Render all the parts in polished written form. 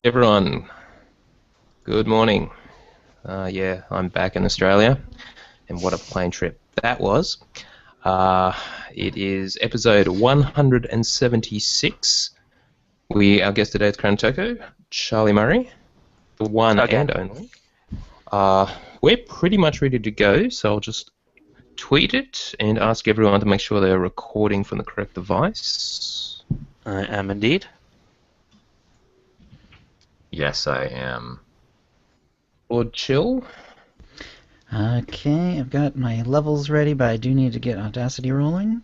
Everyone, good morning. Yeah, I'm back in Australia, and what a plane trip that was. It is episode 176. Our guest today is Crown Toko, Charlie Murray, the one and only. We're pretty much ready to go, so I'll just tweet it and ask everyone to make sure they're recording from the correct device. I am indeed. Yes, I am. Lord Chill. Okay, I've got my levels ready, but I do need to get Audacity rolling.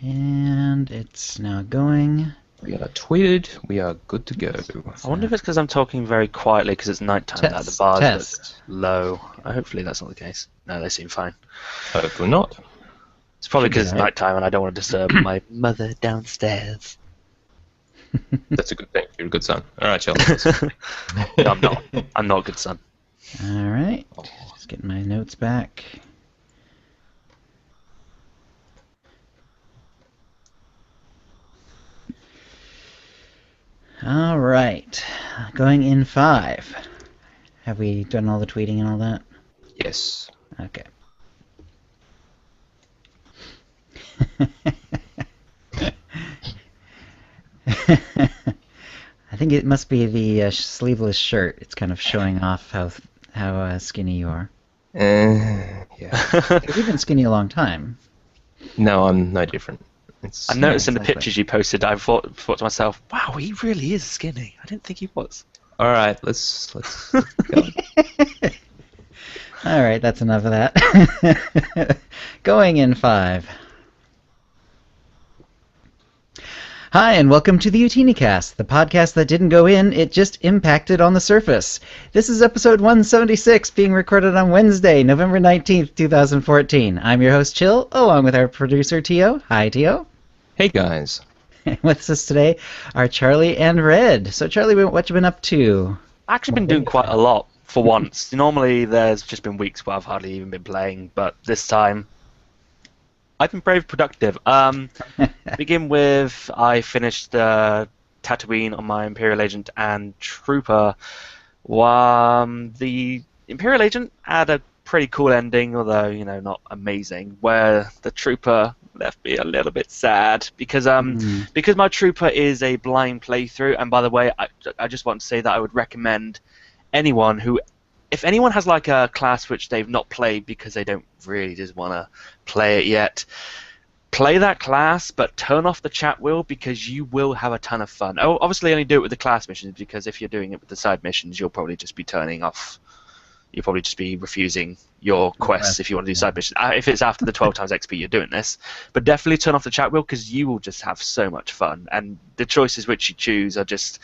And it's now going. We are tweeted. We are good to go. I wonder if it's because I'm talking very quietly because it's nighttime that the bars look low. Hopefully that's not the case. No, they seem fine. Hopefully not. It's probably because it's nighttime and I don't want to disturb my mother downstairs. That's a good thing. You're a good son. All right, Charlie. No, I'm not. I'm not a good son. All right, just getting my notes back. All right, going in 5. Have we done all the tweeting and all that? Yes. Okay. I think it must be the sleeveless shirt. It's kind of showing off how skinny you are. Yeah. You've been skinny a long time. No, I'm no different. I noticed in the pictures you posted, I thought to myself, wow, he really is skinny. I didn't think he was. All right, let's go. All right, that's enough of that. Going in 5. Hi, and welcome to the OotiniCast, the podcast that didn't go in, it just impacted on the surface. This is episode 176, being recorded on Wednesday, November 19th, 2014. I'm your host, Chill, along with our producer, Tio. Hi, Tio. Hey, guys. With us today are Charlie and Red. So, Charlie, what you been up to? I've actually been doing quite a lot for once. Normally, there's just been weeks where I've hardly even been playing, but this time, I've been very productive. Begin with, I finished Tatooine on my Imperial Agent and Trooper. The Imperial Agent had a pretty cool ending, although, not amazing, where the Trooper left me a little bit sad because my Trooper is a blind playthrough, and by the way, I just want to say that I would recommend anyone who, if anyone has like a class which they've not played because they don't really just want to play it yet, play that class, but turn off the chat wheel because you will have a ton of fun. Oh, obviously only do it with the class missions, because if you're doing it with the side missions, you'll probably just be turning off. You'll probably just be refusing your quests if you want to do side missions. If it's after the 12 times XP, you're doing this. But definitely turn off the chat wheel because you will just have so much fun. And the choices which you choose are just...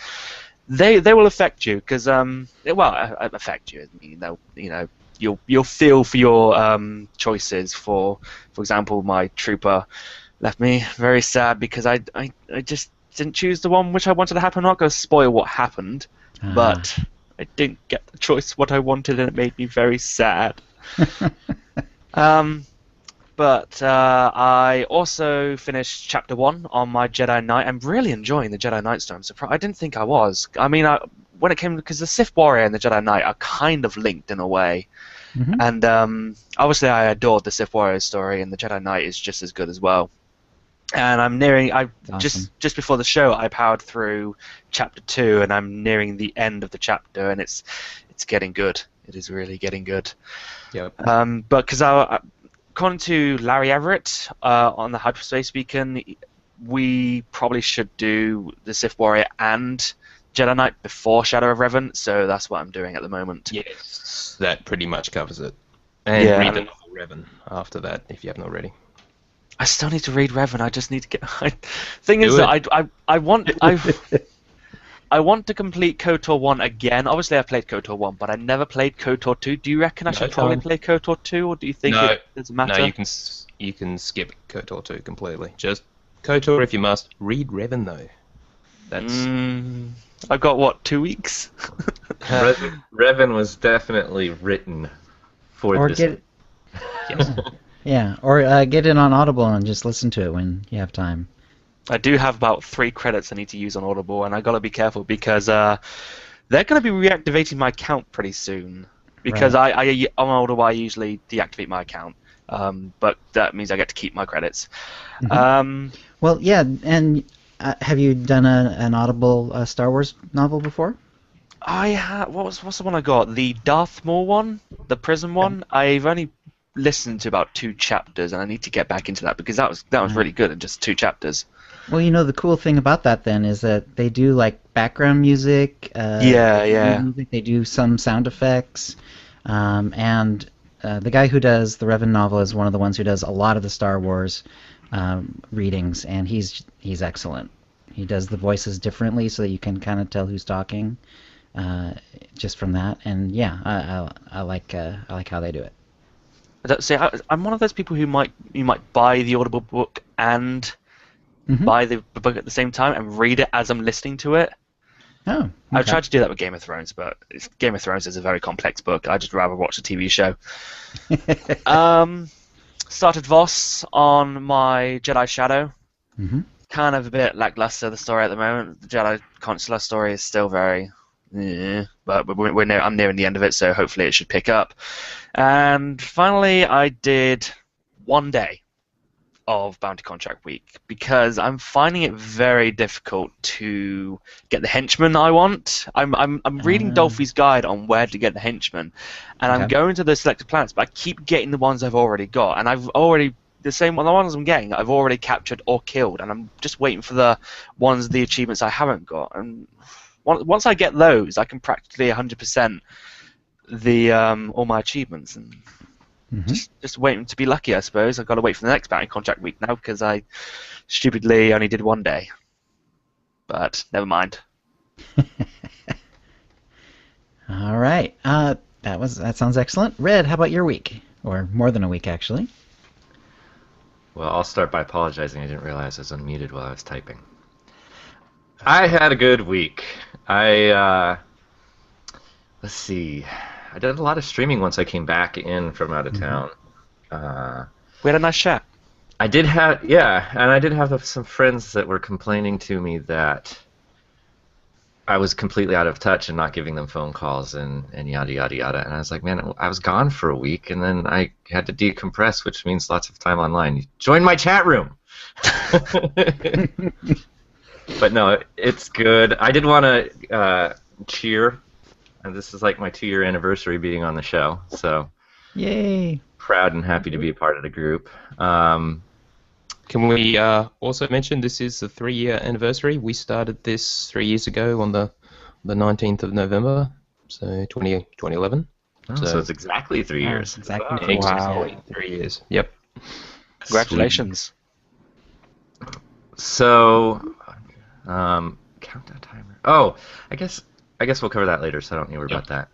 They will affect you because affect you. I mean, you'll feel for your choices. For example, my Trooper left me very sad because I just didn't choose the one which I wanted to happen. I'm not going to spoil what happened, but I didn't get the choice what I wanted, and it made me very sad. But I also finished Chapter 1 on my Jedi Knight. I'm really enjoying the Jedi Knight story. I'm surprised. I didn't think I was. I mean, when it came... Because the Sith Warrior and the Jedi Knight are kind of linked in a way. Mm-hmm. And obviously I adored the Sith Warrior story, and the Jedi Knight is just as good as well. And I'm nearing... Awesome. Just before the show, I powered through Chapter 2, and I'm nearing the end of the chapter, and it's getting good. It is really getting good. Yep. But because according to Larry Everett on the Hyperspace Beacon, we probably should do the Sith Warrior and Jedi Knight before Shadow of Revan, so that's what I'm doing at the moment. Yes, that pretty much covers it. And read the novel Revan after that, if you haven't already. I still need to read Revan. I just need to get... Thing is that I want to complete KOTOR 1 again. Obviously, I've played KOTOR 1, but I never played KOTOR 2. Do you reckon I should probably play KOTOR 2, or do you think it doesn't matter? No, you can skip KOTOR 2 completely. Just KOTOR if you must. Read Revan, though. That's... I've got, 2 weeks? Revan was definitely written for this. Yes. Yeah, or get it on Audible and just listen to it when you have time. I do have about 3 credits I need to use on Audible, and I got to be careful because they're going to be reactivating my account pretty soon. Because Right. on Audible I usually deactivate my account, but that means I get to keep my credits. Mhm. Um, Well, yeah, and have you done an Audible Star Wars novel before? what's the one I got? The Darth Maul one, the prison Okay. one. I've only listened to about 2 chapters, and I need to get back into that because that was Right. really good in just 2 chapters. Well, the cool thing about that then is that they do like background music, Yeah, theme yeah. music. They do some sound effects, and the guy who does the Revan novel is one of the ones who does a lot of the Star Wars readings, and he's excellent. He does the voices differently so that you can kind of tell who's talking, just from that. And yeah, I like how they do it. See, I'm one of those people who might buy the Audible book and Hmm. buy the book at the same time and read it as I'm listening to it. Oh, I've okay. tried to do that with Game of Thrones, but Game of Thrones is a very complex book. I'd just rather watch the TV show. Started Voss on my Jedi Shadow. Hmm. Kind of a bit lackluster, the story at the moment. The Jedi Consular story is still very... but I'm nearing the end of it, so hopefully it should pick up. And finally, I did 1 day of Bounty Contract Week because I'm finding it very difficult to get the henchmen I want. I'm reading Uh, Dolphy's guide on where to get the henchmen, and I'm okay. going to those selected planets, but I keep getting the ones I've already got, and the ones I'm getting I've already captured or killed, and I'm just waiting for the achievements I haven't got. And once I get those, I can practically 100% the all my achievements, and Hmm. just waiting to be lucky, I suppose. I've got to wait for the next Bounty Contract Week now because I stupidly only did 1 day. But never mind. All right. That sounds excellent. Red, how about your week? Or more than a week, actually. Well, I'll start by apologizing. I didn't realize I was unmuted while I was typing. I had a good week. Let's see. I did a lot of streaming once I came back in from out of Hmm. town. Uh, We had a nice chat. I did have, yeah, and I did have some friends that were complaining to me that I was completely out of touch and not giving them phone calls and yada yada yada. And I was like, man, I was gone for a week, and then I had to decompress, which means lots of time online. Join my chat room. But no, it's good. I did want to cheer. And this is like my 2-year anniversary being on the show, so Yay. proud and happy to be a part of the group. Can we also mention this is the 3-year anniversary? We started this 3 years ago on the 19th of November, so 2011. So it's exactly 3 years. Exactly. Wow. 3 years, Exactly yeah. 3 years. Yep. Congratulations. So, countdown timer. Oh, I guess we'll cover that later, so I don't need to worry about that.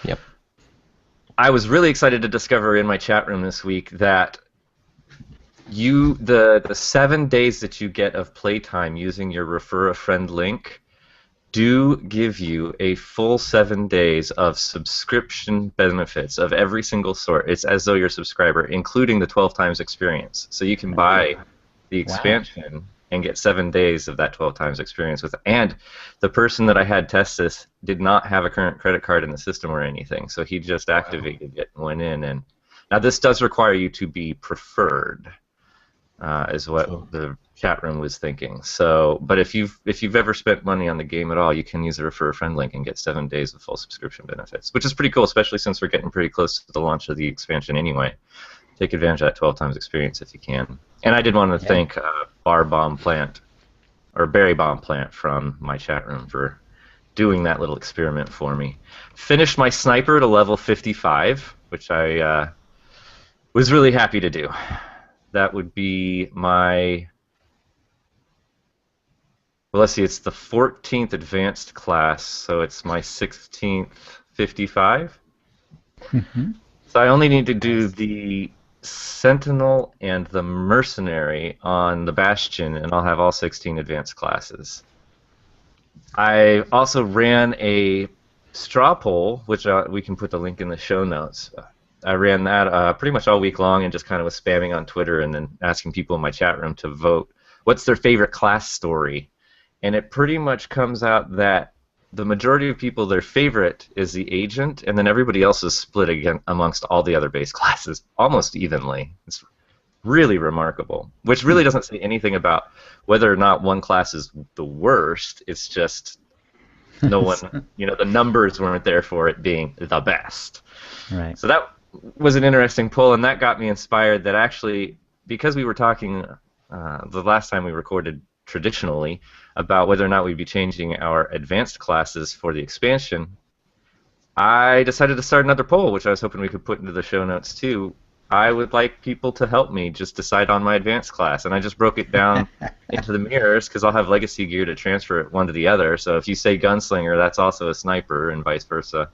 Yep. I was really excited to discover in my chat room this week that the 7 days that you get of playtime using your refer a friend link do give you a full 7 days of subscription benefits of every single sort. It's as though you're a subscriber, including the 12 times experience. So you can buy the expansion and get 7 days of that 12 times experience with. And the person that I had test this did not have a current credit card in the system or anything, so he just activated it and went in. And now this does require you to be preferred, is what the chat room was thinking. So, but if you've ever spent money on the game at all, you can use the refer a friend link and get 7 days of full subscription benefits, which is pretty cool, especially since we're getting pretty close to the launch of the expansion anyway. Take advantage of that 12 times experience if you can. And I did want to thank Berry Bomb Plant from my chat room for doing that little experiment for me. Finished my sniper to level 55, which I was really happy to do. That would be my... Well, let's see, it's the 14th advanced class, so it's my 16th 55. Mm-hmm. So I only need to do the Sentinel and the Mercenary on the Bastion, and I'll have all 16 advanced classes. I also ran a straw poll, which we can put the link in the show notes. I ran that pretty much all week long and just kind of was spamming on Twitter and then asking people in my chat room to vote what's their favorite class story, and it pretty much comes out that the majority of people, their favorite is the agent, and then everybody else is split again amongst all the other base classes almost evenly. It's really remarkable, which really doesn't say anything about whether or not one class is the worst. It's just no one, the numbers weren't there for it being the best. Right. So that was an interesting pull, and that got me inspired that actually, because we were talking the last time we recorded traditionally about whether or not we'd be changing our advanced classes for the expansion, I decided to start another poll, which I was hoping we could put into the show notes too. I would like people to help me just decide on my advanced class, and I just broke it down into the mirrors because I'll have legacy gear to transfer it one to the other. So if you say gunslinger, that's also a sniper, and vice versa.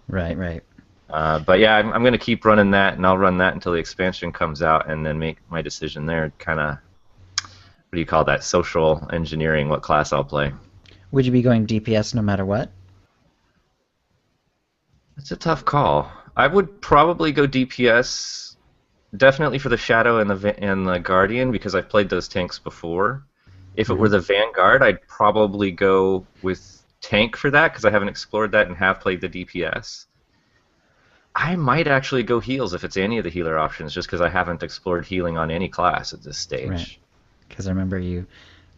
Right. But yeah, I'm going to keep running that, and I'll run that until the expansion comes out, and then make my decision there. Kind of, what do you call that? Social engineering, what class I'll play. Would you be going DPS no matter what? It's a tough call. I would probably go DPS, definitely for the Shadow and the Guardian, because I've played those tanks before. If it were the Vanguard, I'd probably go with tank for that, because I haven't explored that and have played the DPS. I might actually go heals if it's any of the healer options, just because I haven't explored healing on any class at this stage. Right. Because I remember you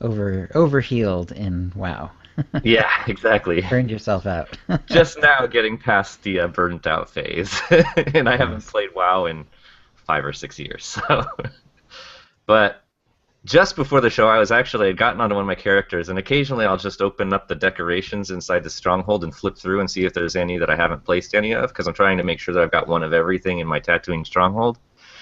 over-healed in WoW. Yeah, exactly. Burned yourself out. Just now getting past the burnt out phase. And I haven't played WoW in 5 or 6 years. So, but just before the show, I'd gotten onto one of my characters, and occasionally I'll just open up the decorations inside the stronghold and flip through and see if there's any that I haven't placed any of, because I'm trying to make sure that I've got one of everything in my tattooing stronghold.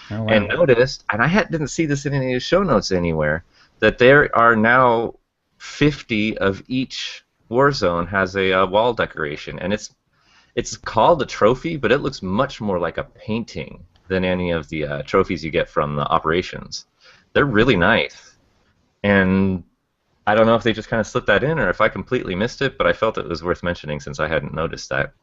Oh, wow. And noticed, and I didn't see this in any of the show notes anywhere, that there are now 50 of each Warzone has a wall decoration, and it's called a trophy, but it looks much more like a painting than any of the trophies you get from the operations. They're really nice, and I don't know if they just kind of slipped that in or if I completely missed it, but I felt it was worth mentioning since I hadn't noticed that.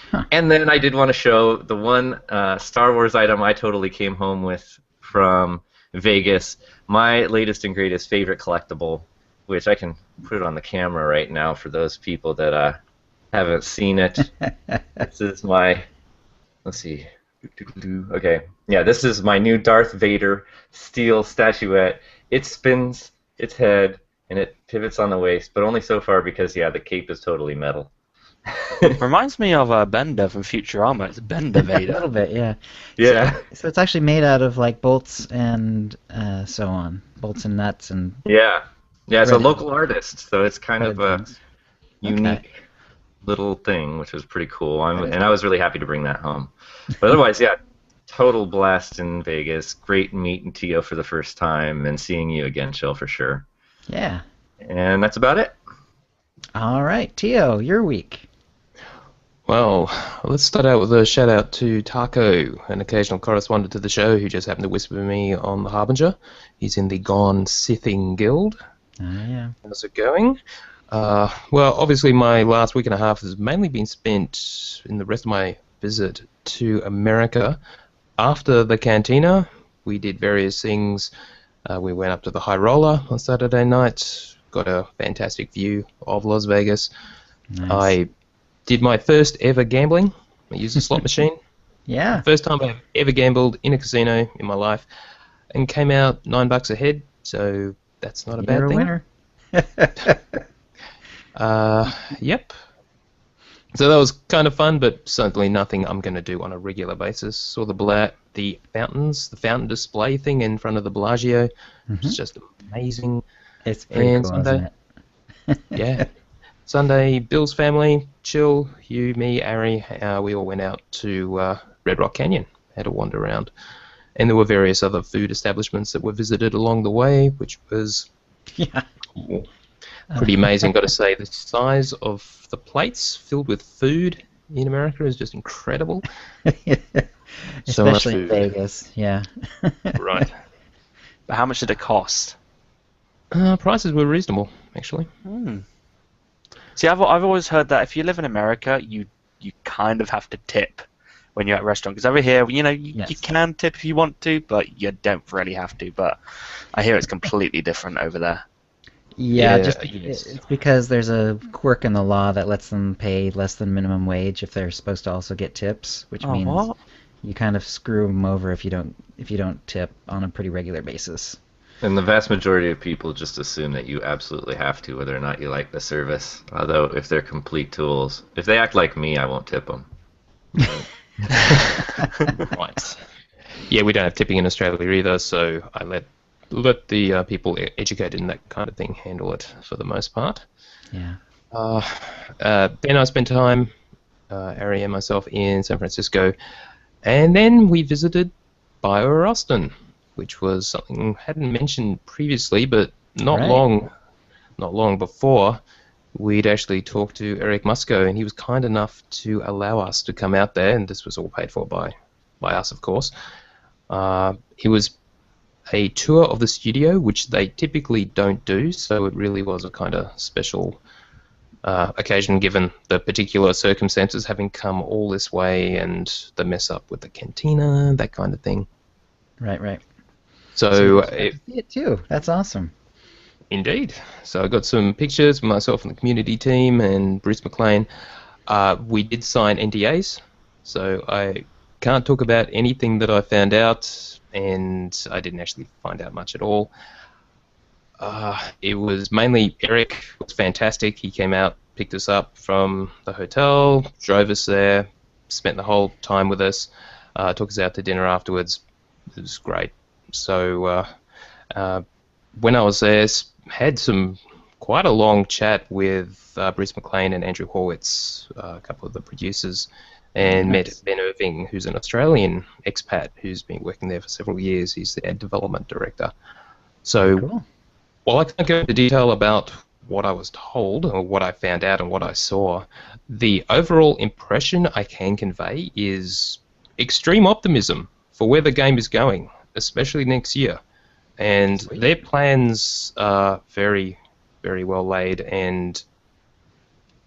Huh. And then I did want to show the one Star Wars item I totally came home with from Vegas, my latest and greatest favorite collectible, which I can put it on the camera right now for those people that haven't seen it. This is my, let's see, okay, yeah, this is my new Darth Vader steel statuette. It spins its head and it pivots on the waist, but only so far because, yeah, the cape is totally metal. Reminds me of Bender from Futurama. It's Bender Vader. A little bit, yeah. Yeah. So it's actually made out of like bolts and so on, bolts and nuts and. Yeah, it's a local artist, so it's kind of a unique little thing, which was pretty cool. And I was really happy to bring that home. But otherwise, yeah, total blast in Vegas. Great meeting Tio for the first time and seeing you again, Chill, for sure. Yeah. And that's about it. All right, Tio, your week. Well, let's start out with a shout out to Taco, an occasional correspondent to the show who just happened to whisper me on the Harbinger. He's in the Gone Sithing Guild. Yeah. How's it going? Well, obviously my last week and a half has mainly been spent in the rest of my visit to America. After the Cantina, we did various things. We went up to the High Roller on Saturday night, got a fantastic view of Las Vegas. Nice. I did my first ever gambling. I used a slot machine. Yeah. First time I've ever gambled in a casino in my life, and came out $9 a head, so that's not a bad thing. You're a winner. Yep. So that was kind of fun, but certainly nothing I'm going to do on a regular basis. Saw the fountains, the fountain display thing in front of the Bellagio. It's just amazing. It's pretty cool, Sunday, isn't it? yeah. Sunday, Bill's family, Chill, you, me, Ari, we all went out to Red Rock Canyon, had a wander around. And there were various other food establishments that were visited along the way, which was pretty amazing, got to say. The size of the plates filled with food in America is just incredible. So much Especially in food. Vegas, yeah. Right. But how much did it cost? Prices were reasonable, actually. See, I've always heard that if you live in America, you kind of have to tip when you're at a restaurant. Because over here, you Yes. can tip if you want to, but you don't really have to. But I hear it's completely different over there. Yeah, Yeah, just yes. it's because there's a quirk in the law that lets them pay less than minimum wage if they're supposed to also get tips, which Oh, means what? you kind of screw them over if you don't tip on a pretty regular basis. And the vast majority of people just assume that you absolutely have to, whether or not you like the service. Although, if they're complete tools, if they act like me, I won't tip them. Right. Yeah, we don't have tipping in Australia either, so I let the people educated in that kind of thing handle it for the most part. Yeah. Then I spent time, Ari and myself, in San Francisco, and then we visited BioAustin, which was something I hadn't mentioned previously, but not Right. long before we'd actually talked to Eric Musco, and he was kind enough to allow us to come out there, and this was all paid for by us, of course. It was a tour of the studio, which they typically don't do, so it really was a kind of special occasion given the particular circumstances, having come all this way and the mess up with the cantina, that kind of thing. Right. So, you see it too. That's awesome. indeed. So I got some pictures with myself and the community team and Bruce McLean. We did sign NDAs, so I can't talk about anything that I found out, and I didn't actually find out much at all. It was mainly Eric was fantastic. He came out, picked us up from the hotel, drove us there, spent the whole time with us, took us out to dinner afterwards. It was great. So when I was there, had quite a long chat with Bruce McLean and Andrew Horwitz, a couple of the producers, and met Ben Irving, who's an Australian expat who's been working there for several years. He's their development director. So Cool. while I can't go into detail about what I was told or what I found out and what I saw, the overall impression I can convey is extreme optimism for where the game is going, especially next year. And their plans are very, very well laid, and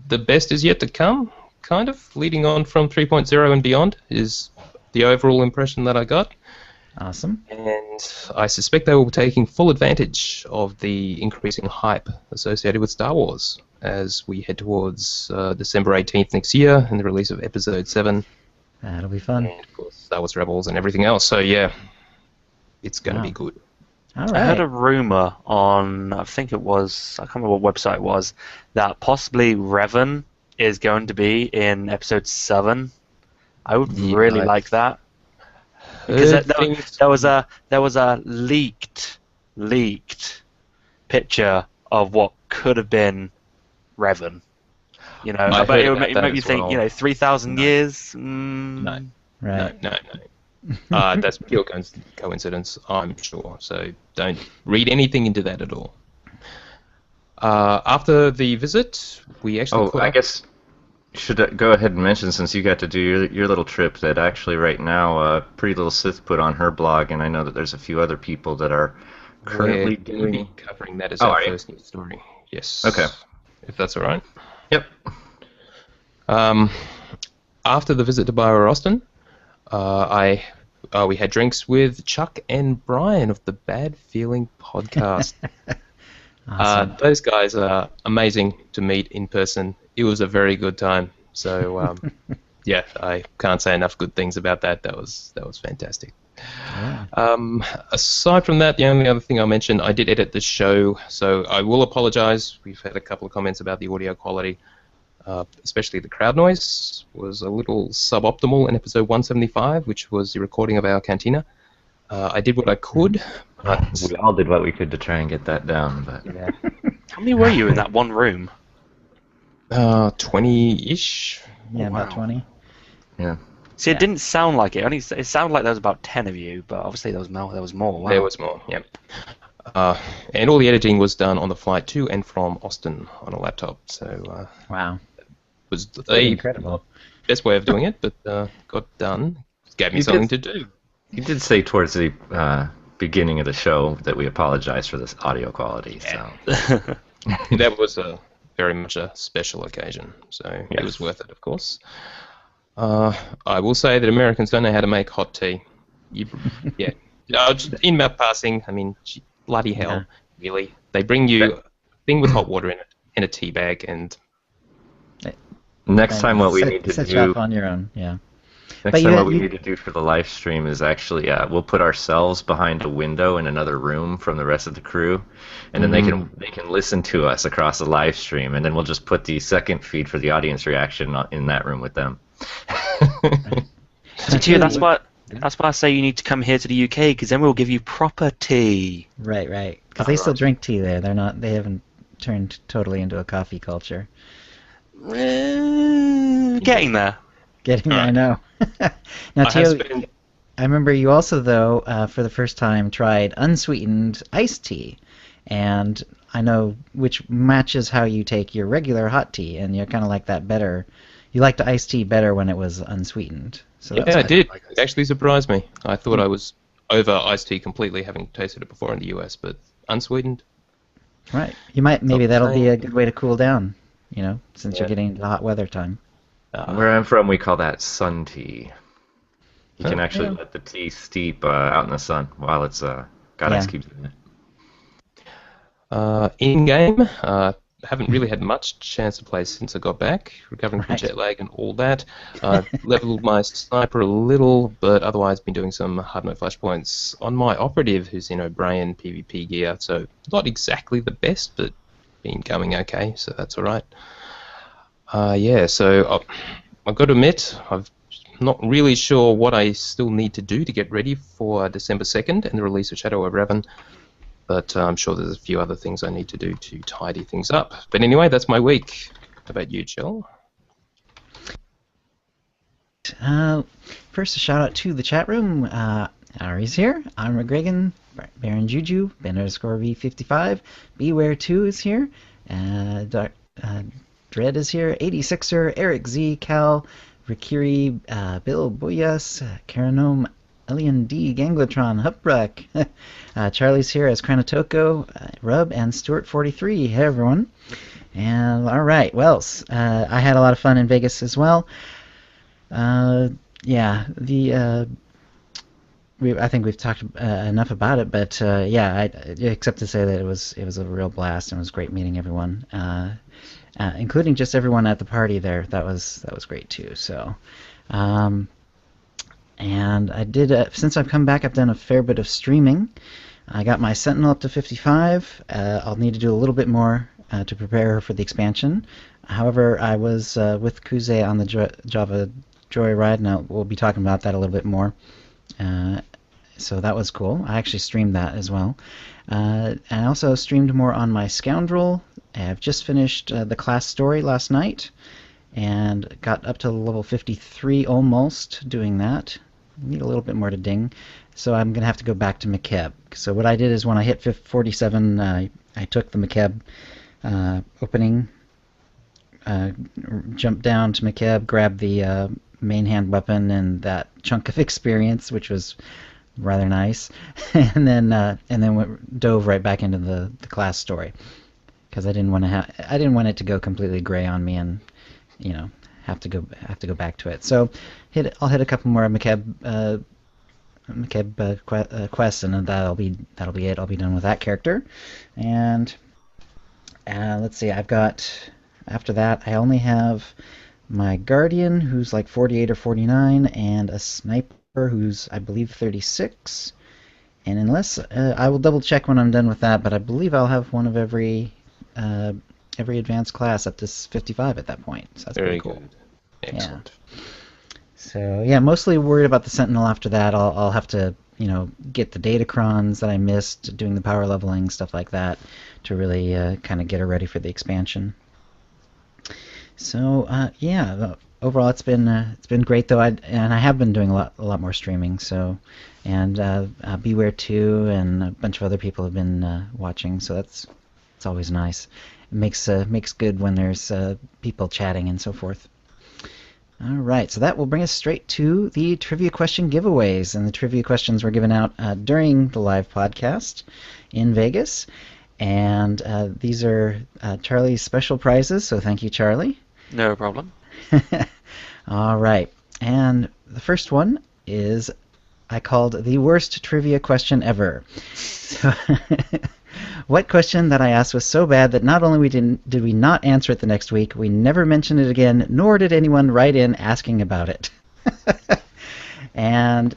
the best is yet to come, kind of, leading on from 3.0 and beyond, is the overall impression that I got. Awesome. And I suspect they will be taking full advantage of the increasing hype associated with Star Wars as we head towards December 18th next year and the release of Episode 7. That'll be fun. And, of course, Star Wars Rebels and everything else. So, yeah, it's going to be good. All I heard right. a rumor on, I think it was, I can't remember what website it was, that possibly Revan is going to be in Episode 7. I would really like that. Because there was a leaked picture of what could have been Revan. You know, I but heard it would about make that you as think, well. 3,000 No. years? No. Right. No. That's pure coincidence, I'm sure. So don't read anything into that at all. After the visit, we actually caught I up. guess should go ahead and mention, since you got to do your little trip, that actually right now Pretty Little Sith put on her blog, and I know that there's a few other people that are currently We're going to be doing. covering that as Oh, our are you? first news story. Yes. Okay. If that's all right. Yep. After the visit to BioAustin, we had drinks with Chuck and Brian of the Bad Feeling podcast. Awesome. Those guys are amazing to meet in person. It was a very good time. So, yeah, I can't say enough good things about that. That was fantastic. Yeah. Aside from that, the only other thing I'll mention, I did edit the show, so I will apologize. We've had a couple of comments about the audio quality, especially the crowd noise was a little suboptimal in episode 175, which was the recording of our cantina. I did what I could, but We all did what we could to try and get that down, but yeah, How many were you in that one room? 20-ish. Yeah, wow. about 20. yeah. See, Yeah. it didn't sound like it. It sounded like there was about 10 of you, but obviously there was more. Wow. There was more, yeah. And all the editing was done on the flight to and from Austin on a laptop, so Wow. was Pretty the incredible. best way of doing it, but got done. Gave me You something did- to do. You did say towards the beginning of the show that we apologize for this audio quality. So That was very much a special occasion, so it Yes. was worth it, of course. I will say that Americans don't know how to make hot tea. Yeah. Just in mouth passing, I mean, bloody hell, really. They bring you a thing with hot water in it, in a tea bag, and... Next time what we need to set do... you up on your own, yeah. Next time what we need to do for the live stream is actually, we'll put ourselves behind a window in another room from the rest of the crew, and then they can listen to us across the live stream, and then we'll just put the second feed for the audience reaction in that room with them. So that's why I say you need to come here to the UK, because then we'll give you proper tea. Right. Because they still drink tea there. They haven't turned totally into a coffee culture. Getting there. I know. Now, Tio, I remember you also, though, for the first time, tried unsweetened iced tea. And I know which matches how you take your regular hot tea, and you're kind of like that better. You liked the iced tea better when it was unsweetened. So yeah, I did. It actually surprised me. I thought I was over iced tea completely, having tasted it before in the US, but unsweetened. Right. Maybe that'll be a good way to cool down, since you're getting into hot weather time. Where I'm from, we call that sun tea. You can actually let the tea steep out in the sun while it's got ice cubes in it. In-game, haven't really had much chance to play since I got back, recovering from jet lag and all that. Leveled my sniper a little, but otherwise been doing some hard mode flashpoints on my operative, who's in O'Brien PvP gear, so not exactly the best, but been going okay, so that's alright. So I've got to admit, I'm not really sure what I still need to do to get ready for December 2nd and the release of Shadow of Raven, but I'm sure there's a few other things I need to do to tidy things up. But anyway, that's my week. How about you, Jill? First, a shout out to the chat room. Ari's here. I'm McGregor. Baron Juju. Ben_V55. Beware2 is here. Dread is here. 86er. Eric Z. Cal. Rikiri. Bill Boyas. Karanome. Alien D. Ganglotron. Hupruck. Charlie's here as Kranatoko. Rub and Stuart43. Hey, everyone. And all right. Well, I had a lot of fun in Vegas as well. I think we've talked enough about it, but except to say that it was a real blast and it was great meeting everyone, including just everyone at the party there. That was great too. So, and I did since I've come back, I've done a fair bit of streaming. I got my Sentinel up to 55. I'll need to do a little bit more to prepare her for the expansion. However, I was with Kuze on the Java Joyride, and we'll be talking about that a little bit more. So that was cool. I actually streamed that as well. And I also streamed more on my Scoundrel. I've just finished the class story last night and got up to level 53 almost doing that. Need a little bit more to ding. So I'm going to have to go back to McKeb. So what I did is when I hit 47, I took the McKeb opening, jumped down to McKeb, grabbed the main hand weapon and that chunk of experience, which was rather nice, and then dove right back into the class story because I didn't want it to go completely gray on me and have to go back to it. So I'll hit a couple more McKeb quests, and then that'll be it. I'll be done with that character, and let's see. I've got after that I only have my Guardian, who's like 48 or 49, and a Sniper, who's, I believe, 36. And unless, I will double check when I'm done with that, but I believe I'll have one of every advanced class up to 55 at that point. So that's pretty cool. Good. Excellent. Yeah. So, yeah, mostly worried about the Sentinel after that. I'll have to, get the datacrons that I missed, doing the power leveling, stuff like that, to really kind of get her ready for the expansion. So overall it's been great though. I have been doing a lot more streaming. So, and Beware2 and a bunch of other people have been watching. So it's always nice. It makes good when there's people chatting and so forth. All right, so that will bring us straight to the trivia question giveaways, and the trivia questions were given out during the live podcast in Vegas, and these are Charlie's special prizes. So thank you, Charlie. No problem. All right. And the first one is I called the worst trivia question ever. So what question that I asked was so bad that not only did we not answer it the next week, we never mentioned it again, nor did anyone write in asking about it. And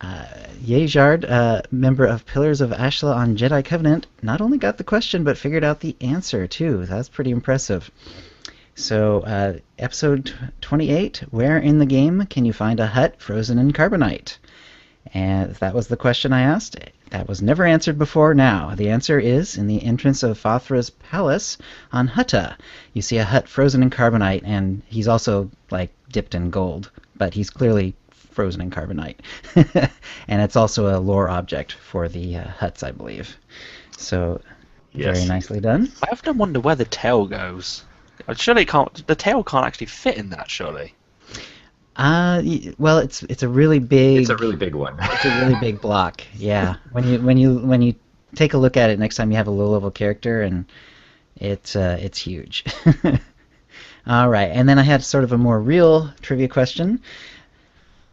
Yejard, member of Pillars of Ashla on Jedi Covenant, not only got the question, but figured out the answer, too. That's pretty impressive. So, episode 28, where in the game can you find a hut frozen in carbonite? And that was the question I asked. That was never answered before now. The answer is in the entrance of Fathra's palace on Hutta. You see a hut frozen in carbonite, and he's also, like, dipped in gold. But he's clearly frozen in carbonite. And it's also a lore object for the huts, I believe. So, very nicely done. I often wonder where the tail goes. Surely the tail can't actually fit in that, surely. Well, it's a really big. It's a really big one. It's a really big block. Yeah. When you take a look at it next time you have a low level character, and it's huge. All right, and then I had sort of a more real trivia question.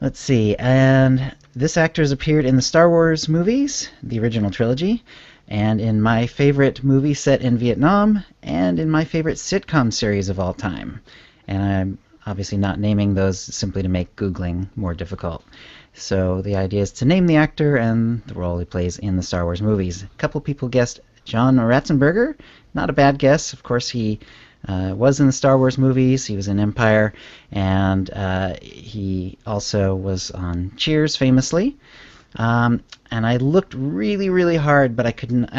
Let's see, and this actor has appeared in the Star Wars movies, the original trilogy, and in my favorite movie set in Vietnam, and in my favorite sitcom series of all time. And I'm obviously not naming those simply to make Googling more difficult. So the idea is to name the actor and the role he plays in the Star Wars movies. A couple people guessed John Ratzenberger. Not a bad guess. Of course, he was in the Star Wars movies. He was in Empire, and he also was on Cheers, famously. And I looked really, really hard, but I couldn't.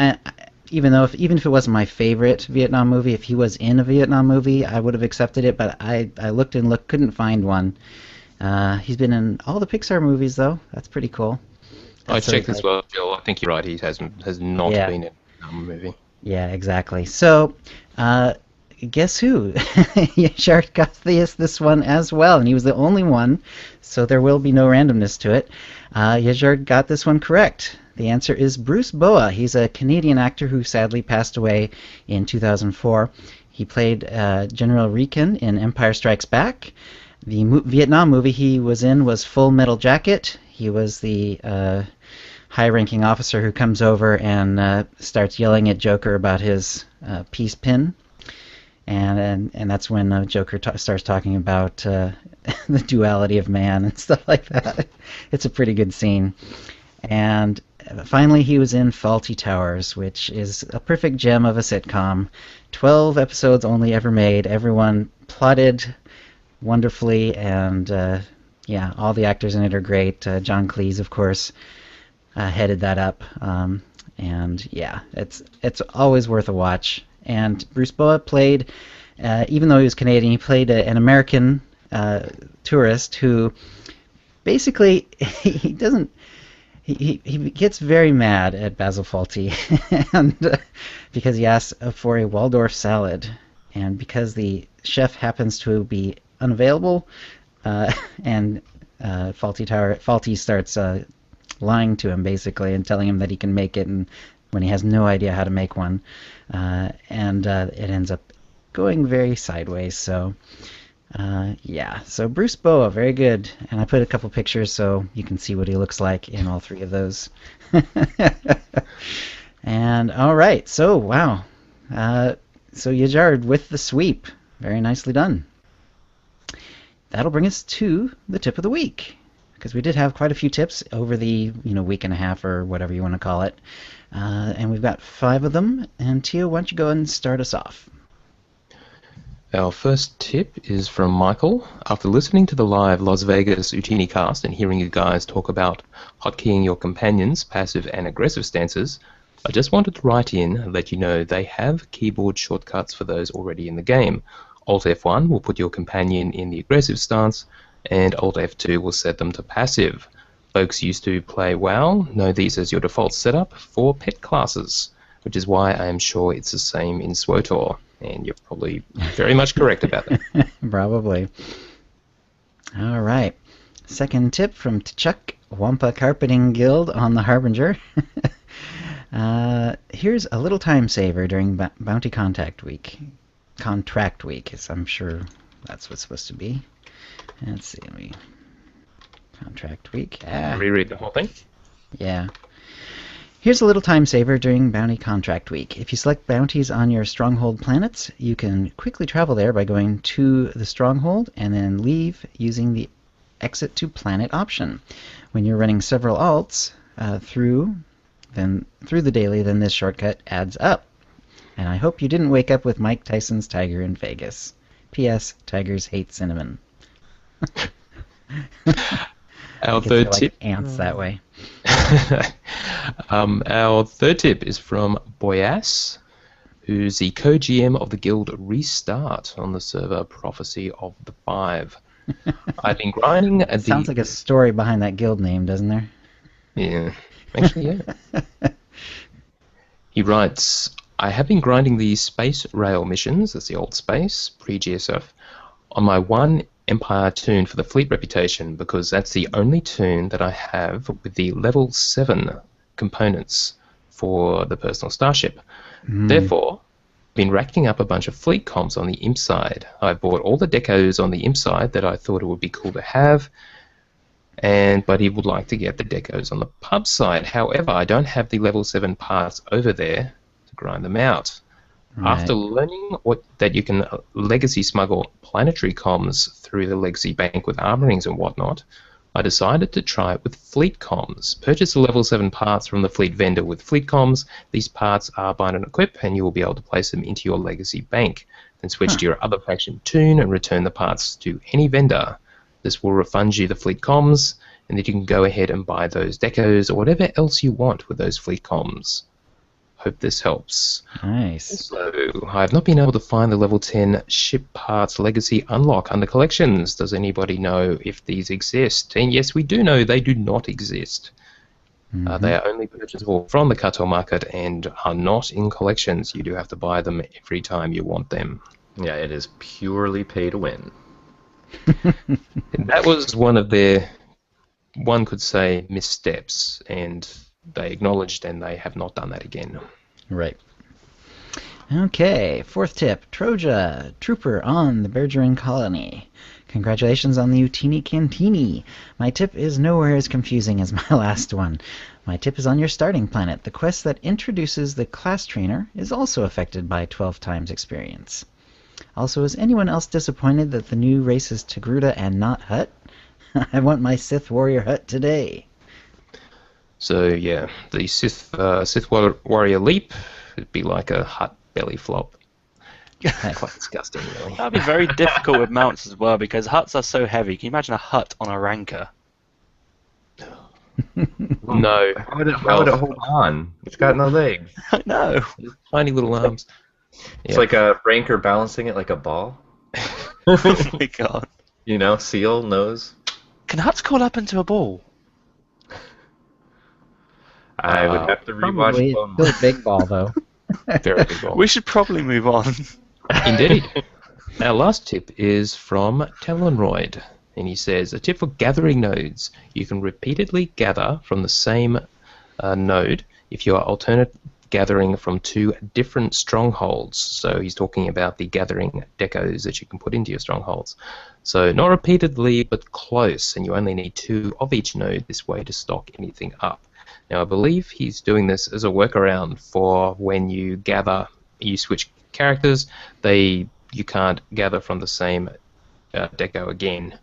Even if it wasn't my favorite Vietnam movie, if he was in a Vietnam movie, I would have accepted it. But I looked and looked, couldn't find one. He's been in all the Pixar movies, though. That's pretty cool. I checked as well, Bill. I think you're right. He has not been in a movie. Yeah, exactly. So, guess who? Yashart got this one as well, and he was the only one, so there will be no randomness to it. Yashart got this one correct. The answer is Bruce Boa. He's a Canadian actor who sadly passed away in 2004. He played General Riken in Empire Strikes Back. The Vietnam movie he was in was Full Metal Jacket. He was the high-ranking officer who comes over and starts yelling at Joker about his peace pin. And that's when Joker starts talking about the duality of man and stuff like that. It's a pretty good scene. And finally, he was in Fawlty Towers, which is a perfect gem of a sitcom. 12 episodes only ever made. Everyone plotted wonderfully, and all the actors in it are great. John Cleese, of course, headed that up. And yeah, it's always worth a watch. And Bruce Boa played, even though he was Canadian, he played an American tourist who basically he doesn't. He gets very mad at Basil Fawlty and because he asks for a Waldorf salad, and because the chef happens to be unavailable, and Fawlty starts lying to him basically and telling him that he can make it, and when he has no idea how to make one, and it ends up going very sideways. So. So Bruce Boa, very good. And I put a couple pictures so you can see what he looks like in all three of those. And all right, so wow. So Yajard with the sweep. Very nicely done. That'll bring us to the tip of the week, because we did have quite a few tips over the week and a half or whatever you want to call it. And we've got 5 of them. And Tio, why don't you go ahead and start us off? Our first tip is from Michael. After listening to the live Las Vegas OotiniCast and hearing you guys talk about hotkeying your companions' passive and aggressive stances, I just wanted to write in and let you know they have keyboard shortcuts for those already in the game. Alt F1 will put your companion in the aggressive stance, and Alt F2 will set them to passive. Folks used to play WoW know these as your default setup for pet classes, which is why I am sure it's the same in SWTOR. And you're probably very much correct about that. Probably. All right. Second tip from T'Chuk, Wampa Carpeting Guild on the Harbinger. Here's a little time saver during Bounty Contract Week, as I'm sure that's what's supposed to be. Let's see. Contract week. Ah, Reread the whole thing. yeah. Here's a little time saver during Bounty Contract Week. If you select bounties on your Stronghold planets, you can quickly travel there by going to the Stronghold and then leave using the Exit to Planet option. When you're running several alts through the daily, then this shortcut adds up. And I hope you didn't wake up with Mike Tyson's Tiger in Vegas. P.S. Tigers hate cinnamon. Our I guess third they're like tip. ants that way. Our third tip is from Boyas, who's the co-GM of the guild Restart on the server Prophecy of the Five. I've been grinding at the... Sounds like a story behind that guild name, doesn't there? Yeah, actually, yeah. He writes, I have been grinding the Space Rail missions, that's the old space, pre-GSF, on my one Empire toon for the fleet reputation because that's the only toon that I have with the level 7 components for the personal starship. Therefore, I've been racking up a bunch of fleet comps on the imp side. I've bought all the decos on the imp side that I thought it would be cool to have, but he would like to get the decos on the pub side. However, I don't have the level 7 parts over there to grind them out. Right. After learning that you can legacy smuggle planetary comms through the legacy bank with armorings and whatnot, I decided to try it with fleet comms. Purchase the level 7 parts from the fleet vendor with fleet comms. These parts are bind and equip, and you will be able to place them into your legacy bank. Then switch to your other faction toon and return the parts to any vendor. This will refund you the fleet comms, and then you can go ahead and buy those decos or whatever else you want with those fleet comms. Hope this helps. Nice. So, I have not been able to find the level 10 ship parts legacy unlock under collections. Does anybody know if these exist? And yes, we do know they do not exist. They are only purchasable from the Kato market and are not in collections. You do have to buy them every time you want them. Yeah, it is purely pay to win. That was one of their, one could say, missteps, and they acknowledged and they have not done that again. Right. Okay, fourth tip. Troja, trooper on the Bergeron colony. Congratulations on the Utini Cantini. My tip is nowhere as confusing as my last one. My tip is on your starting planet. The quest that introduces the class trainer is also affected by 12 times experience. Also, is anyone else disappointed that the new race is Togruta and not Hutt? I want my Sith warrior Hutt today. So yeah, the Sith warrior leap would be like a Hutt belly flop. Quite disgusting, really. That'd be very difficult with mounts as well because Hutts are so heavy. Can you imagine a Hutt on a ranker? No. How would it hold on? It's got no legs. I know. Tiny little arms. It's like a ranker balancing it like a ball. Oh my god. You know, seal, nose. Can Hutts call up into a ball? I would have to Probably. rewatch Bone Still a big ball, though. Very big ball. We should probably move on. Indeed. Our last tip is from Talonroyd, and he says, a tip for gathering nodes. You can repeatedly gather from the same node if you are alternate gathering from two different strongholds. So he's talking about the gathering decos that you can put into your strongholds. So not repeatedly, but close, and you only need two of each node this way to stock anything up. Now, I believe he's doing this as a workaround for when you gather, you switch characters, you can't gather from the same deco again.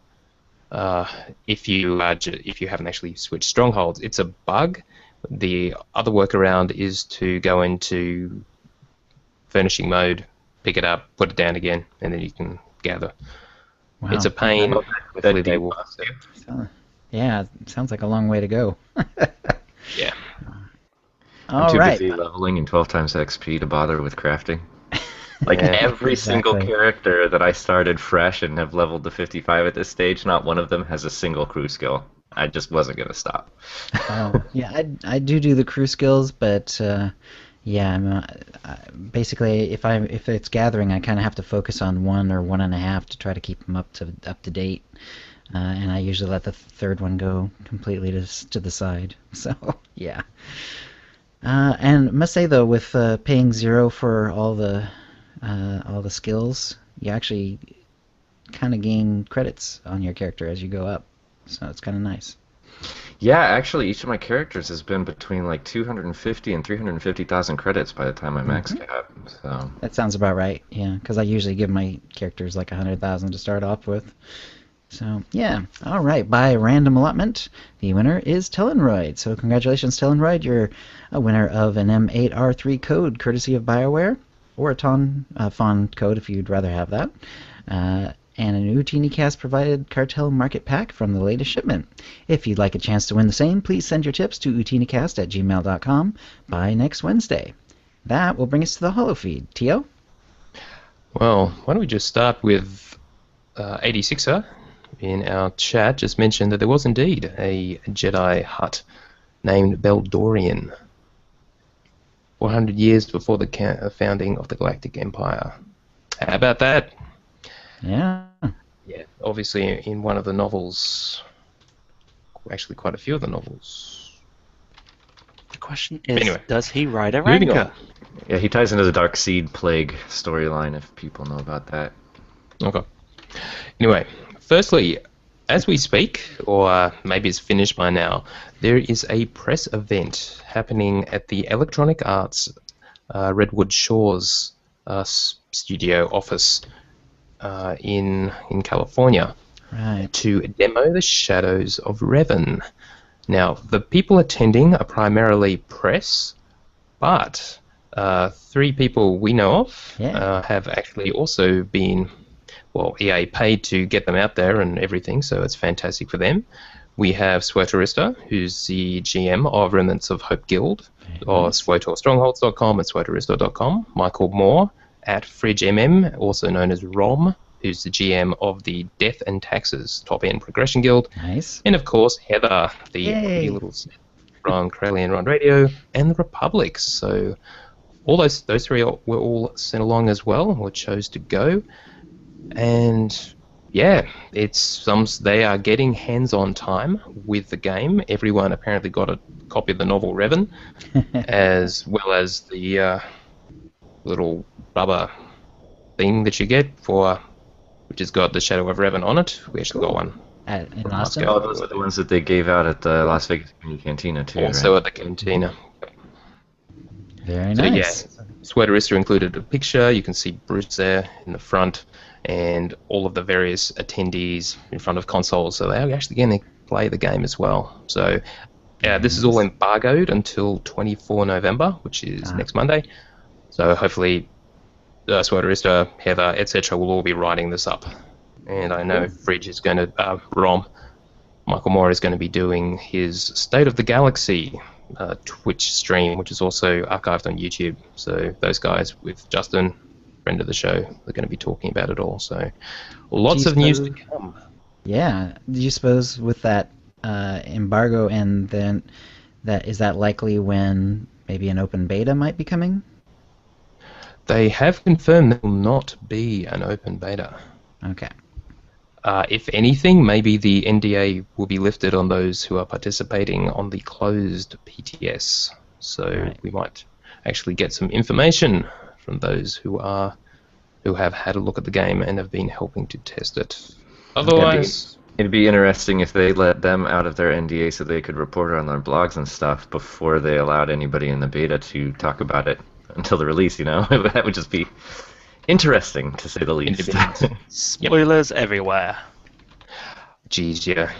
If you haven't actually switched strongholds, it's a bug. The other workaround is to go into furnishing mode, pick it up, put it down again, and then you can gather. Wow. It's a pain. Hopefully they will. Yeah, it sounds like a long way to go. Yeah. I'm All too right. busy leveling in 12 times XP to bother with crafting. Like Yeah, every single exactly. character that I started fresh and have leveled to 55 at this stage, not one of them has a single crew skill. I just wasn't going to stop. Yeah, I do the crew skills, but yeah, basically if it's gathering, I kind of have to focus on 1 or 1.5 to try to keep them up to date, and I usually let the third one go completely to the side. So yeah, and I must say though, with paying 0 for all the skills, you actually kind of gain credits on your character as you go up. So it's kind of nice. Yeah, actually, each of my characters has been between like 250 and 350,000 credits by the time I maxed out. So That sounds about right. Yeah, because I usually give my characters like 100,000 to start off with. So yeah, all right. By random allotment, the winner is Tellenroyd. So congratulations, Tellenroyd. You're a winner of an M8R3 code, courtesy of BioWare, or a Fawn code if you'd rather have that. And an OotiniCast provided Cartel Market Pack from the latest shipment. If you'd like a chance to win the same, please send your tips to OotiniCast@gmail.com by next Wednesday. That will bring us to the holofeed. Tio? Well, why don't we just start with 86er in our chat just mentioned that there was indeed a Jedi Hutt named Beldorian 400 years before the founding of the Galactic Empire. How about that? Yeah. Yeah, obviously in one of the novels, actually quite a few of the novels. The question is, Anyway, does he ride a moving Ranker? on. yeah, he ties into the Dark Seed Plague storyline, if people know about that. Okay. Anyway, firstly, as we speak, or maybe it's finished by now, there is a press event happening at the Electronic Arts Redwood Shores studio office in California Right. to demo the Shadows of Revan. Now, the people attending are primarily press, but 3 people we know of have actually also been, well, EA paid to get them out there and everything, so it's fantastic for them. We have Sweaterista, who's the GM of Remnants of Hope Guild, or SWOTORstrongholds.com and SWOTORista.com. Michael Moore at FridgeMM, also known as ROM, who's the GM of the Death and Taxes Top-End Progression Guild. Nice. And, of course, Heather, the pretty little snip from Corellian Run Radio, and the Republic. So all those 3 were all sent along as well, or chose to go. And yeah, they are getting hands-on time with the game. Everyone apparently got a copy of the novel Revan, as well as the little rubber thing that you get which has got the Shadow of Revan on it. We actually got one. In from Austin? Moscow. Oh, those are the ones that they gave out at the Las Vegas Cantina, too, Also right? at the cantina. Very So nice. yeah, Sweaterista included a picture. You can see Bruce there in the front, and all of the various attendees in front of consoles. So they're actually going to play the game as well. So this is all embargoed until 24 November, which is next Monday. So hopefully Sweaterista, Heather, etc. will all be writing this up. And I know Fridge is going to, Michael Moore is going to be doing his State of the Galaxy Twitch stream, which is also archived on YouTube. So those guys with Justin, friend of the show, they're going to be talking about it all. So lots of news to come. Yeah. Do you suppose with that embargo and then is that likely when maybe an open beta might be coming? They have confirmed there will not be an open beta. Okay. If anything, maybe the NDA will be lifted on those who are participating on the closed PTS. So we might actually get some information from those who have had a look at the game and have been helping to test it. Otherwise, it'd be interesting if they let them out of their NDA so they could report it on their blogs and stuff before they allowed anybody in the beta to talk about it until the release, you know? That would just be interesting, to say the least. Spoilers everywhere. Geez, yeah.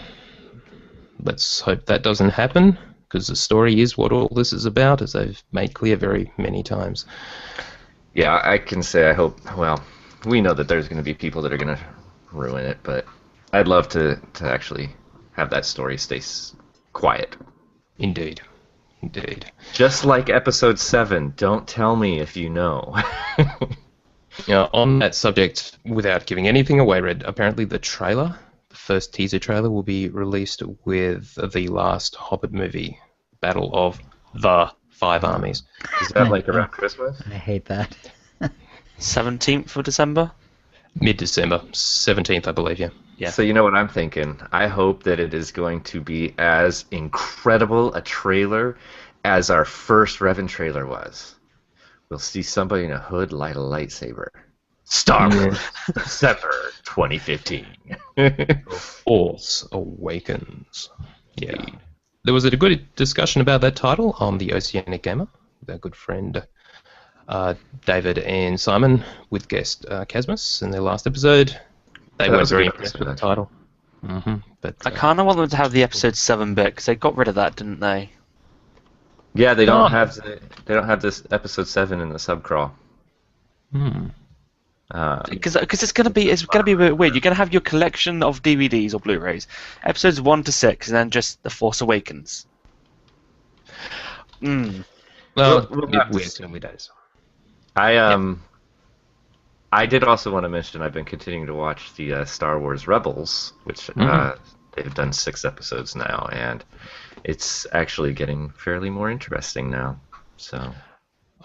Let's hope that doesn't happen, because the story is what all this is about, as they've made clear very many times. Yeah, I can say I hope, well, we know that there's going to be people that are going to ruin it, but I'd love to actually have that story stay quiet. Indeed. Indeed. Just like episode 7, don't tell me if you know. On that subject, without giving anything away, Red, apparently the first teaser trailer, will be released with the last Hobbit movie, Battle of the Five Armies. Is that like around Christmas? I hate that. 17th of December? Mid-December, 17th, I believe, yeah. Yeah. So you know what I'm thinking? I hope that it is going to be as incredible a trailer as our first Revan trailer was. We'll see somebody in a hood light a lightsaber. Star Wars, December 2015. Force Awakens. Yeah. There was a good discussion about that title on the Oceanic Gamer with our good friend David and Simon with guest Casmus in their last episode. They weren't very impressed with the title. But I kind of want them to have the episode 7 bit because they got rid of that, didn't they? Yeah, they don't have this episode 7 in the subcrawl. Because it's gonna be a bit weird. You're gonna have your collection of DVDs or Blu-rays, episodes 1 to 6, and then just The Force Awakens. Well, we'll weird early days. I did also want to mention I've been continuing to watch the Star Wars Rebels, which they've done 6 episodes now, and it's actually getting fairly more interesting now. So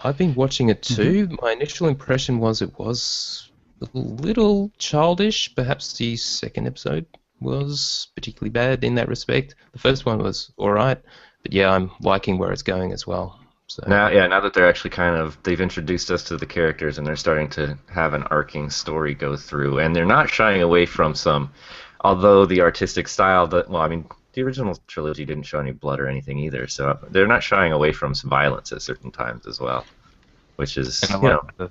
I've been watching it too. My initial impression was it was a little childish. Perhaps the second episode was particularly bad in that respect. The first one was alright, but yeah, I'm liking where it's going as well. So now that they're actually they've introduced us to the characters and they're starting to have an arcing story go through, and they're not shying away from although the artistic style the original trilogy didn't show any blood or anything either, so they're not shying away from some violence at certain times as well, which is, I like the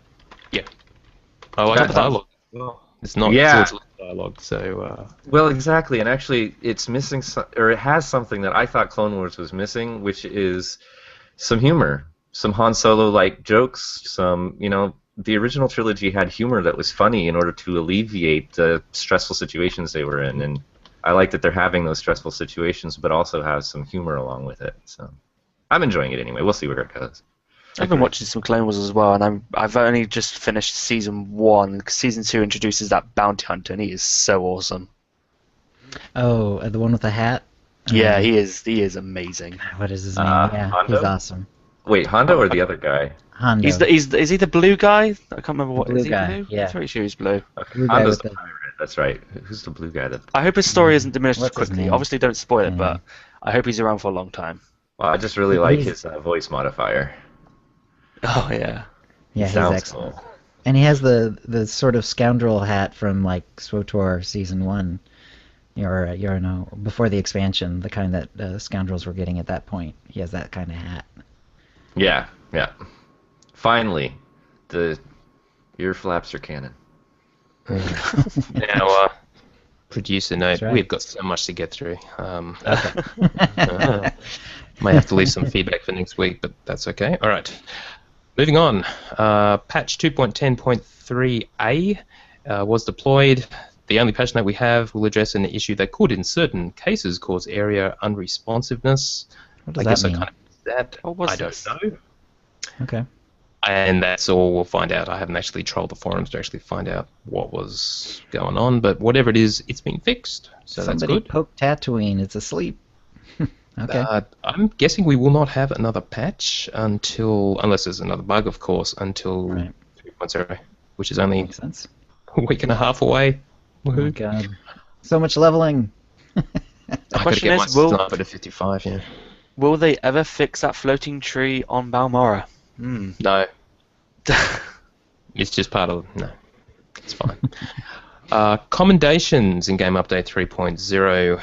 dialogue as well. It's not dialogue, so... Well, exactly, and actually it's missing, or it has something that I thought Clone Wars was missing, which is some humor, some Han Solo-like jokes, the original trilogy had humor that was funny in order to alleviate the stressful situations they were in, and I like that they're having those stressful situations, but also have some humor along with it. So I'm enjoying it anyway. We'll see where it goes. I've been watching some Clone Wars as well, and I've only just finished season 1. Because season 2 introduces that bounty hunter, and he is so awesome. Oh, the one with the hat? Yeah, he is amazing. What is his name? Yeah, Hondo? he's awesome. Wait, Hondo or the other guy? Hondo. Is he the blue guy? I can't remember what. Blue Is he guy, blue? yeah. I'm pretty sure he's blue. Okay. Blue guy Hondo's with the the- pirate. That's right. Who's the blue guy? I hope his story isn't diminished What's his quickly. name? Obviously, don't spoil it, Yeah. but I hope he's around for a long time. Well, I just really like his voice modifier. Oh yeah. Yeah, he's Sounds excellent. cool. And he has the sort of scoundrel hat from like SWTOR season 1, before the expansion, the kind that scoundrels were getting at that point. He has that kind of hat. Yeah. Finally, the ear flaps are canon. Now, producer note, That's right. we've got so much to get through. Might have to leave some feedback for next week, but that's okay. All right. Moving on. Patch 2.10.3a was deployed. The only patch note we have will address an issue that could, in certain cases, cause area unresponsiveness. What does I guess that mean? I kind of missed that. What was I don't this? know. Okay. And that's all we'll find out. I haven't actually trolled the forums to actually find out what was going on, but whatever it is, it's been fixed. So Somebody that's good. poked Tatooine. It's asleep. Okay. I'm guessing we will not have another patch unless there's another bug, of course, until Right. 3.0, which is only Makes sense. a week and a half away. Oh my Woohoo. god. So much leveling. I gotta question get my is, will- sniper to 55, yeah. Will they ever fix that floating tree on Balmorra? No, it's just part of... No, it's fine. Commendations in Game Update 3.0.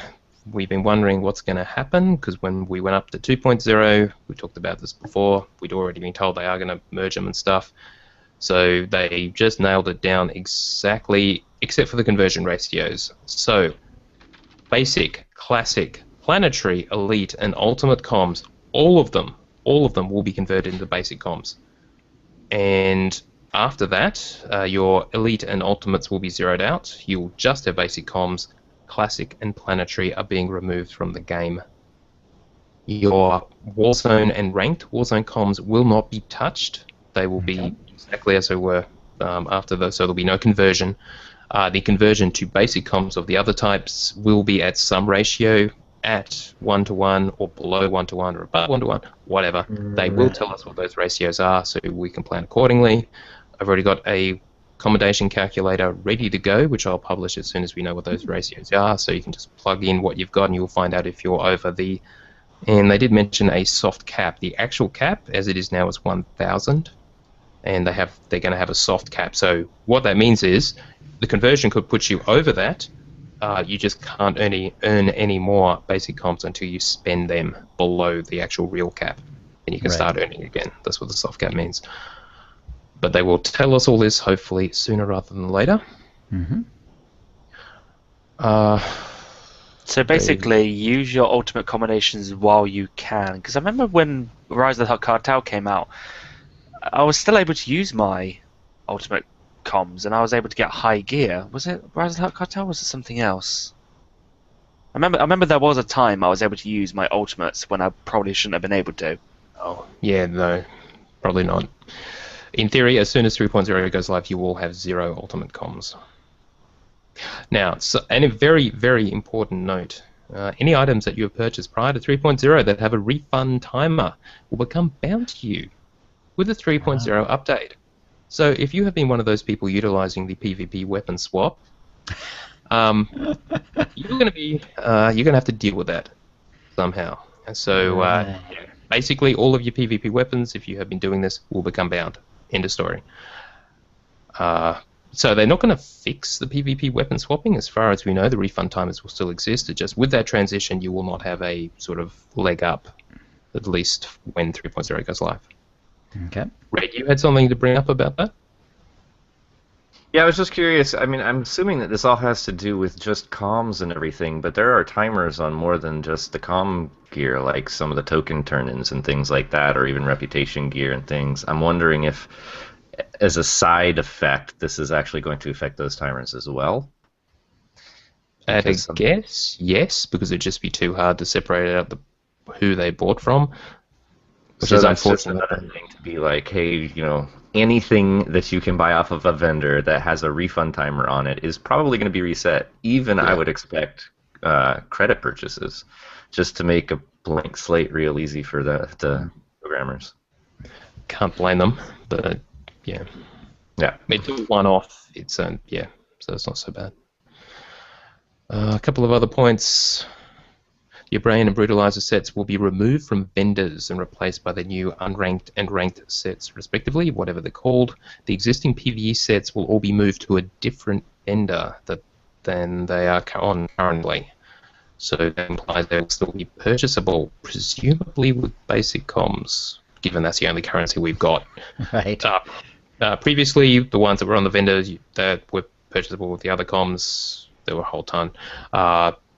We've been wondering what's going to happen, because when we went up to 2.0, we talked about this before, we'd already been told they are going to merge them and stuff. So they just nailed it down exactly, except for the conversion ratios. So, basic, classic, planetary, elite, and ultimate comms, all of them will be converted into basic comms. And after that, your elite and ultimates will be zeroed out. You'll just have basic comms. Classic and planetary are being removed from the game. Your Warzone and ranked Warzone comms will not be touched. They will be exactly as they were after those, so there'll be no conversion. The conversion to basic comms of the other types will be at some ratio, at 1:1 or below 1:1 or above 1:1, whatever. They will tell us what those ratios are so we can plan accordingly. I've already got a accommodation calculator ready to go, which I'll publish as soon as we know what those ratios are, so you can just plug in what you've got and you'll find out if you're over the... And they did mention a soft cap. The actual cap, as it is now, is 1,000, and they're going to have a soft cap. So what that means is the conversion could put you over that, You just can't earn any more basic comms until you spend them below the actual real cap. And you can start earning again. That's what the soft cap means. But they will tell us all this, hopefully, sooner rather than later. Mm-hmm. So basically, use your ultimate combinations while you can. Because I remember when Rise of the Cartel came out, I was still able to use my ultimate comms, and I was able to get high gear. Was it Rise of the Cartel, or was it something else? I remember there was a time I was able to use my ultimates when I probably shouldn't have been able to. Oh, yeah, no, probably not. In theory, as soon as 3.0 goes live, you will have 0 ultimate comms. Now, and a very, very important note, any items that you have purchased prior to 3.0 that have a refund timer will become bound to you with the 3.0 update. So if you have been one of those people utilizing the PvP weapon swap, you're gonna have to deal with that somehow. And so basically all of your PvP weapons, if you have been doing this, will become bound. End of story. So they're not going to fix the PvP weapon swapping. As far as we know, the refund timers will still exist. It's just with that transition, you will not have a sort of leg up, at least when 3.0 goes live. Okay. Red, you had something to bring up about that? Yeah, I was just curious. I mean, I'm assuming that this all has to do with just comms and everything, but there are timers on more than just the comm gear, like some of the token turn-ins and things like that, or even reputation gear and things. I'm wondering if, as a side effect, this is actually going to affect those timers as well. At a guess, yes, because it'd just be too hard to separate out who they bought from. Which So is that's just unfortunate. another thing to be like, hey, anything that you can buy off of a vendor that has a refund timer on it is probably going to be reset. Even I would expect credit purchases, just to make a blank slate real easy for the programmers. Can't blame them, but yeah. It's a one-off. It's so it's not so bad. A couple of other points. Your Brain and Brutalizer sets will be removed from vendors and replaced by the new unranked and ranked sets, respectively, whatever they're called. The existing PvE sets will all be moved to a different vendor than they are on currently. So that implies they will still be purchasable, presumably with basic comms, given that's the only currency we've got. Right. Previously, the ones that were on the vendors that were purchasable with the other comms, there were a whole ton.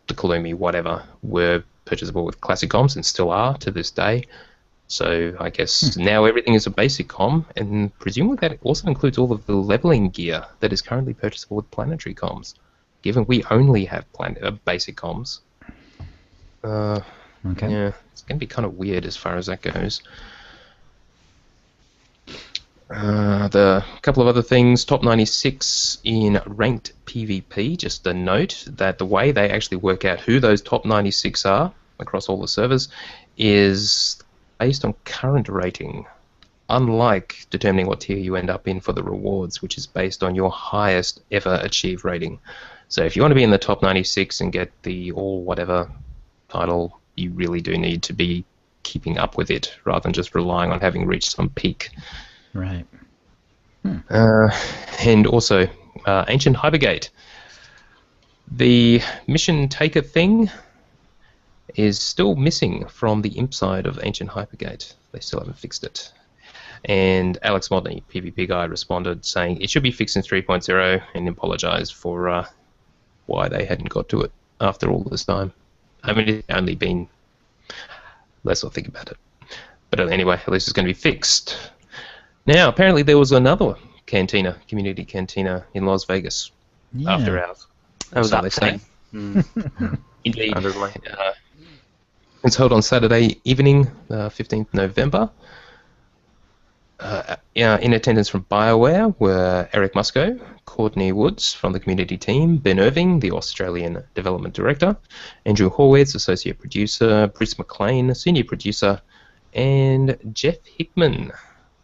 The Kalumi, whatever, were purchasable with classic comms and still are to this day. So I guess now everything is a basic comm, and presumably that also includes all of the leveling gear that is currently purchasable with planetary comms, given we only have basic comms. Okay. Yeah, it's going to be kind of weird as far as that goes. The couple of other things, top 96 in ranked PvP, just a note that the way they actually work out who those top 96 are across all the servers is based on current rating, unlike determining what tier you end up in for the rewards, which is based on your highest ever achieved rating. So if you want to be in the top 96 and get the all whatever title, you really do need to be keeping up with it rather than just relying on having reached some peak. Right. And also, Ancient Hypergate. The mission taker thing is still missing from the imp side of Ancient Hypergate. They still haven't fixed it. And Alex Modney, PvP guy, responded saying it should be fixed in 3.0 and apologized for why they hadn't got to it after all this time. I mean, it's only been... Let's not think about it. But anyway, at least it's going to be fixed. Now, apparently there was another community cantina in Las Vegas after hours. That was So that they say. thing. Indeed. It's held on Saturday evening, 15th November. In attendance from BioWare were Eric Musco, Courtney Woods from the community team, Ben Irving, the Australian Development Director, Andrew Horwitz, Associate Producer, Bruce McLean, Senior Producer, and Jeff Hickman,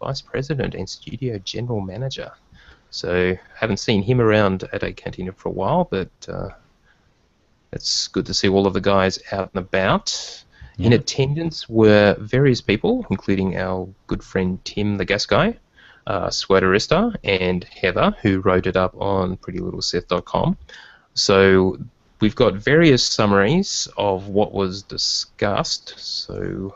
Vice President and Studio General Manager. So haven't seen him around at a cantina for a while, but it's good to see all of the guys out and about. Yeah. In attendance were various people, including our good friend Tim, the gas guy, Sweaterista, and Heather, who wrote it up on PrettyLittleSith.com. So we've got various summaries of what was discussed. So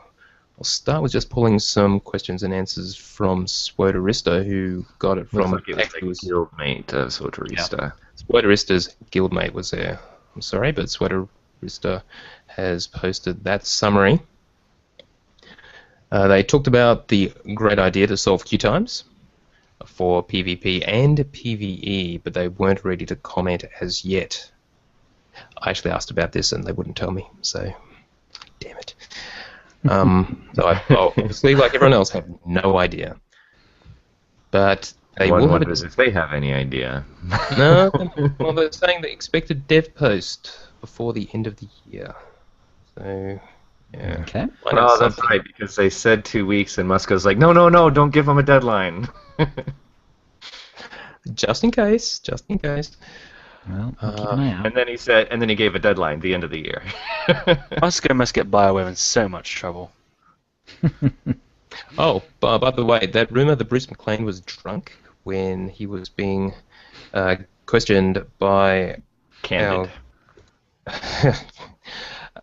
I'll start with just pulling some questions and answers from Swoderista, who got it from Looks like it was a guildmate of Sotorista. Yeah. Swoterista's guildmate was there. I'm sorry, but Swoderista has posted that summary. They talked about the great idea to solve queue times for PvP and PvE, but they weren't ready to comment as yet. I actually asked about this and they wouldn't tell me, so damn it. So I obviously, like everyone else, have no idea. But they One will have wonders if they have any idea. No, well, they're saying the expected dev post before the end of the year. So, yeah. Okay. I know Oh, that's something. right, because they said 2 weeks, and Musk was like, no, don't give them a deadline. Just in case. Well, we'll keep an eye out. And then he gave a deadline, the end of the year. Musker must get BioWare in so much trouble. Oh, by the way, that rumor that Bruce McLean was drunk when he was being questioned by Candid.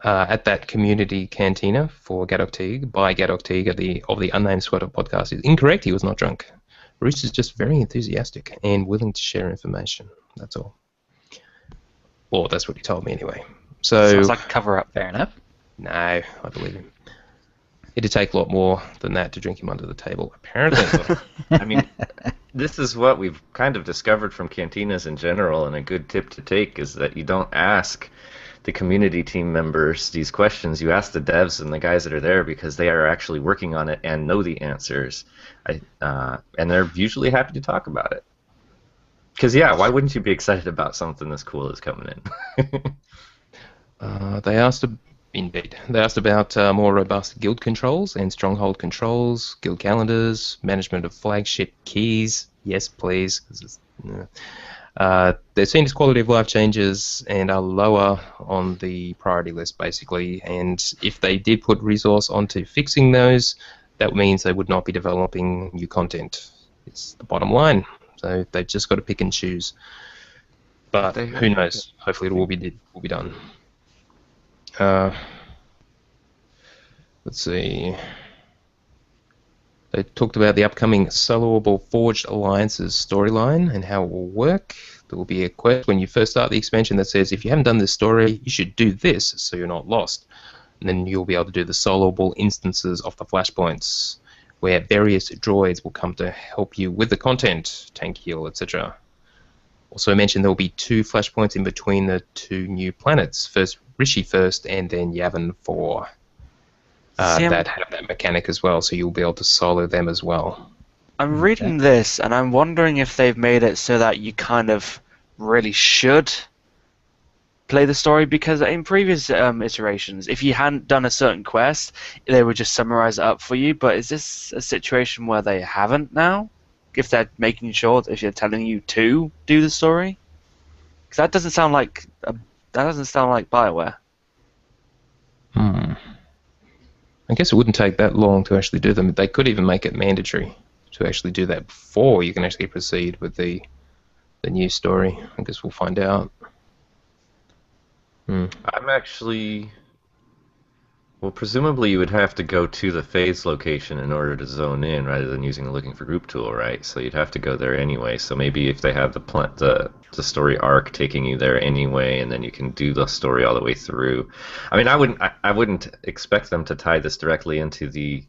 at that community cantina for Gadok Teague by Gadok Teague of the Unnamed Sweater podcast is incorrect. He was not drunk. Bruce is just very enthusiastic and willing to share information. That's all. Well, that's what he told me anyway. So Sounds like a cover-up. Fair enough. no, I believe him. It'd take a lot more than that to drink him under the table, apparently. I mean, this is what we've kind of discovered from cantinas in general, and a good tip to take is that you don't ask the community team members these questions. You ask the devs and the guys that are there because they are actually working on it and know the answers. And they're usually happy to talk about it. Because, yeah, why wouldn't you be excited about something this cool is coming in? They asked about more robust guild controls and stronghold controls, guild calendars, management of flagship keys. Yes, please. They've seen as quality of life changes and are lower on the priority list, basically. And if they did put resource onto fixing those, that means they would not be developing new content. It's the bottom line. So they've just got to pick and choose. But who knows? Hopefully it will be done. Let's see. They talked about the upcoming soloable Forged Alliances storyline and how it will work. There will be a quest when you first start the expansion that says, if you haven't done this story, you should do this so you're not lost. And then you'll be able to do the soloable instances of the flashpoints, where various droids will come to help you with the content, tank heal, etc. Also mentioned there will be 2 flashpoints in between the 2 new planets. First Rishi first, and then Yavin 4. That have that mechanic as well, so you'll be able to solo them as well. I'm reading this, and I'm wondering if they've made it so that you kind of really should play the story, because in previous iterations, if you hadn't done a certain quest, they would just summarize it up for you. But is this a situation where they haven't now? If they're making sure, if they're telling you to do the story, because that doesn't sound like BioWare. I guess it wouldn't take that long to actually do them. They could even make it mandatory to actually do that before you can actually proceed with the new story. I guess we'll find out. I'm actually... Well, presumably you would have to go to the phase location in order to zone in rather than using the looking for group tool, right? So you'd have to go there anyway. So maybe if they have the story arc taking you there anyway, and then you can do the story all the way through. I mean, I wouldn't expect them to tie this directly into the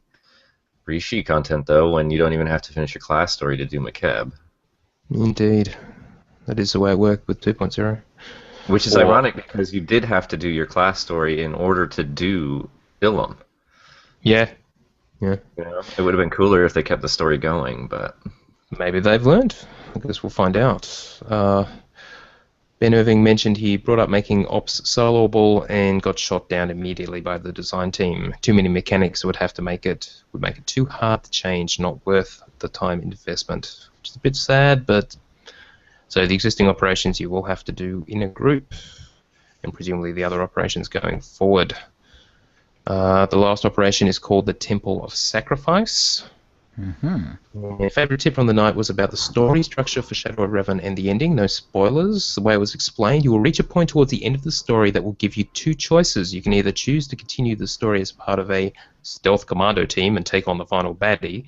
Rishi content, though, when you don't even have to finish your class story to do McKeb. Indeed. That is the way it worked with 2.0. Which is ironic, because you did have to do your class story in order to do Ilum. Yeah. You know, it would have been cooler if they kept the story going, but... Maybe they've learned. I guess we'll find out. Ben Irving mentioned he brought up making Ops soloable and got shot down immediately by the design team. Too many mechanics would make it too hard to change, not worth the time investment. Which is a bit sad, but... So the existing operations you will have to do in a group, and presumably the other operations going forward. The last operation is called the Temple of Sacrifice. Mm-hmm. My favourite tip from the night was about the story structure for Shadow of Revan and the ending. No spoilers. The way it was explained, you will reach a point towards the end of the story that will give you two choices. You can either choose to continue the story as part of a stealth commando team and take on the final baddie,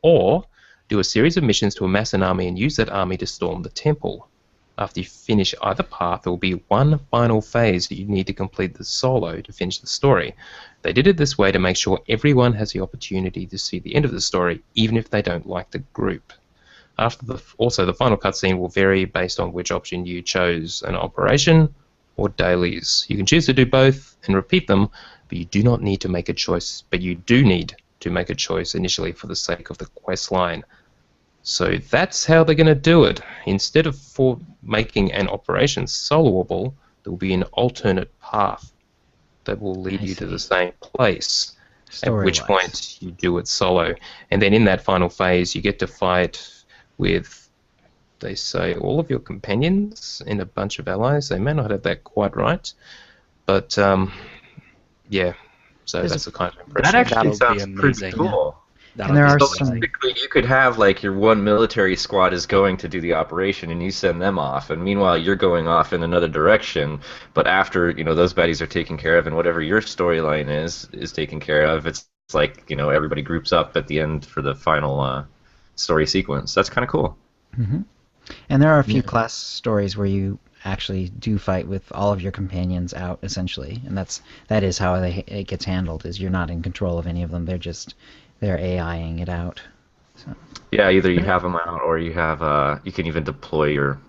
or do a series of missions to amass an army and use that army to storm the temple. After you finish either path, there will be one final phase that you need to complete the solo to finish the story. They did it this way to make sure everyone has the opportunity to see the end of the story, even if they don't like the group. Also, the final cutscene will vary based on which option you chose, an operation or dailies. You can choose to do both and repeat them, but you do not need to make a choice. But you do need to make a choice initially for the sake of the quest line. So that's how they're going to do it. Instead of making an operation soloable, there will be an alternate path that will lead you to the same place, at which point you do it solo. And then in that final phase, you get to fight with, they say, all of your companions and a bunch of allies. They may not have that quite right, but yeah, so that's the kind of impression. That actually That'll sounds be pretty amazing. cool. And there are So some... basically, you could have like your one military squad is going to do the operation, and you send them off, and meanwhile you're going off in another direction. But after those baddies are taken care of, and whatever your storyline is taken care of, it's like everybody groups up at the end for the final story sequence. That's kind of cool. Mm-hmm. And there are a few class stories where you actually do fight with all of your companions out, essentially, and that is how it gets handled. Is you're not in control of any of them. They're AIing it out. So. Yeah, either you have them out, or you have you can even deploy your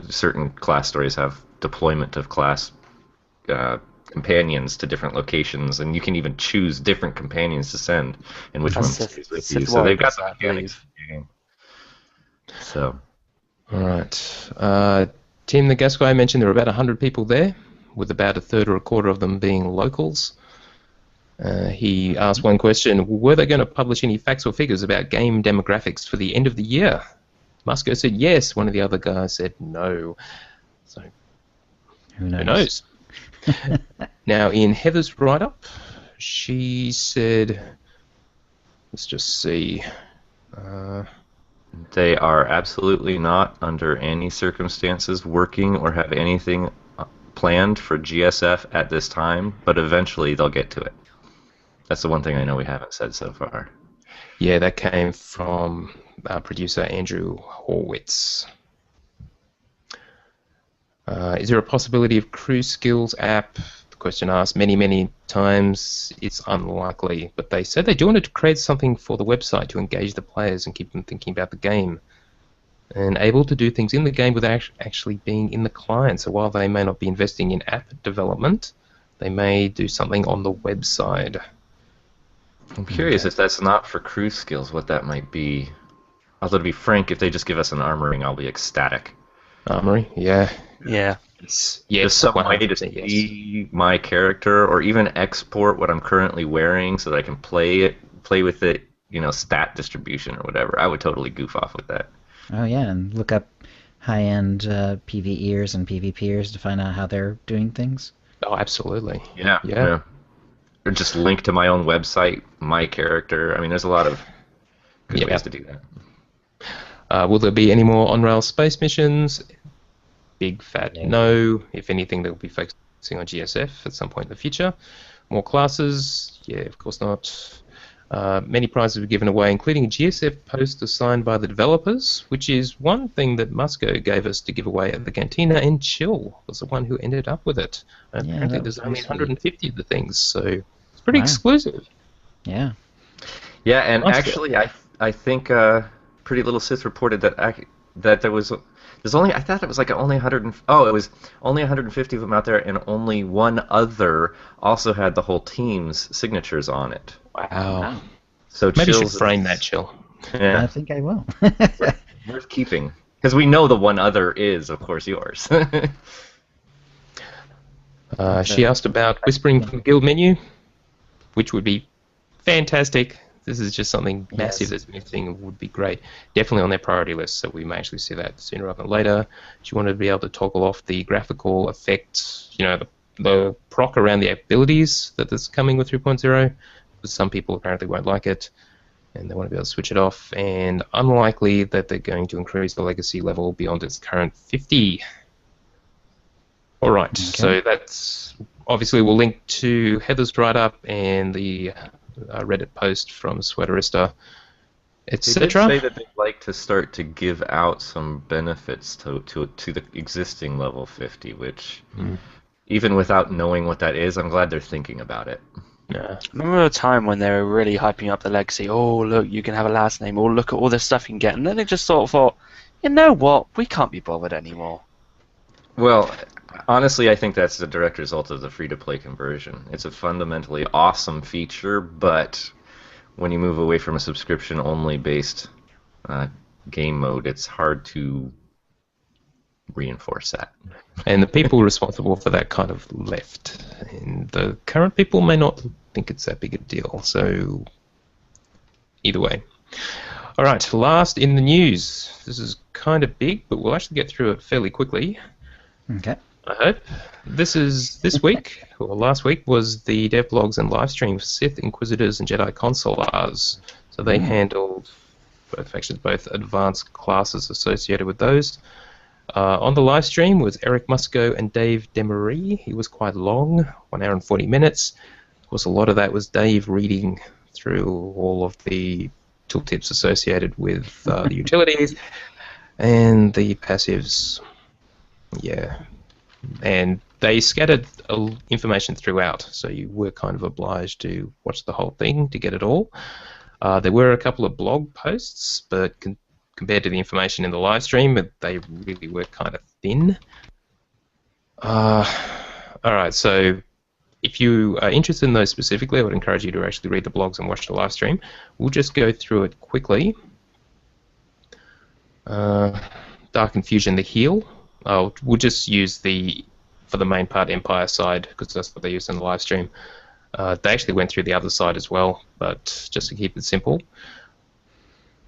certain class stories have deployment of class companions to different locations, and you can even choose different companions to send and which ones to use with you. So they've got the mechanics of the game. So, all right. Tim, the gas guy, mentioned there were about 100 people there, with about a third or a quarter of them being locals. He asked one question: were they going to publish any facts or figures about game demographics for the end of the year? Musco said yes. One of the other guys said no. So who knows? Who knows? Now, in Heather's write-up, she said, let's just see. They are absolutely not, under any circumstances, working or have anything planned for GSF at this time, but eventually they'll get to it. That's the one thing I know we haven't said so far. Yeah, that came from producer Andrew Horwitz. Is there a possibility of crew skills app? The question asked many times. It's unlikely, but they said they do want to create something for the website to engage the players and keep them thinking about the game, and able to do things in the game without actually being in the client. So while they may not be investing in app development, they may do something on the website. I'm curious if that's not for crew skills, what that might be. Although, to be frank, if they just give us an armoring, I'll be ecstatic. Armory, yeah. Yeah. Yes, Just some way to 100% yes. see my character, or even export what I'm currently wearing so that I can play with it, stat distribution or whatever. I would totally goof off with that. Oh yeah, and look up high-end PvEers and PvPers to find out how they're doing things. Oh, absolutely. Yeah. Or just link to my own website, my character. I mean, there's a lot of good ways to do that. Will there be any more on-rail space missions? Big fat no. If anything, they'll be focusing on GSF at some point in the future. More classes? Yeah, of course not. Many prizes were given away, including a GSF poster signed by the developers, which is one thing that Musco gave us to give away at the Cantina, and Chill was the one who ended up with it. Apparently there's only 150 of the things, so it's pretty exclusive. Yeah. Yeah, and actually, I think Pretty Little Sith reported that there was... I thought it was like only 100. It was only 150 of them out there, and only one other also had the whole team's signatures on it. Wow. So maybe you should frame that, Chill. Yeah. I think I will. Worth keeping, because we know the one other is, of course, yours. She asked about whispering from the guild menu, which would be fantastic. This is just something massive that's missing and would be great. Definitely on their priority list, so we may actually see that sooner rather than later. She wanted to be able to toggle off the graphical effects, the proc around the abilities that's coming with 3.0, because some people apparently won't like it. and they want to be able to switch it off, and unlikely that they're going to increase the legacy level beyond its current 50. Alright, so that's... Obviously, we'll link to Heather's write-up and the Reddit post from Sweaterista, They did etc. say that they'd like to start to give out some benefits to the existing level 50, which, even without knowing what that is, I'm glad they're thinking about it. Yeah. Remember a time when they were really hyping up the legacy? Oh, look, you can have a last name. Oh, look at all this stuff you can get. And then they just sort of thought, you know what? We can't be bothered anymore. Well, honestly, I think that's the direct result of the free-to-play conversion. It's a fundamentally awesome feature, but when you move away from a subscription-only based game mode, it's hard to reinforce that. And the people responsible for that kind of left. And the current people may not think it's that big a deal. So, either way. Alright, last in the news. This is kind of big, but we'll actually get through it fairly quickly. Okay. I hope. This week, or last week, was the devlogs and live stream for Sith, Inquisitors, and Jedi Consulars. So they handled both advanced classes associated with those. On the live stream was Eric Musco and Dave Demery. He was quite long, 1 hour and 40 minutes. Of course, a lot of that was Dave reading through all of the tooltips associated with the utilities and the passives. Yeah. And they scattered information throughout, so you were kind of obliged to watch the whole thing to get it all. There were a couple of blog posts, but compared to the information in the live stream, they really were kind of thin. Alright, so if you are interested in those specifically, I would encourage you to actually read the blogs and watch the live stream. We'll just go through it quickly. Dark Infusion, the heal. We'll just use for the main part, Empire side, because that's what they used in the live stream. They actually went through the other side as well, but just to keep it simple.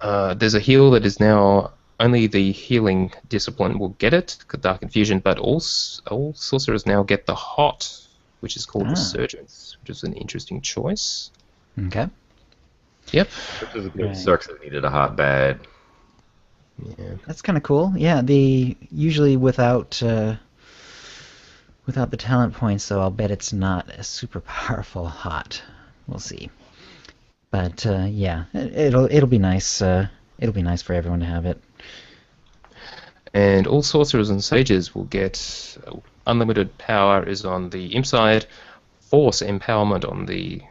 There's a heal that is now only the healing discipline will get it, Dark Infusion, but all sorcerers now get the hot, which is called Resurgence, which is an interesting choice. Okay. Yep. Which is a good sucks that needed a hot bad. Yeah. That's kind of cool. Yeah, usually without the talent points, so I'll bet it's not a super powerful hot. We'll see. But yeah, it'll be nice. It'll be nice for everyone to have it. And all sorcerers and sages will get unlimited power is on the imp side, force empowerment on the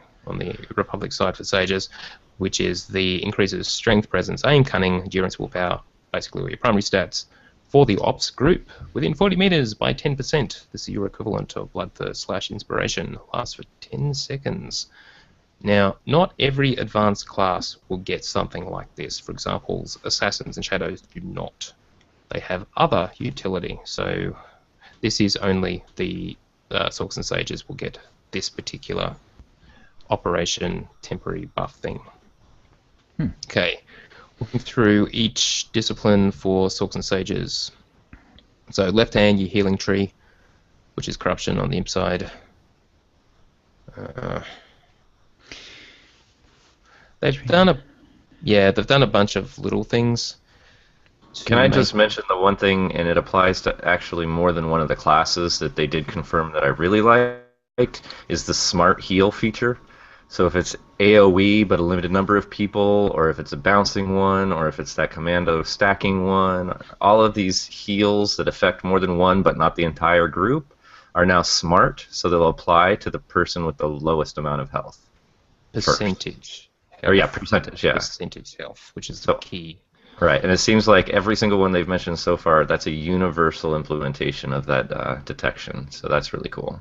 Republic side for sages, which is the increases strength, presence, aim, cunning, endurance, willpower, basically all your primary stats, for the ops group within 40 meters by 10%. This is your equivalent of Bloodthirst / Inspiration. Lasts for 10 seconds. Now, not every advanced class will get something like this. For example, Assassins and Shadows do not. They have other utility. So this is only the Sorks and Sages will get this particular operation temporary buff thing. Okay. Looking through each discipline for Sorks and Sages. So left hand, your healing tree, which is corruption on the imp side. They've done a bunch of little things. Can I just mention the one thing, and it applies to actually more than one of the classes that they did confirm that I really liked, is the Smart Heal feature. So if it's AoE but a limited number of people, or if it's a bouncing one, or if it's that commando stacking one, all of these heals that affect more than one but not the entire group are now smart, so they'll apply to the person with the lowest amount of health. Percentage. Percentage, yeah. Percentage health, which is the key. Right, and it seems like every single one they've mentioned so far, that's a universal implementation of that detection, so that's really cool.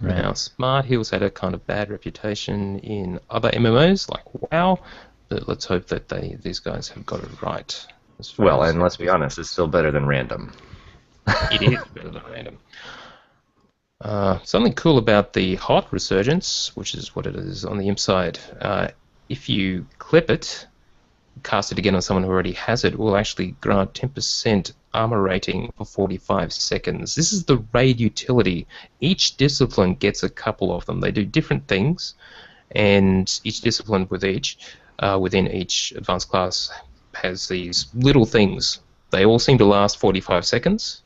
Right. Now, Smart Heals had a kind of bad reputation in other MMOs, like WoW, but let's hope that these guys have got it right. Well, and let's be honest, it's still better than random. It is better than random. Something cool about the Hot Resurgence, which is what it is on the imp side, if you clip it, cast it again on someone who already has it, will actually grant 10% armor rating for 45 seconds. This is the raid utility. Each discipline gets a couple of them. They do different things, and each discipline with each. within each advanced class has these little things. They all seem to last 45 seconds,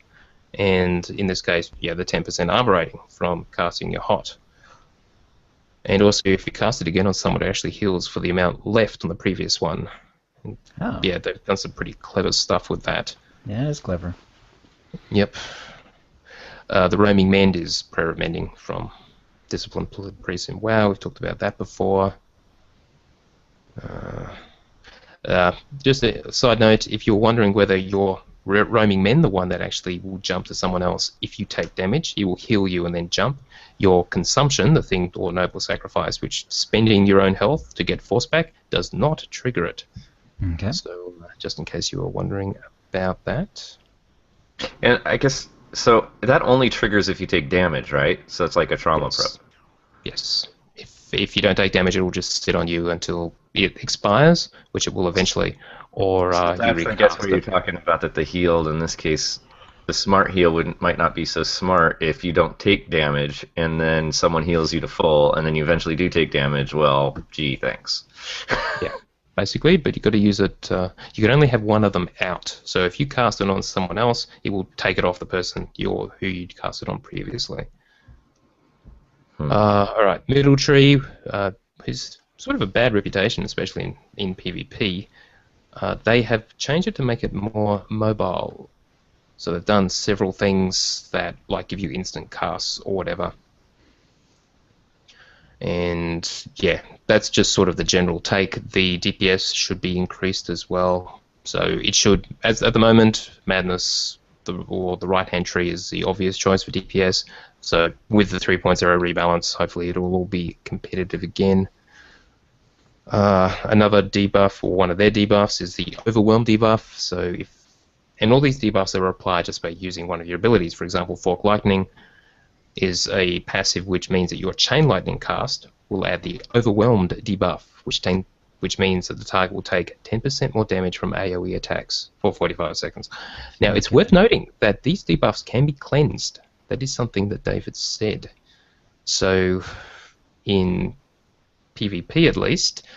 and in this case, yeah, the 10% armor rating from casting your hot. And also, if you cast it again on someone, it actually heals for the amount left on the previous one. Oh. Yeah, they've done some pretty clever stuff with that. Yeah, it's clever. Yep. The roaming mend is prayer mending from Discipline Priest in WoW. We've talked about that before. Just a side note, if you're wondering whether your roaming mend, the one that actually will jump to someone else, if you take damage, he will heal you and then jump. Your consumption, the thing or noble sacrifice, which spending your own health to get force back, does not trigger it. Okay. So, just in case you were wondering about that. And I guess, so that only triggers if you take damage, right? So it's like a trauma Yes. prep. Yes. If you don't take damage, it will just sit on you until it expires, which it will eventually, or So you that's, I recast guess, where you're it. talking about that the healed, in this case, the smart heal might not be so smart if you don't take damage, and then someone heals you to full, and then you eventually do take damage. Well, gee, thanks. Yeah, basically, but you've got to use it. You can only have one of them out. So if you cast it on someone else, it will take it off the person who you'd cast it on previously. All right, Middle Tree is sort of a bad reputation, especially in PvP. They have changed it to make it more mobile. So they've done several things that like give you instant casts or whatever. And yeah, that's just sort of the general take. The DPS should be increased as well. So it should, as at the moment, Madness or the right-hand tree is the obvious choice for DPS. So with the 3.0 rebalance, hopefully it'll all be competitive again. Another debuff, or one of their debuffs, is the Overwhelm debuff. So and all these debuffs are applied just by using one of your abilities. For example, Fork Lightning is a passive which means that your Chain Lightning cast will add the Overwhelmed debuff, which means that the target will take 10% more damage from AoE attacks for 45 seconds. Now, it's worth noting that these debuffs can be cleansed. That is something that David said. So, in PvP at least,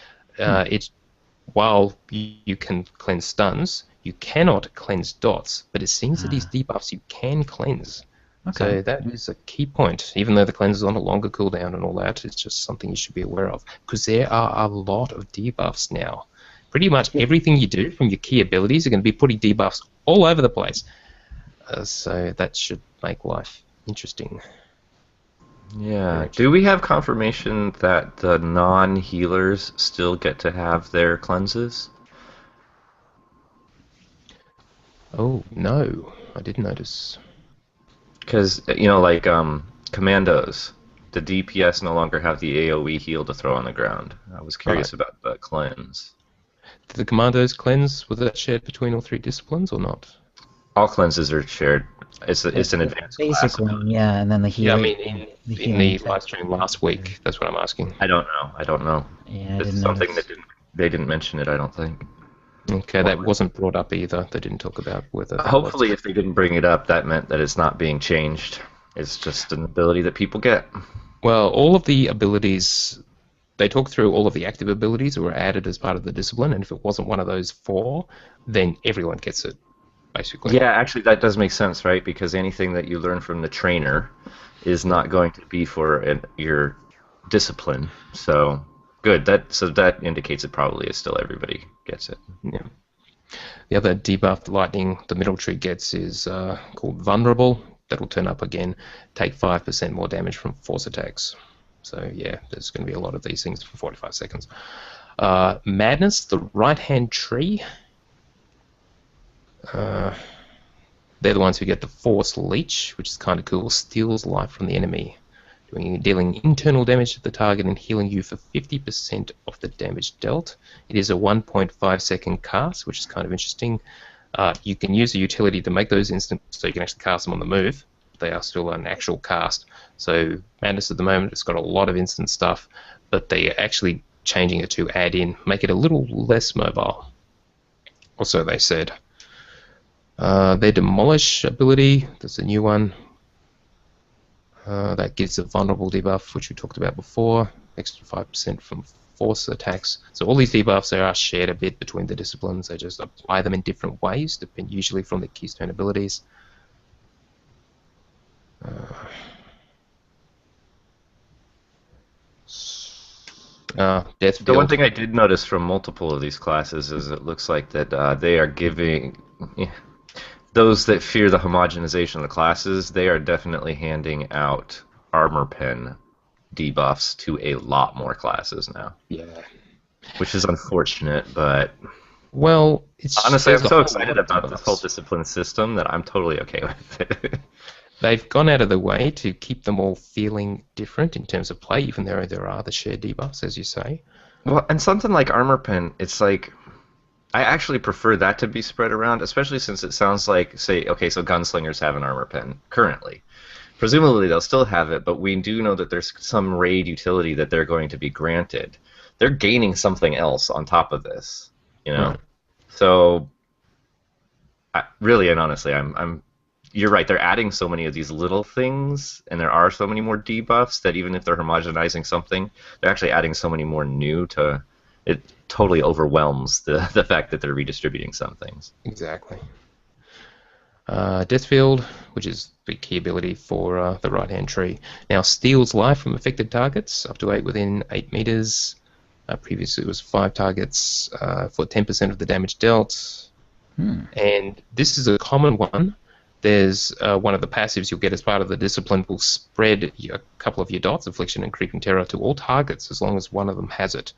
while you can cleanse stuns, you cannot cleanse dots, but it seems that these debuffs you can cleanse. Okay. So that is a key point. Even though the cleanse is on a longer cooldown and all that, it's just something you should be aware of. Because there are a lot of debuffs now. Pretty much everything you do from your key abilities are going to be putting debuffs all over the place. So that should make life interesting. Yeah. Do we have confirmation that the non-healers still get to have their cleanses? Oh, no. I didn't notice. Because, like commandos, the DPS no longer have the AoE heal to throw on the ground. I was curious about the cleanse. Did the Commandos cleanse, was that shared between all three disciplines or not? All cleanses are shared. It's an advanced basic class. one, yeah, and then the healing. Yeah, I mean, in the live stream last week, that's what I'm asking. I don't know. Yeah, I It's didn't something notice. that they didn't mention it, I don't think. Okay, that wasn't brought up either. They didn't talk about whether that Hopefully, was. if they didn't bring it up, that meant that it's not being changed. It's just an ability that people get. Well, all of the abilities, they talk through all of the active abilities that were added as part of the discipline, and if it wasn't one of those four, then everyone gets it, basically. Yeah, actually, that does make sense, right? Because anything that you learn from the trainer is not going to be for your discipline. So, good. That indicates it probably is still everybody gets it. Yeah. The other debuff lightning the middle tree gets is called Vulnerable. That'll turn up again, take 5% more damage from force attacks. So yeah, there's going to be a lot of these things for 45 seconds. Madness, the right-hand tree. They're the ones who get the Force Leech, which is kind of cool. Steals life from the enemy, dealing internal damage to the target and healing you for 50% of the damage dealt. It is a 1.5 second cast, which is kind of interesting. You can use a utility to make those instant, so you can actually cast them on the move. They are still an actual cast. So Madness at the moment, it's got a lot of instant stuff, but they're actually changing it to add in, make it a little less mobile. Also, they said. Their Demolish ability, that's a new one. That gives a vulnerable debuff, which we talked about before, extra 5% from force attacks. So all these debuffs are shared a bit between the disciplines. They just apply them in different ways, usually from the keystone abilities. Death The one Field. thing I did notice from multiple of these classes is it looks like that they are giving those that fear the homogenization of the classes, they are definitely handing out armor pen debuffs to a lot more classes now. Yeah. Which is unfortunate, but Well, it's honestly, I'm there's a so whole excited lot of about this whole debuffs. discipline system that I'm totally okay with it. They've gone out of the way to keep them all feeling different in terms of play, even though there are the shared debuffs, as you say. Well, and something like armor pen, it's like I actually prefer that to be spread around, especially since it sounds like, say, okay, so gunslingers have an armor pen currently. Presumably they'll still have it, but we do know that there's some raid utility that they're going to be granted. They're gaining something else on top of this, you know. Right. So, really and honestly, you're right. They're adding so many of these little things, and there are so many more debuffs that even if they're homogenizing something, they're actually adding so many more new to it. Totally overwhelms the fact that they're redistributing some things. Exactly. Death Field, which is the key ability for the right-hand tree, now steals life from affected targets, up to 8 within 8 meters. Previously it was 5 targets for 10% of the damage dealt. And this is a common one. There's one of the passives you'll get as part of the discipline will spread a couple of your dots, Affliction and Creeping Terror, to all targets as long as one of them has it.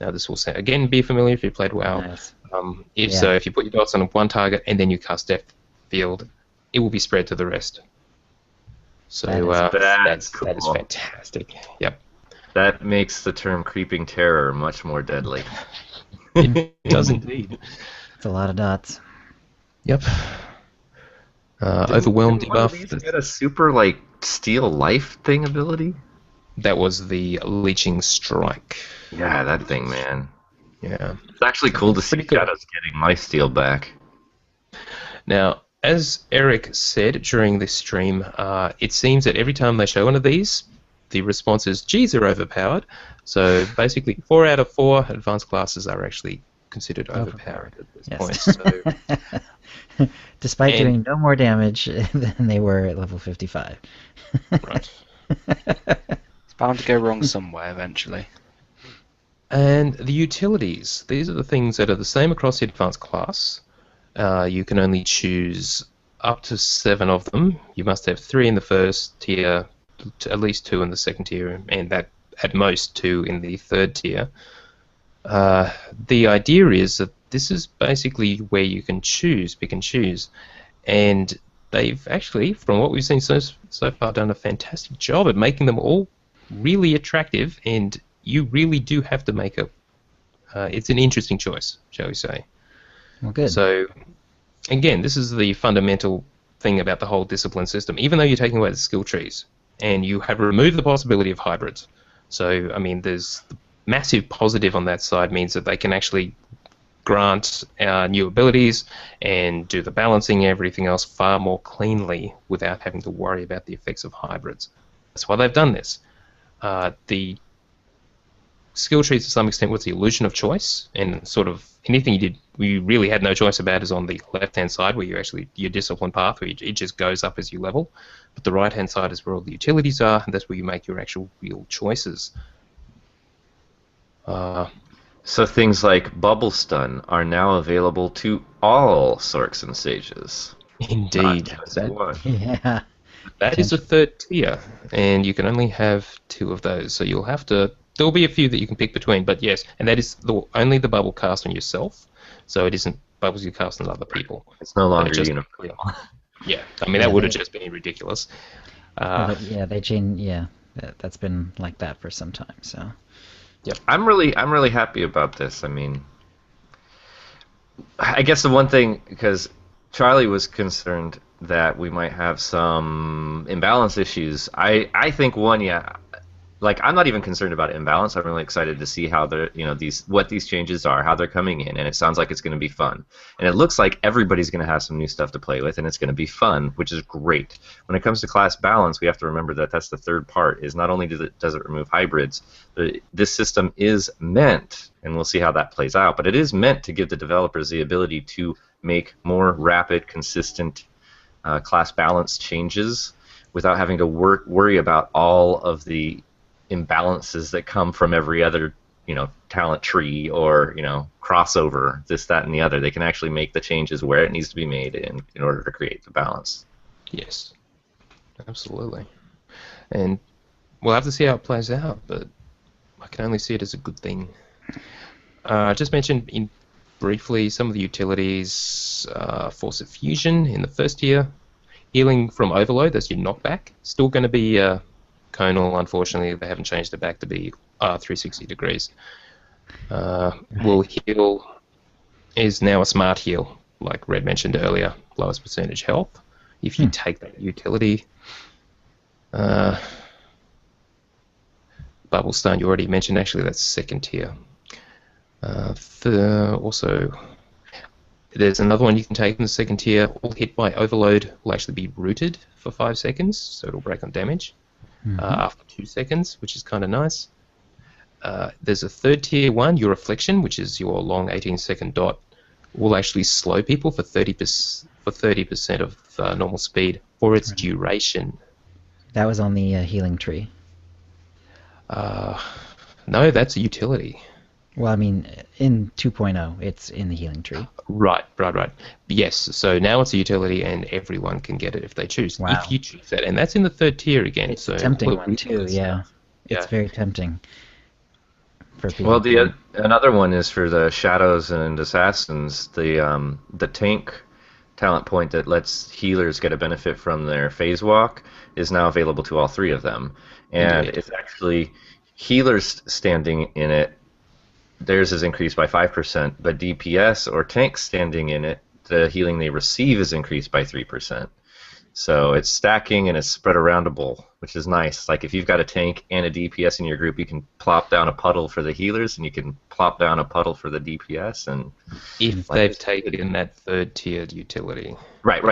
Now this will again be familiar if you played WoW. Nice. If you put your dots on one target and then you cast Death Field, it will be spread to the rest. So that is fantastic. Yep. That makes the term Creeping Terror much more deadly. It does indeed. It's a lot of dots. Yep. Overwhelm Didn't one of debuff. these get a super like steal life thing ability? That was the Leeching Strike. Yeah, that thing, man. Yeah. It's actually cool to see Pretty cool. Shadows getting life steal back. Now, as Eric said during this stream, it seems that every time they show one of these, the response is, geez, they're overpowered. So basically, 4 out of 4 advanced classes are actually considered overpowered at this point. So, Despite doing no more damage than they were at level 55. right. It's bound to go wrong somewhere eventually. And the utilities. These are the things that are the same across the advanced class. You can only choose up to 7 of them. You must have 3 in the first tier, at least 2 in the second tier, and that at most 2 in the third tier. The idea is that this is basically where you can pick and choose. And they've actually, from what we've seen so far, done a fantastic job at making them all really attractive, and you really do have to make it's an interesting choice, shall we say. Well, good. So, again, this is the fundamental thing about the whole discipline system. Even though you're taking away the skill trees, and you have removed the possibility of hybrids. So, I mean, there's the massive positive on that side means that they can actually grant new abilities and do the balancing and everything else far more cleanly without having to worry about the effects of hybrids. That's why they've done this. The skill trees to some extent was the illusion of choice, and sort of anything you really had no choice about is on the left-hand side where your discipline path, where it just goes up as you level. But the right-hand side is where all the utilities are, and that's where you make your actual real choices. So things like Bubble Stun are now available to all Sorks and Sages. Indeed. Not just one. Yeah. That is a third tier, and you can only have 2 of those. So you'll have to. There'll be a few that you can pick between, but yes, and that is only the bubble cast on yourself. So it isn't bubbles you cast on other people. It's no longer just, universal. Yeah, I mean that would have just been ridiculous. They changed. Yeah, that's been like that for some time. So. Yep. I'm really happy about this. I mean, I guess the one thing, because Charlie was concerned that we might have some imbalance issues. I think one, like I'm not even concerned about imbalance. I'm really excited to see how they're, what these changes are, how they're coming in, and it sounds like it's going to be fun. And it looks like everybody's going to have some new stuff to play with, and it's going to be fun, which is great. When it comes to class balance, we have to remember that that's the third part. Is not only does it remove hybrids, but this system is meant, and we'll see how that plays out, but it is meant to give the developers the ability to make more rapid, consistent class balance changes without having to worry about all of the imbalances that come from every other, talent tree or, crossover, this, that, and the other. They can actually make the changes where it needs to be made in order to create the balance. Yes, absolutely. And we'll have to see how it plays out, but I can only see it as a good thing. I just mentioned briefly some of the utilities. Force of Fusion in the first tier. Healing from Overload, that's your knockback. Still going to be conal, unfortunately. They haven't changed it back to be 360 degrees. Will Heal is now a smart heal, like Red mentioned earlier. Lowest percentage health. If you take that utility. Bubble Stun, you already mentioned, actually, that's second tier. Also, there's another one you can take in the second tier. All hit by Overload will actually be rooted for 5 seconds, so it'll break on damage after 2 seconds, which is kind of nice. There's a third tier one, your Reflection, which is your long 18-second dot, will actually slow people for 30% of normal speed for its duration. That was on the healing tree. No, that's a utility. Well, I mean, in 2.0, it's in the healing tree. Right. Yes, so now it's a utility and everyone can get it if they choose. Wow. If you choose that, and that's in the third tier again. It's so a tempting one, too, yeah. It's very tempting for people. Well, another one is for the Shadows and Assassins, the tank talent point that lets healers get a benefit from their phase walk is now available to all 3 of them. And it's actually healers standing in it. Theirs is increased by 5%, but DPS or tanks standing in it, the healing they receive is increased by 3%. So it's stacking and it's spread aroundable, which is nice. Like if you've got a tank and a DPS in your group, you can plop down a puddle for the healers and you can plop down a puddle for the DPS. And if they've taken that third tiered utility. Right.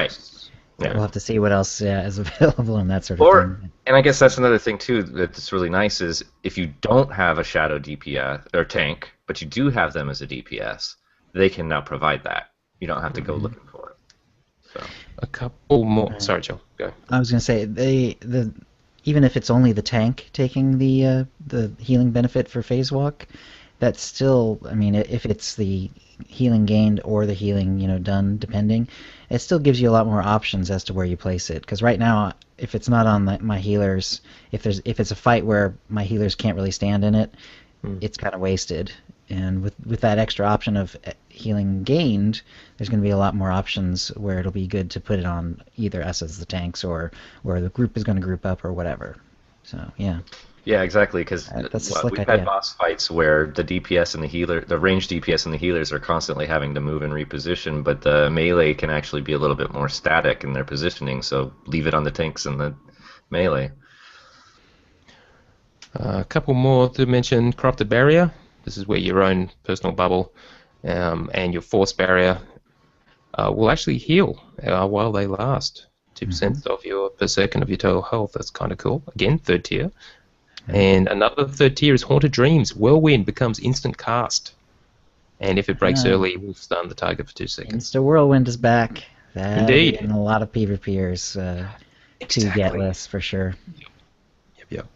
Yeah. We'll have to see what else is available and that sort of thing. And I guess that's another thing too that's really nice is if you don't have a Shadow DPS or tank, but you do have them as a DPS, they can now provide that. You don't have to go looking for it. So a couple more. Sorry, Joe. Go. I was going to say even if it's only the tank taking the healing benefit for phase walk, that's still. I mean, if it's the healing gained or the healing done, depending, it still gives you a lot more options as to where you place it. Because right now, if it's not on my healers, if it's a fight where my healers can't really stand in it, it's kind of wasted. And with that extra option of healing gained, there's going to be a lot more options where it'll be good to put it on either us as the tanks or where the group is going to group up or whatever. So, yeah. Yeah, exactly, because we've had boss fights where the DPS and the ranged DPS and the healers are constantly having to move and reposition, but the melee can actually be a little bit more static in their positioning, so leave it on the tanks and the melee. A couple more to mention. Corrupted Barrier. This is where your own personal bubble and your Force Barrier will actually heal while they last. 2% of your per second of your total health. That's kind of cool. Again, third tier. And another third tier is Haunted Dreams. Whirlwind becomes instant cast. And if it breaks early, we'll stun the target for 2 seconds. Insta Whirlwind is back. Indeed. And a lot of PvPers to get less, for sure. Yep.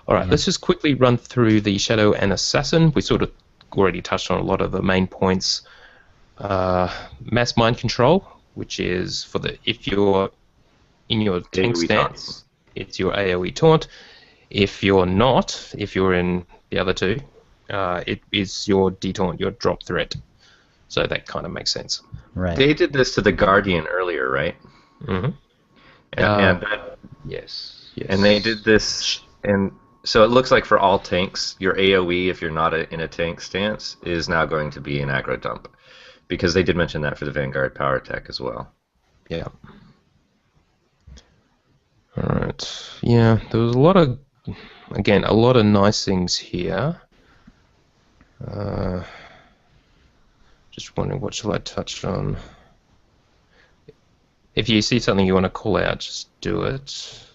All right, let's just quickly run through the Shadow and Assassin. We sort of already touched on a lot of the main points. Mass Mind Control, which is for if you're in your tank stance, it's your AoE taunt. If you're not, if you're in the other two, it is your detaunt, your drop threat. So that kind of makes sense. Right. They did this to the Guardian earlier, right? Mm-hmm. Yes. And they did this, and so it looks like for all tanks, your AoE, if you're not in a tank stance, is now going to be an aggro dump. Because they did mention that for the Vanguard power tech as well. Yeah. Alright. Yeah, there was a lot of again, a lot of nice things here. Just wondering, what shall I touch on? If you see something you want to call out, just do it.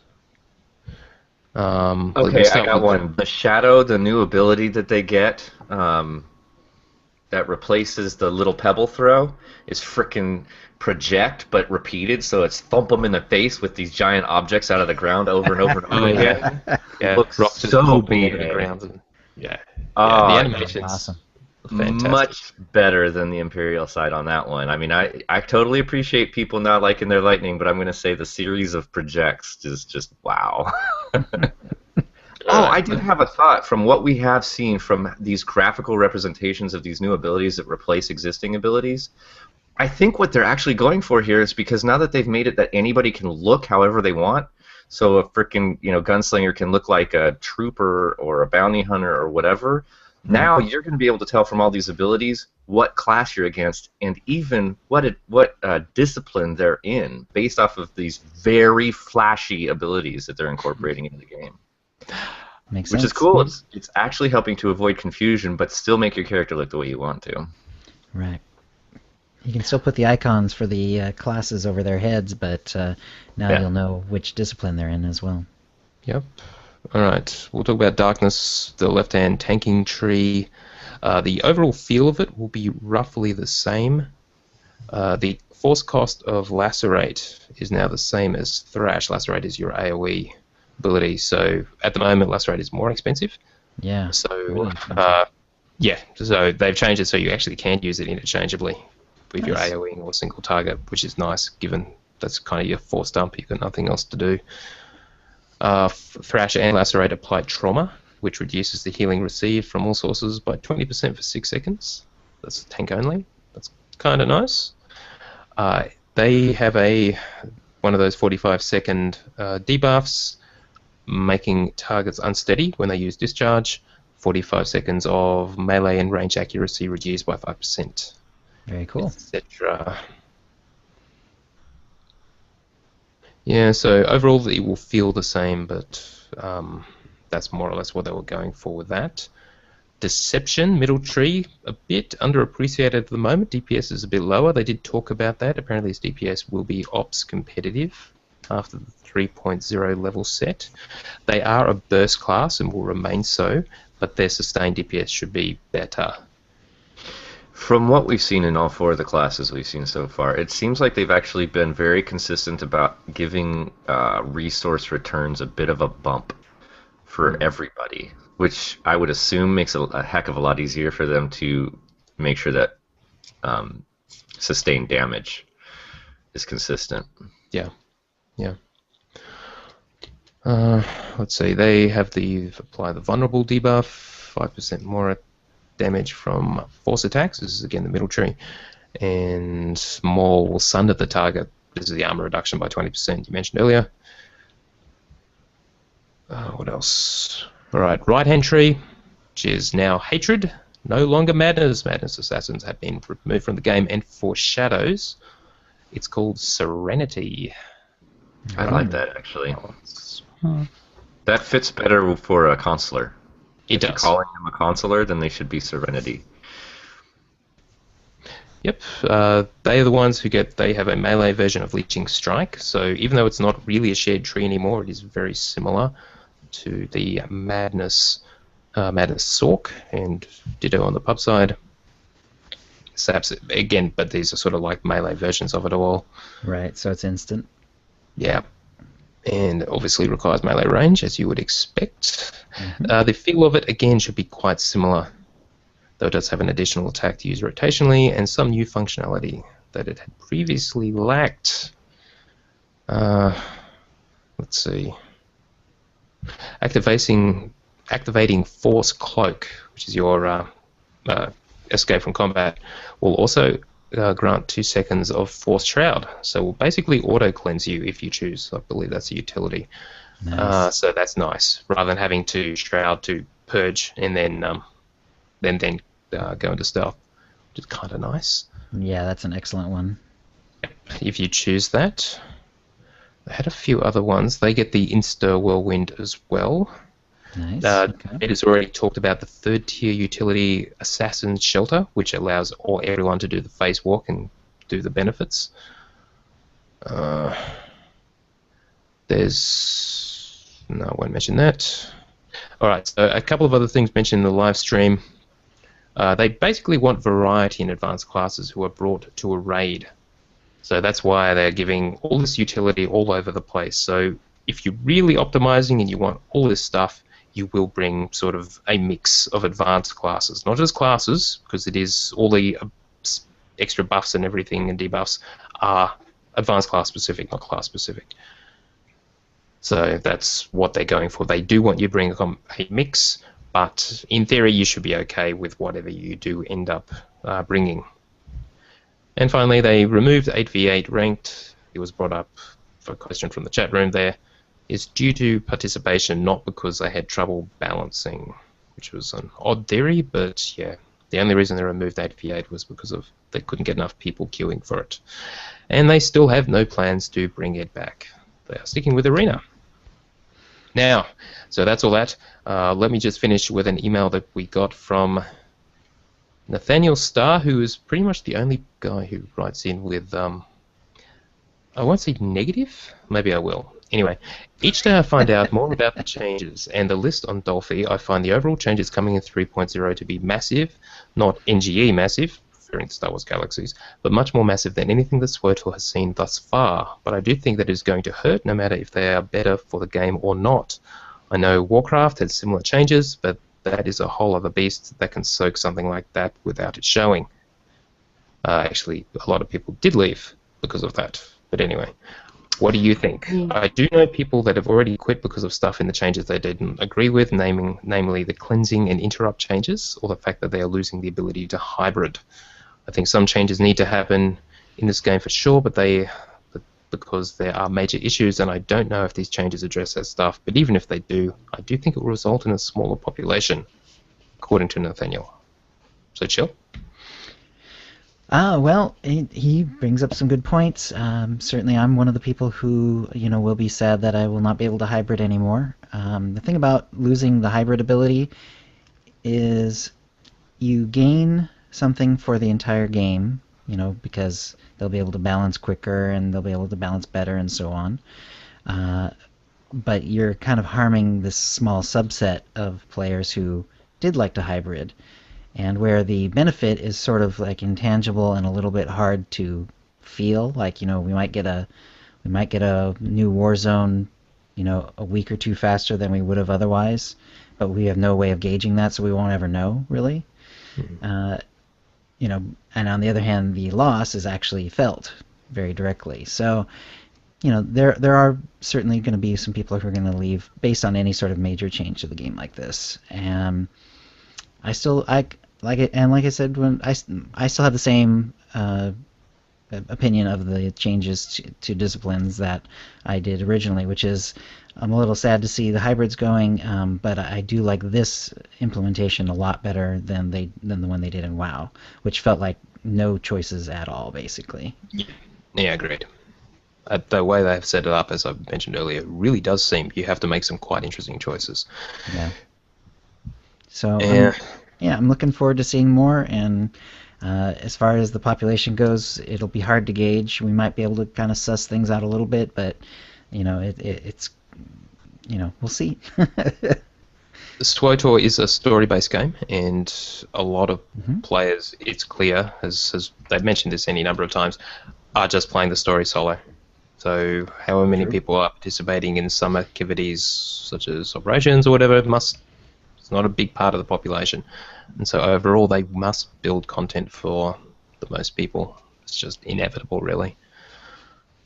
Okay, I got one. The Shadow, the new ability that they get, that replaces the little pebble throw, is frickin' project, but repeated, so it's thump them in the face with these giant objects out of the ground over and over and over again. Yeah, looks rocks just so popping out of the bad. ground. And, yeah, Oh, the animation's awesome. fantastic. Much better than the Imperial side on that one. I mean, I totally appreciate people not liking their lightning, but I'm going to say the series of projects is just wow. Oh, I do have a thought. From what we have seen from these graphical representations of these new abilities that replace existing abilities, I think what they're actually going for here is, because now that they've made it that anybody can look however they want, so a freaking gunslinger can look like a trooper or a bounty hunter or whatever. Now you're going to be able to tell from all these abilities what class you're against, and even what discipline they're in, based off of these very flashy abilities that they're incorporating into the game. Makes Which sense. is cool. It's actually helping to avoid confusion, but still make your character look the way you want to. Right. You can still put the icons for the classes over their heads, but now you'll know which discipline they're in as well. Yep. All right. We'll talk about darkness, the left-hand tanking tree. The overall feel of it will be roughly the same. The force cost of Lacerate is now the same as Thrash. Lacerate is your AoE ability. So at the moment, Lacerate is more expensive. Yeah. So really expensive. so they've changed it so you actually can use it interchangeably with your Nice. AoE or single target, which is nice given that's kind of your force dump. You've got nothing else to do. Thrash and Lacerate apply trauma, which reduces the healing received from all sources by 20% for 6 seconds. That's tank only. That's kind of nice. They have one of those 45-second debuffs, making targets unsteady when they use discharge. 45 seconds of melee and range accuracy reduced by 5%. Very cool. Etc. Yeah, so overall it will feel the same, but that's more or less what they were going for with that. Deception, middle tree, a bit underappreciated at the moment. DPS is a bit lower. They did talk about that. Apparently this DPS will be ops competitive after the 3.0 level set. They are a burst class and will remain so, but their sustained DPS should be better. From what we've seen in all 4 of the classes we've seen so far, it seems like they've actually been very consistent about giving resource returns a bit of a bump for everybody, which I would assume makes it a heck of a lot easier for them to make sure that sustained damage is consistent. Yeah. Let's see, they have apply the vulnerable debuff, 5% more damage from force attacks. This is again the middle tree, and more will sunder the target. This is the armor reduction by 20% you mentioned earlier. What else? All right hand tree, which is now hatred, no longer madness. Madness assassins have been removed from the game, and for shadows, it's called serenity. I like that actually. That fits better for a consular. It If does. you're calling them a consular, then they should be Serenity. Yep, they are the ones they have a melee version of Leeching Strike, so even though it's not really a shared tree anymore, it is very similar to the Madness Sork, and ditto on the pub side. Saps, again, but these are sort of like melee versions of it all. Right, so it's instant. Yeah, and obviously requires melee range, as you would expect. The feel of it, again, should be quite similar, though it does have an additional attack to use rotationally and some new functionality that it had previously lacked. Let's see. Activating Force Cloak, which is your escape from combat, will also grant 2 seconds of Force Shroud. So will basically auto-cleanse you if you choose. I believe that's a utility. Nice. So that's nice, rather than having to Shroud to purge and then go into stealth, which is kind of nice. Yeah, that's an excellent one. If you choose that. They had a few other ones. They get the Insta Whirlwind as well. Nice. Okay. It has already talked about the third-tier utility Assassin's Shelter, which allows everyone to do the phase walk and do the benefits. No, I won't mention that. All right, so a couple of other things mentioned in the live stream. They basically want variety in advanced classes who are brought to a raid. So that's why they're giving all this utility all over the place. So if you're really optimizing and you want all this stuff, you will bring sort of a mix of advanced classes. Not just classes, because it is all the extra buffs and everything and debuffs are advanced class specific, not class specific. So that's what they're going for. They do want you to bring a mix, but in theory you should be okay with whatever you do end up bringing. And finally, they removed 8v8 ranked. It was brought up for a question from the chat room there. Is due to participation, not because they had trouble balancing, which was an odd theory, but yeah, the only reason they removed 8v8 was because of they couldn't get enough people queuing for it. And they still have no plans to bring it back. They are sticking with Arena. Now, so that's all that. Let me just finish with an email that we got from Nathaniel Starr, who is pretty much the only guy who writes in with, I won't say negative, maybe I will. Anyway, each day I find out more about the changes, and the list on Dolphy, I find the overall changes coming in 3.0 to be massive, not NGE massive, referring to Star Wars Galaxies, but much more massive than anything that SWTOR has seen thus far. But I do think that it is going to hurt no matter if they are better for the game or not. I know Warcraft had similar changes, but that is a whole other beast that can soak something like that without it showing. Actually, a lot of people did leave because of that. But anyway, what do you think? I do know people that have already quit because of stuff in the changes they didn't agree with, namely the cleansing and interrupt changes, or the fact that they are losing the ability to hybrid. I think some changes need to happen in this game for sure, but because there are major issues, and I don't know if these changes address that stuff, but even if they do, I do think it will result in a smaller population, according to Nathaniel. So chill. Well, he brings up some good points. Certainly, I'm one of the people who, will be sad that I will not be able to hybrid anymore. The thing about losing the hybrid ability is you gain something for the entire game, because they'll be able to balance quicker and they'll be able to balance better and so on. But you're kind of harming this small subset of players who did like to hybrid. And where the benefit is sort of like intangible and a little bit hard to feel, like we might get a new Warzone, a week or two faster than we would have otherwise, but we have no way of gauging that, so we won't ever know really. Mm-hmm. And on the other hand, the loss is actually felt very directly. So, there are certainly going to be some people who are going to leave based on any sort of major change to the game like this. And like I said, when I still have the same opinion of the changes to disciplines that I did originally, which is I'm a little sad to see the hybrids going, but I do like this implementation a lot better than the one they did in WoW, which felt like no choices at all, basically. Yeah, agreed. The way they've set it up, as I mentioned earlier, really does seem you have to make some quite interesting choices. Yeah. So I'm looking forward to seeing more, and as far as the population goes, it'll be hard to gauge. We might be able to kind of suss things out a little bit, but it's we'll see. SWTOR is a story-based game, and a lot of players, it's clear, as they've mentioned this any number of times, are just playing the story solo. So however many people are participating in some activities, such as operations or whatever, it's not a big part of the population. And so overall, they must build content for the most people. It's just inevitable, really.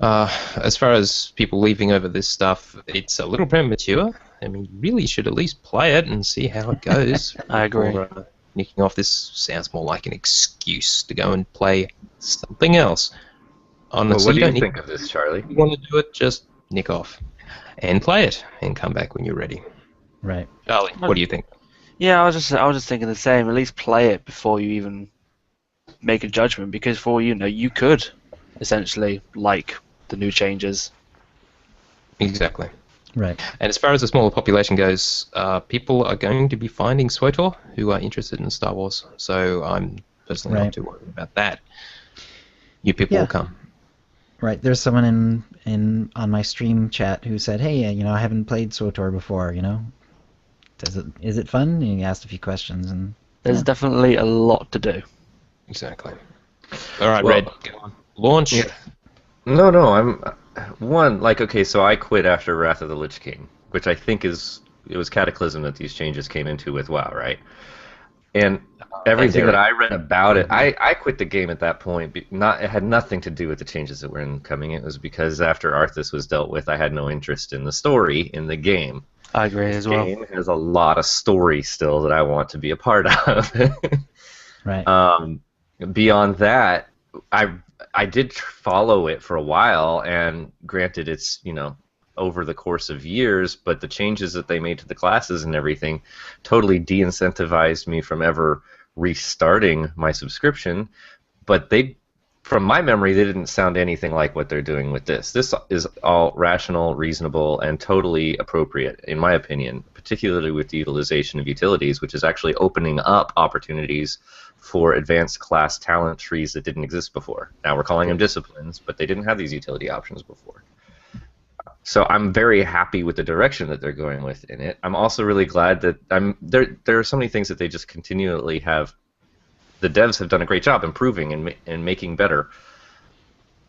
As far as people leaving over this stuff, it's a little premature. I mean, you really should at least play it and see how it goes. I agree. Before, nicking off. This sounds more like an excuse to go and play something else. Honestly, what do you think of this, Charlie? If you want to do it, just nick off and play it and come back when you're ready. Right. Charlie, what do you think? Yeah, I was just thinking the same. At least play it before you even make a judgment, because for all you know, you could essentially like the new changes. Exactly. Right. And as far as the smaller population goes, people are going to be finding SWTOR who are interested in Star Wars. So I'm personally Right. not too worried about that. You people Yeah. will come. Right. There's someone in on my stream chat who said, "Hey, I haven't played SWTOR before. Is it fun?" And he asked a few questions, and There's definitely a lot to do. Exactly. All right, Well, Red, go on. Launch. Yeah. No, okay, so I quit after Wrath of the Lich King, which I think it was Cataclysm that these changes came into with WoW, right? And everything that I read about it, I quit the game at that point. It had nothing to do with the changes that were incoming. It was because after Arthas was dealt with, I had no interest in the story in the game. I agree as well. The game has a lot of story still that I want to be a part of. right. Beyond that, I did follow it for a while, and granted, it's over the course of years, but the changes that they made to the classes and everything totally de-incentivized me from ever restarting my subscription. But from my memory, they didn't sound anything like what they're doing with this. This is all rational, reasonable, and totally appropriate, in my opinion, particularly with the utilization of utilities, which is actually opening up opportunities for advanced class talent trees that didn't exist before. Now we're calling them disciplines, but they didn't have these utility options before. So I'm very happy with the direction that they're going with in it. I'm also really glad that there are so many things that they just continually have. The devs have done a great job improving and making better.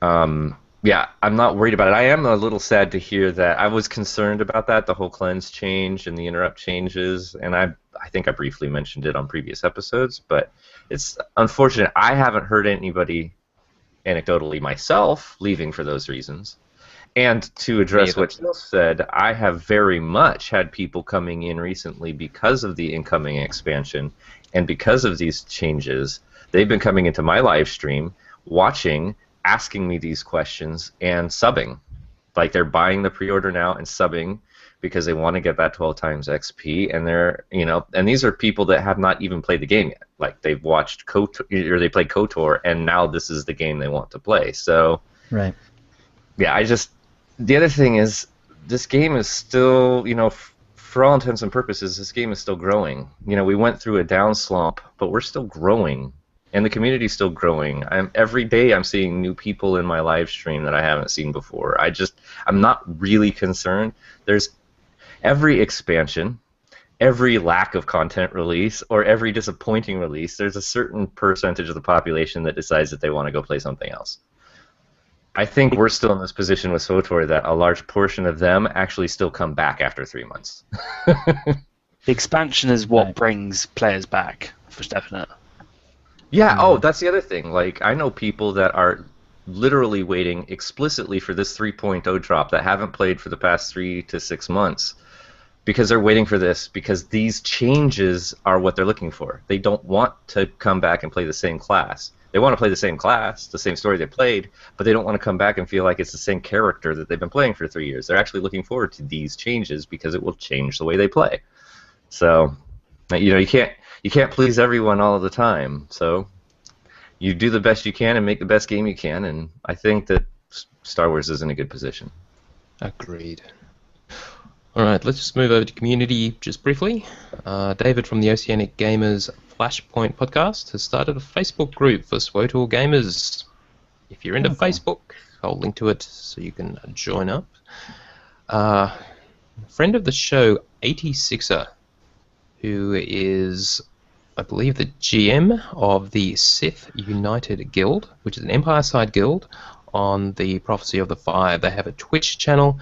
Yeah, I'm not worried about it. I am a little sad to hear that. I was concerned about that, the whole cleanse change and the interrupt changes, and I think I briefly mentioned it on previous episodes, but it's unfortunate. I haven't heard anybody, anecdotally myself, leaving for those reasons. And to address what Jill said, I have very much had people coming in recently because of the incoming expansion and because of these changes. They've been coming into my live stream, watching, asking me these questions, and subbing. Like they're buying the pre-order now and subbing because they want to get that 12 times XP, and and these are people that have not even played the game yet. Like they've watched KOTOR, or they played KOTOR, and now this is the game they want to play. So, right. Yeah, the other thing is, this game is still, for all intents and purposes, this game is still growing. We went through a down slump, but we're still growing, and the community's still growing. Every day I'm seeing new people in my live stream that I haven't seen before. I'm not really concerned. There's every expansion, every lack of content release, or every disappointing release, there's a certain percentage of the population that decides that they want to go play something else. I think we're still in this position with SWTOR that a large portion of them actually still come back after 3 months. The expansion is what brings players back, for definite. Yeah, that's the other thing. Like, I know people that are literally waiting explicitly for this 3.0 drop that haven't played for the past 3 to 6 months because they're waiting for this because these changes are what they're looking for. They don't want to come back and play the same class. They want to play the same class, the same story they played, but they don't want to come back and feel like it's the same character that they've been playing for 3 years. They're actually looking forward to these changes because it will change the way they play. So, you can't please everyone all of the time. So, you do the best you can and make the best game you can, and I think that Star Wars is in a good position. Agreed. All right, let's just move over to community just briefly. David from the Oceanic Gamers Flashpoint podcast has started a Facebook group for SWTOR gamers. If you're into Facebook, I'll link to it so you can join up. Friend of the show, 86er, who is, I believe, the GM of the Sith United Guild, which is an Empire-side guild on the Prophecy of the Five. They have a Twitch channel,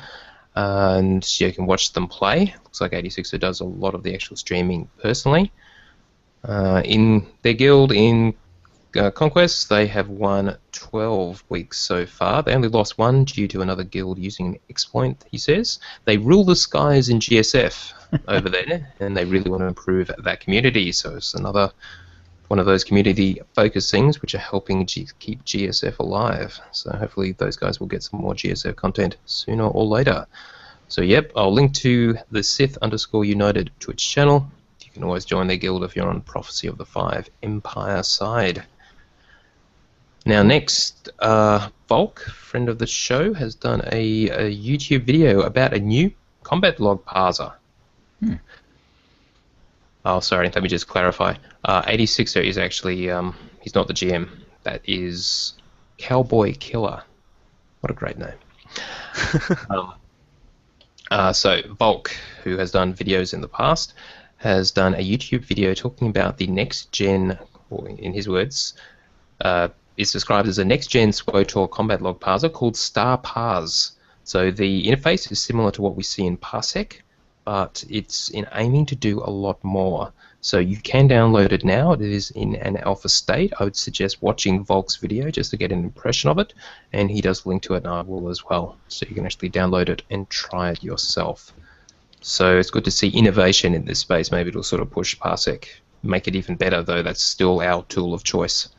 and you can watch them play. Looks like 86er does a lot of the actual streaming personally. In their guild in Conquest, they have won 12 weeks so far. They only lost one due to another guild using an exploit, he says. They rule the skies in GSF over there, and they really want to improve that community. So it's another one of those community-focused things which are helping keep GSF alive. So hopefully those guys will get some more GSF content sooner or later. So yep, I'll link to the Sith_United Twitch channel. You can always join their guild if you're on Prophecy of the Five Empire side. Now next, Volk, friend of the show, has done a YouTube video about a new Combat Log Parser. Oh, sorry, let me just clarify. 86er is actually, he's not the GM. That is Cowboy Killer. What a great name. So Volk, who has done videos in the past, has done a YouTube video talking about the next-gen, or in his words, is described as a next-gen SWTOR combat log parser called Star Parse. So the interface is similar to what we see in Parsec, but it's aiming to do a lot more. So you can download it now. It is in an alpha state. I would suggest watching Volk's video just to get an impression of it, and he does link to it, and I will as well. So you can actually download it and try it yourself. So it's good to see innovation in this space. Maybe it'll sort of push Parsec, make it even better, though that's still our tool of choice.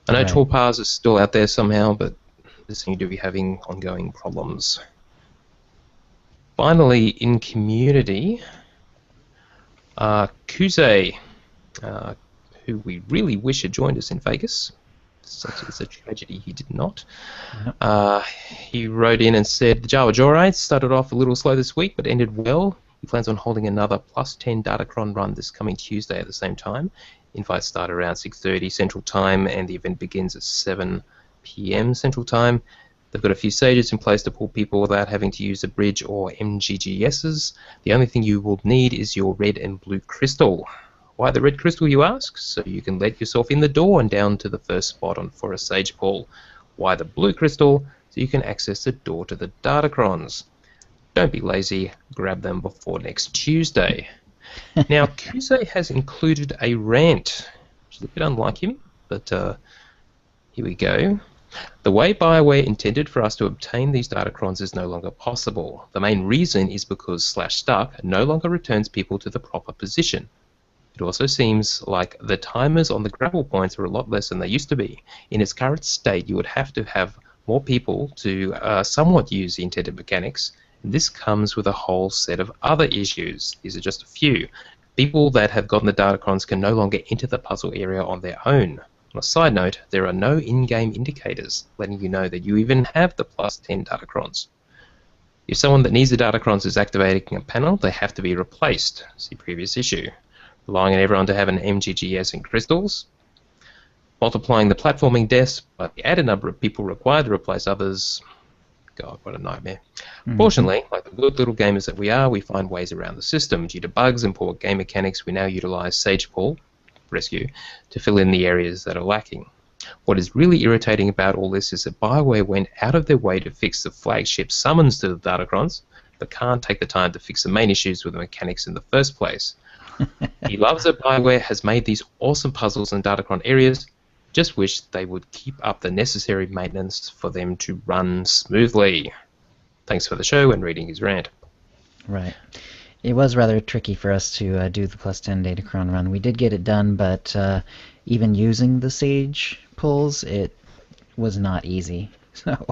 I know Toolpars is still out there somehow, but they seem to be having ongoing problems. Finally, in community, Kuze, who we really wish had joined us in Vegas. It's a tragedy he did not. Yep. He wrote in and said, the Java Joyride started off a little slow this week, but ended well. He plans on holding another +10 Datacron run this coming Tuesday at the same time. Invites start around 6:30 Central Time, and the event begins at 7 p.m. Central Time. They've got a few stages in place to pull people without having to use a bridge or MGGSs. The only thing you will need is your red and blue crystal. Why the red crystal, you ask? So you can let yourself in the door and down to the first spot for a sage pull. Why the blue crystal? So you can access the door to the Datacrons. Don't be lazy, grab them before next Tuesday. Now, Kuze has included a rant, which is a bit unlike him, but here we go. The way BioWare intended for us to obtain these Datacrons is no longer possible. The main reason is because /stuck no longer returns people to the proper position. It also seems like the timers on the grapple points are a lot less than they used to be. In its current state, you would have to have more people to somewhat use the intended mechanics. And this comes with a whole set of other issues. These are just a few. People that have gotten the Datacrons can no longer enter the puzzle area on their own. On a side note, there are no in-game indicators letting you know that you even have the +10 Datacrons. If someone that needs the Datacrons is activating a panel, they have to be replaced. See previous issue. Relying on everyone to have an MGGS and crystals. Multiplying the platforming deaths by the added number of people required to replace others. God, what a nightmare. Fortunately, like the good little gamers that we are, we find ways around the system. Due to bugs and poor game mechanics, we now utilize Sage Pull, Rescue, to fill in the areas that are lacking. What is really irritating about all this is that BioWare went out of their way to fix the flagship summons to the Datacrons, but can't take the time to fix the main issues with the mechanics in the first place. He loves that BioWare has made these awesome puzzles and Datacron areas, just wish they would keep up the necessary maintenance for them to run smoothly. Thanks for the show and reading his rant. Right. It was rather tricky for us to do the +10 Datacron run. We did get it done, but even using the Sage pulls, it was not easy. So,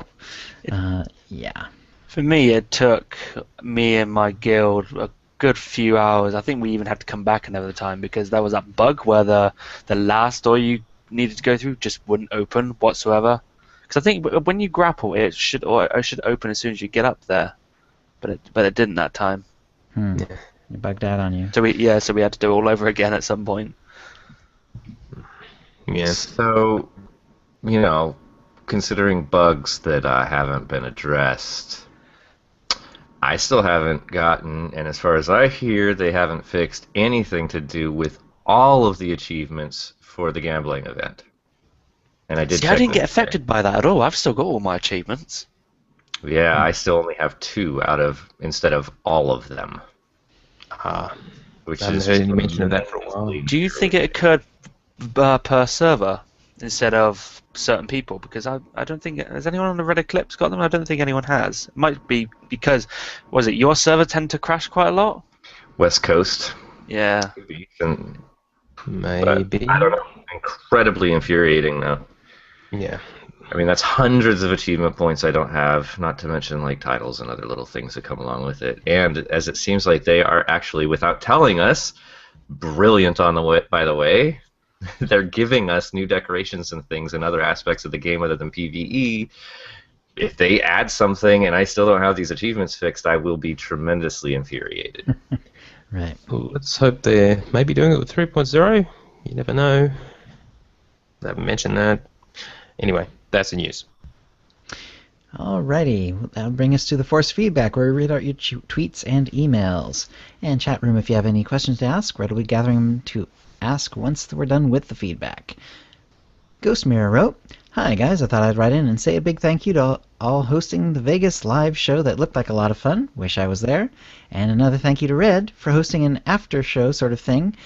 yeah. For me, it took me and my guild a good few hours. I think we even had to come back another time because there was that bug where the last door you needed to go through just wouldn't open whatsoever. Because I think when you grapple, it should open as soon as you get up there, but it didn't that time. It bugged out on you. So we had to do it all over again at some point. Yeah. So, considering bugs that haven't been addressed, I still haven't gotten, and as far as I hear, they haven't fixed anything to do with all of the achievements for the gambling event. And I did. See, I didn't get affected by that at all. I've still got all my achievements. Yeah, I still only have 2 instead of all of them. Which I haven't is heard any mention of that for a while. Do you think it occurred per server instead of certain people? Because I don't think... Has anyone on the Red Eclipse got them? I don't think anyone has. It might be because... Was it your server tend to crash quite a lot? West Coast. Yeah. Maybe. I don't know. Incredibly infuriating, though. Yeah. I mean, that's hundreds of achievement points I don't have, not to mention like titles and other little things that come along with it. And as it seems like they are actually, without telling us, brilliant on the way. By the way, they're giving us new decorations and things and other aspects of the game other than PvE. if they add something and I still don't have these achievements fixed, I will be tremendously infuriated. Right. Well, let's hope they're maybe doing it with 3.0. You never know. They haven't mentioned that. Anyway, that's the news. Alrighty, well, that'll bring us to the force feedback, where we read out your tweets and emails. And chat room, if you have any questions to ask, Red will be gathering them to ask once we're done with the feedback. Ghost Mirror wrote, "Hi guys, I thought I'd write in and say a big thank you to all hosting the Vegas live show that looked like a lot of fun. Wish I was there. And another thank you to Red for hosting an after show sort of thing.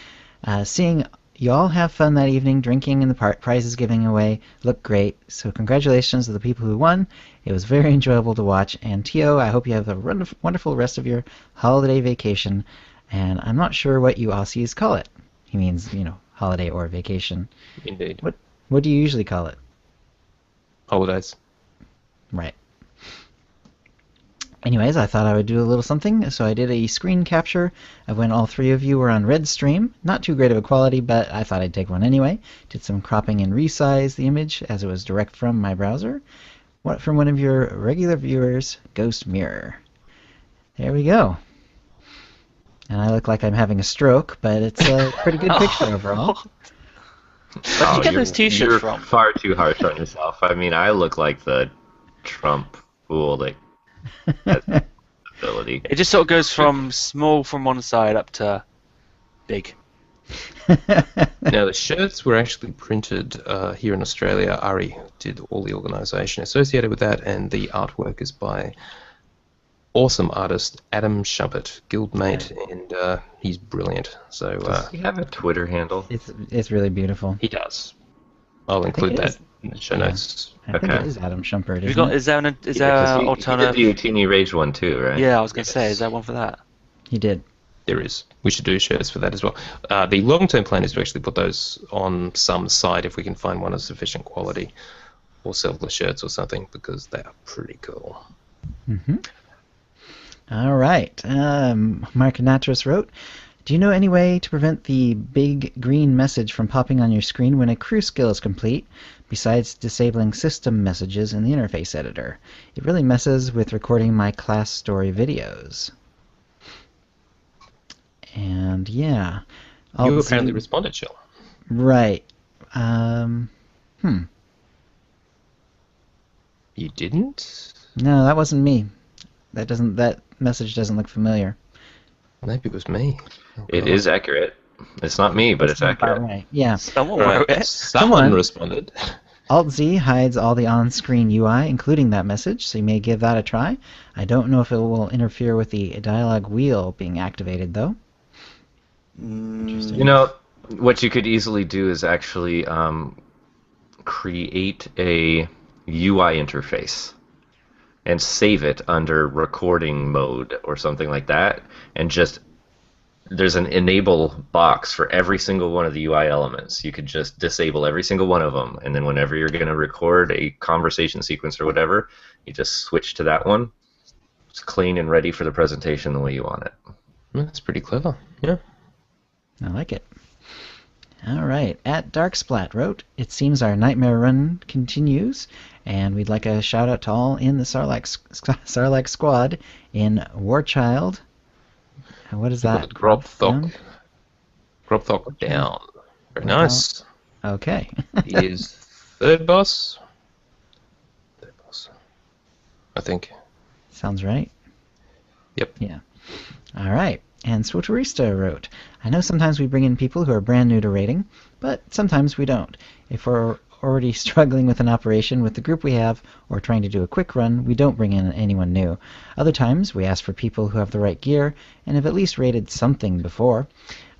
Seeing you all have fun that evening, drinking and the prizes giving away looked great. So congratulations to the people who won. It was very enjoyable to watch. And Tio, I hope you have a wonderful rest of your holiday vacation. And I'm not sure what you Aussies call it." He means, holiday or vacation. Indeed. What do you usually call it? Holidays. Right. Anyways, I thought I would do a little something, so I did a screen capture of when all three of you were on Red's stream. Not too great of a quality, but I thought I'd take one anyway. Did some cropping and resize the image as it was direct from my browser. From one of your regular viewers, Ghost Mirror. There we go. And I look like I'm having a stroke, but it's a pretty good picture overall. Where'd you get those t-shirts you're from? far too harsh on yourself. I mean, I look like the Trump fool that has that ability. It just sort of goes from small from one side up to big. Now, the shirts were actually printed here in Australia. Ari did all the organisation associated with that, and the artwork is by awesome artist Adam Shumpert, guildmate, and he's brilliant. So Does he have a Twitter handle? It's really beautiful. he does. I'll include it that is. in the show notes. I think it is Adam Shumpert, Have you isn't got? it? Is there an He did alternative? the Utini Rage one too, right? Yeah, I was gonna Yes. say, is there one for that? He did. There is. We should do shirts for that as well. The long-term plan is to actually put those on some site if we can find one of sufficient quality, or sell the shirts or something, because they are pretty cool. Mm-hmm. All right. Mark Natras wrote, "Do you know any way to prevent the big green message from popping on your screen when a crew skill is complete, besides disabling system messages in the interface editor? It really messes with recording my class story videos." And yeah. You apparently responded, Shell. Right. You didn't? No, that wasn't me. That message doesn't look familiar. Maybe it was me. Oh, It God. is accurate. It's not me, but it's About accurate. right. Yeah. Someone Right. wrote it. Someone responded. Alt-Z hides all the on-screen UI, including that message, so you may give that a try. I don't know if it will interfere with the dialogue wheel being activated, though. Interesting. You know, what you could easily do is actually create a UI interface and save it under recording mode or something like that, and just there's an enable box for every single one of the UI elements. You could just disable every single one of them, and then whenever you're going to record a conversation sequence or whatever, you just switch to that one. It's clean and ready for the presentation the way you want it. That's pretty clever. Yeah. I like it. All right. At Darksplat wrote, "It seems our nightmare run continues, and we'd like a shout out to all in the Sarlacc squad in Warchild." What is that? Grobthok. Grobthok down. Very nice. Okay. He is third boss. Third boss. I think. Sounds right. Yep. Yeah. All right. And Swotorista wrote, "I know sometimes we bring in people who are brand new to raiding, but sometimes we don't. If we're already struggling with an operation with the group we have, or trying to do a quick run, we don't bring in anyone new. Other times, we ask for people who have the right gear and have at least raided something before.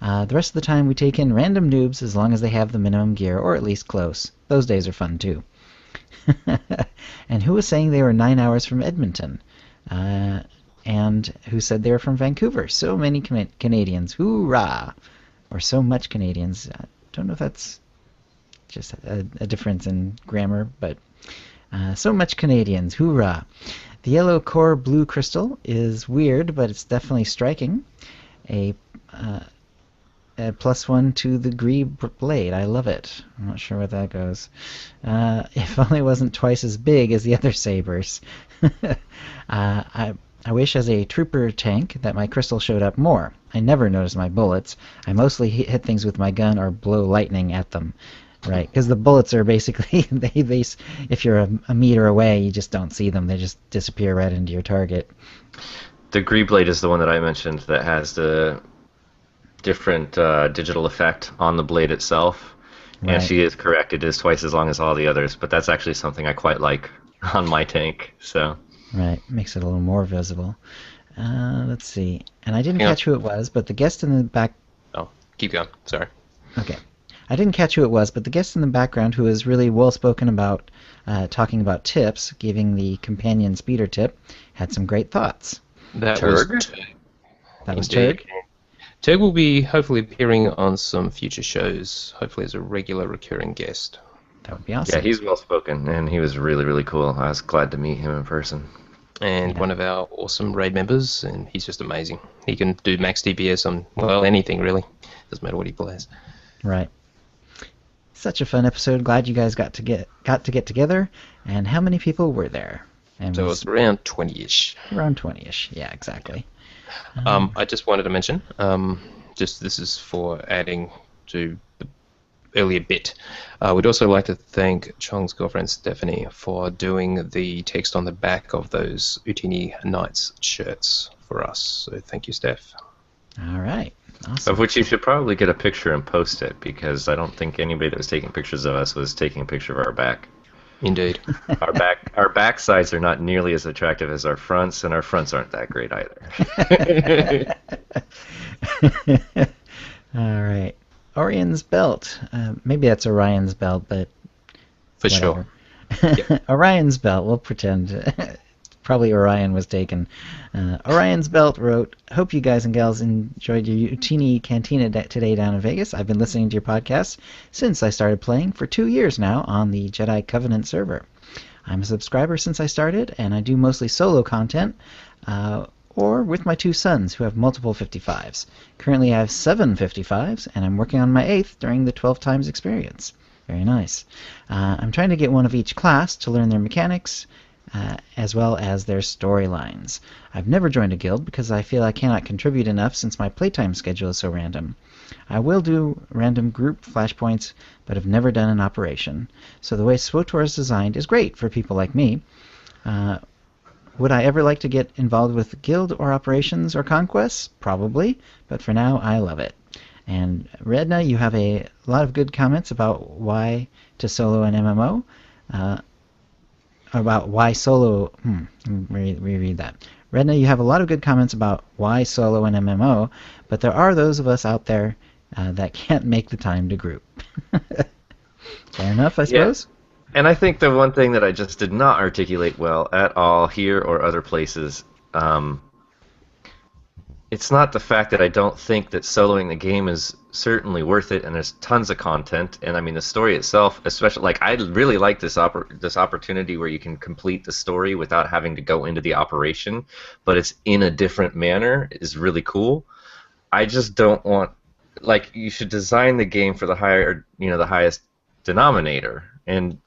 The rest of the time, we take in random noobs as long as they have the minimum gear, or at least close. Those days are fun, too." And who was saying they were 9 hours from Edmonton? And who said they were from Vancouver? So many Canadians. Hoorah! Or so much Canadians. I don't know if that's just a difference in grammar, but so much Canadians. Hoorah! The yellow core blue crystal is weird, but it's definitely striking. A +1 to the Gree blade. I love it. I'm not sure where that goes. If only it wasn't twice as big as the other sabers. I wish as a trooper tank that my crystal showed up more. I never notice my bullets. I mostly hit things with my gun or blow lightning at them. Right, because the bullets are basically, if you're a meter away, you just don't see them. They just disappear right into your target. The Gree blade is the one that I mentioned that has the different digital effect on the blade itself. Right. And she is correct. It is twice as long as all the others, but that's actually something I quite like on my tank. So. Right, makes it a little more visible. Let's see. And I didn't catch who it was, but the guest in the back... Oh, keep going. Sorry. Okay. I didn't catch who it was, but the guest in the background who was really well-spoken about talking about tips, giving the companion speeder tip, had some great thoughts. That was Turg. That was Turg. Turg will be hopefully appearing on some future shows, hopefully as a regular recurring guest. That would be awesome. Yeah, he's well-spoken, and he was really, really cool. I was glad to meet him in person. And one of our awesome raid members, and he's just amazing. He can do max DPS on, well, anything really. Doesn't matter what he plays. Right. Such a fun episode. Glad you guys got to get together. And how many people were there? And So it was around 20-ish. Around 20-ish. Yeah, exactly. I just wanted to mention, this is for adding to the earlier bit. We'd also like to thank Chong's girlfriend Stephanie for doing the text on the back of those Utini Knights shirts for us. So thank you, Steph. All right. Awesome. Of which you should probably get a picture and post it, because I don't think anybody that was taking pictures of us was taking a picture of our back. Indeed. Our back sides are not nearly as attractive as our fronts, and our fronts aren't that great either. All right. Orion's belt. Maybe that's Orion's belt, but For whatever. sure. Yep. Orion's belt. We'll pretend. Probably Orion was taken. Orion's belt wrote, "Hope you guys and gals enjoyed your Utini Cantina today down in Vegas. I've been listening to your podcast since I started playing for 2 years now on the Jedi Covenant server. I'm a subscriber since I started, and I do mostly solo content, or with my 2 sons who have multiple 55s. Currently I have 7 55s, and I'm working on my 8th during the 12 times experience." Very nice. I'm trying to get one of each class to learn their mechanics, as well as their storylines. I've never joined a guild because I feel I cannot contribute enough since my playtime schedule is so random. I will do random group flashpoints, but have never done an operation. So the way SWTOR is designed is great for people like me. Would I ever like to get involved with guild or operations or conquests? Probably, but for now I love it. And Redna, you have a lot of good comments about why to solo an MMO. About why solo... reread that. Redna, you have a lot of good comments about why solo an MMO, but there are those of us out there that can't make the time to group. Fair enough, I suppose? Yeah. And I think the one thing that I just did not articulate well at all here or other places, it's not the fact that I don't think that soloing the game is certainly worth it, and there's tons of content, and I mean the story itself, especially, like, I really like this opportunity where you can complete the story without having to go into the operation, but it's in a different manner, is really cool. I just don't want, like, you should design the game for the highest denominator, and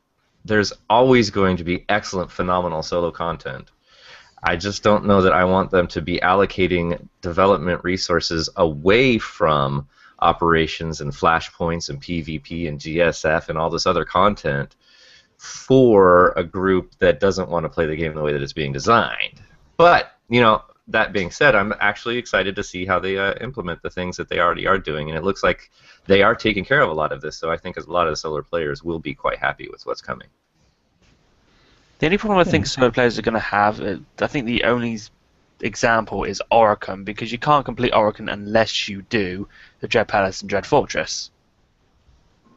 there's always going to be excellent, phenomenal solo content. I just don't know that I want them to be allocating development resources away from operations and flashpoints and PvP and GSF and all this other content for a group that doesn't want to play the game the way that it's being designed. But, that being said, I'm actually excited to see how they implement the things that they already are doing, and it looks like they are taking care of a lot of this, so I think a lot of the solo players will be quite happy with what's coming. The only problem I think solo players are going to have, I think the only example is Oricon, because you can't complete Oricon unless you do the Dread Palace and Dread Fortress,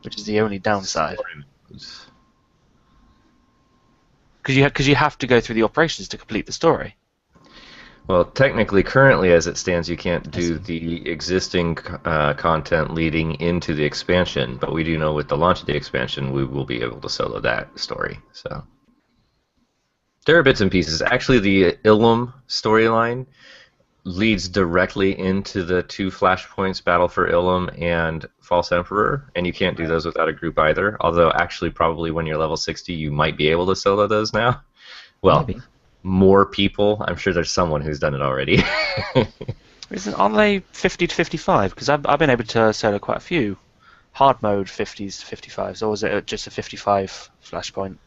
which is the only downside. Because you have to go through the operations to complete the story. Well, technically, currently, as it stands, you can't do the existing content leading into the expansion, but we do know with the launch of the expansion, we will be able to solo that story. So there are bits and pieces. Actually, the Ilum storyline leads directly into the 2 flashpoints, Battle for Ilum and False Emperor, and you can't do those without a group either. Although actually, probably when you're level 60, you might be able to solo those now. Well, Maybe. more people. I'm sure there's someone who's done it already. Aren't they 50 to 55? Because I've been able to solo quite a few hard mode 50s to 55s, or was it just a 55 flashpoint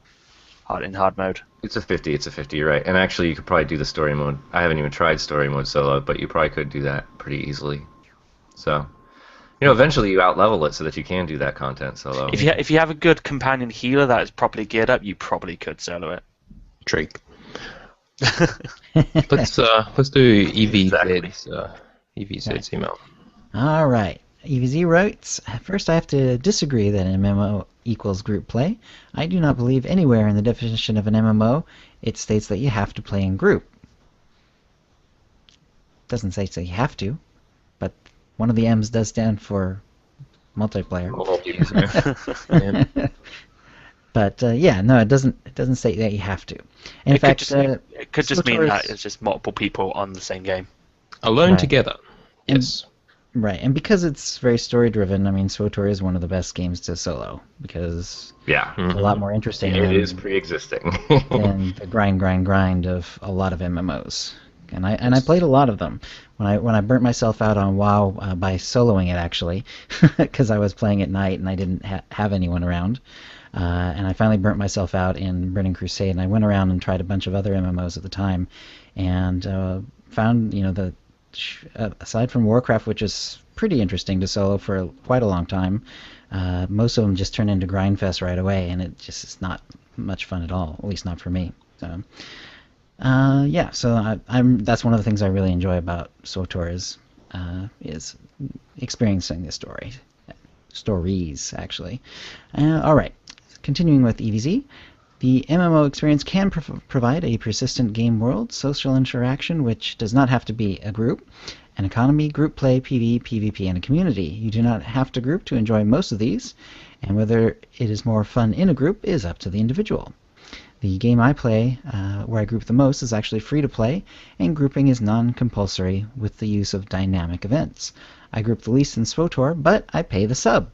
in hard mode? It's a 50, you're right. And actually, you could probably do the story mode. I haven't even tried story mode solo, but you probably could do that pretty easily. So, eventually you out-level it so that you can do that content solo. If you have a good companion healer that is properly geared up, you probably could solo it. Trick. Let's do EVZ's Exactly. email. All right. EVZ writes, first I have to disagree that an MMO equals group play. I do not believe anywhere in the definition of an MMO it states that you have to play in group. Doesn't say so you have to, but one of the M's does stand for multiplayer. But no, it doesn't say that you have to. And in fact, it could just mean that it's just multiple people on the same game. Alone Right. together. Yes. Right, and because it's very story-driven, I mean, SWTOR is one of the best games to solo, because Yeah. it's a lot more interesting It is pre-existing. than the grind of a lot of MMOs. And I played a lot of them. When I burnt myself out on WoW by soloing it, actually, because I was playing at night and I didn't have anyone around, and I finally burnt myself out in Burning Crusade, and I went around and tried a bunch of other MMOs at the time, and found, aside from Warcraft, which is pretty interesting to solo for quite a long time, most of them just turn into grindfest right away, and it just is not much fun at all, at least not for me. So, that's one of the things I really enjoy about SWTOR is experiencing the stories, actually. All right, continuing with EVZ. The MMO experience can provide a persistent game world, social interaction, which does not have to be a group, an economy, group play, PvE, PvP, and a community. You do not have to group to enjoy most of these, and whether it is more fun in a group is up to the individual. The game I play, where I group the most, is actually free to play, and grouping is non-compulsory with the use of dynamic events. I group the least in SWTOR, but I pay the sub.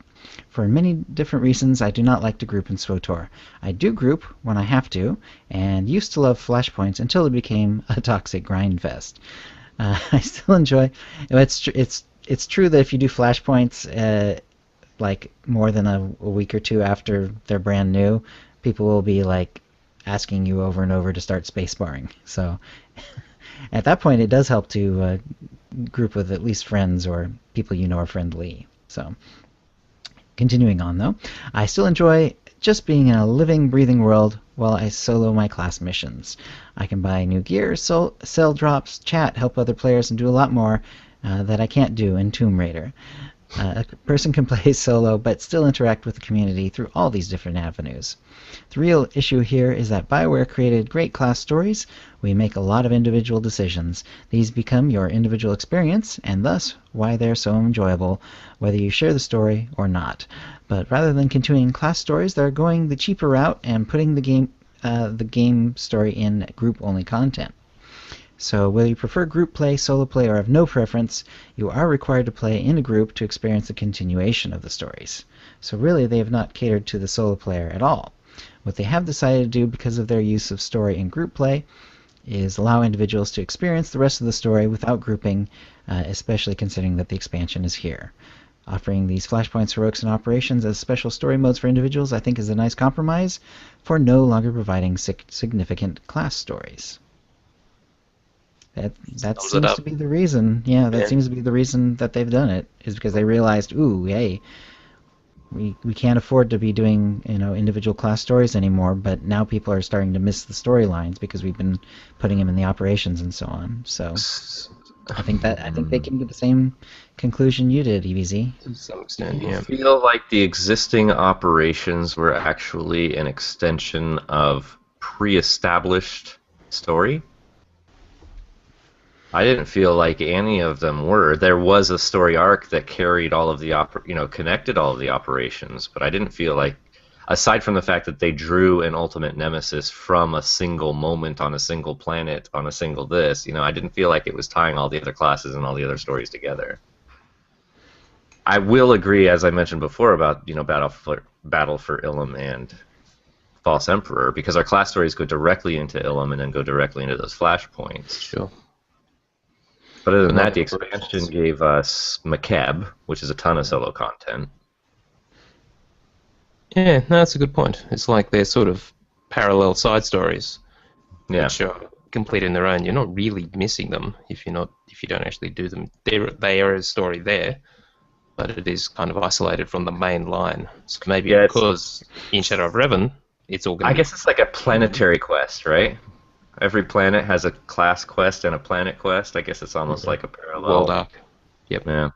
For many different reasons, I do not like to group in SWTOR. I do group when I have to, and used to love flashpoints until it became a toxic grind fest. I still enjoy. It's true that if you do flashpoints, like more than a week or two after they're brand new, people will be like asking you over and over to start spacebarring. So at that point, it does help to group with at least friends or people you know are friendly. So. Continuing on, though, I still enjoy just being in a living, breathing world while I solo my class missions. I can buy new gear, sell drops, chat, help other players, and do a lot more that I can't do in Tomb Raider. A person can play solo but still interact with the community through all these different avenues. The real issue here is that BioWare created great class stories. We make a lot of individual decisions. These become your individual experience, and thus why they're so enjoyable, whether you share the story or not. But rather than continuing class stories, they're going the cheaper route and putting the game story in group-only content. So whether you prefer group play, solo play, or have no preference, you are required to play in a group to experience the continuation of the stories. So really, they have not catered to the solo player at all. What they have decided to do because of their use of story in group play is allow individuals to experience the rest of the story without grouping, especially considering that the expansion is here. Offering these flashpoints, heroics, and operations as special story modes for individuals, I think, is a nice compromise for no longer providing significant class stories. That seems to be the reason. Yeah, that seems to be the reason that they've done it, is because they realized, ooh, hey, we can't afford to be doing individual class stories anymore, but now people are starting to miss the storylines because we've been putting them in the operations and so on. So I think they came to the same conclusion you did, EVZ. To some extent, yeah. I feel like the existing operations were actually an extension of pre-established story. I didn't feel like any of them were. There was a story arc that carried all of the connected all of the operations, but I didn't feel like aside from the fact that they drew an ultimate nemesis from a single moment on a single planet on a single this, I didn't feel like it was tying all the other classes and all the other stories together. I will agree, as I mentioned before, about Battle for Ilum and False Emperor, because our class stories go directly into Ilum and then go directly into those flashpoints. Sure. But other than that, the expansion gave us Macabre, which is a ton of solo content. Yeah, no, that's a good point. It's like they're sort of parallel side stories, which are complete in their own. You're not really missing them if you don't actually do them. They are a story there, but it is kind of isolated from the main line. So maybe because in Shadow of Revan, it's all. I guess it's like a planetary quest, right? Every planet has a class quest and a planet quest. I guess it's almost like a parallel. World arc. Yep. Yeah.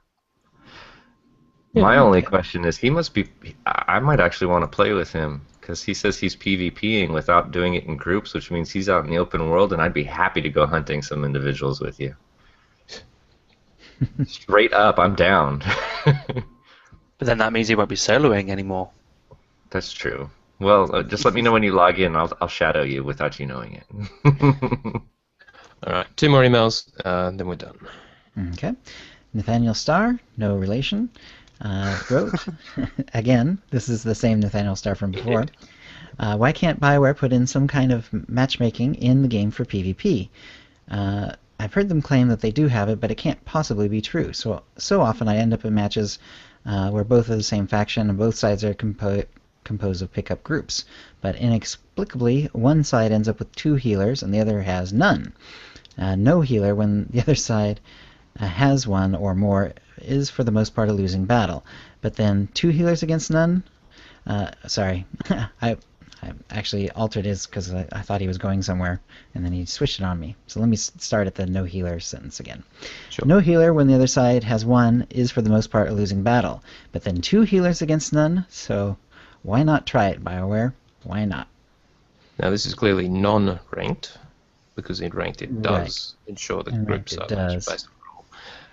My only question is, he must be. I might actually want to play with him because he says he's PvPing without doing it in groups, which means he's out in the open world, and I'd be happy to go hunting some individuals with you. Straight up, I'm down. But then that means he won't be soloing anymore. That's true. Well, just let me know when you log in. I'll shadow you without you knowing it. All right, 2 more emails, then we're done. Okay. Nathaniel Starr, no relation, wrote, again, this is the same Nathaniel Starr from before, why can't BioWare put in some kind of matchmaking in the game for PvP? I've heard them claim that they do have it, but it can't possibly be true. So often I end up in matches where both are the same faction and both sides are composed of pickup groups. But inexplicably, one side ends up with 2 healers and the other has none. No healer when the other side has 1 or more is for the most part a losing battle. But then 2 healers against none? Sorry, I actually altered his because I thought he was going somewhere, and then he switched it on me. So let me start at the no healer sentence again. Sure. No healer when the other side has 1 is for the most part a losing battle. But then 2 healers against none? So why not try it, BioWare? Why not? Now this is clearly non-ranked, because in ranked it does ensure that groups are based on role.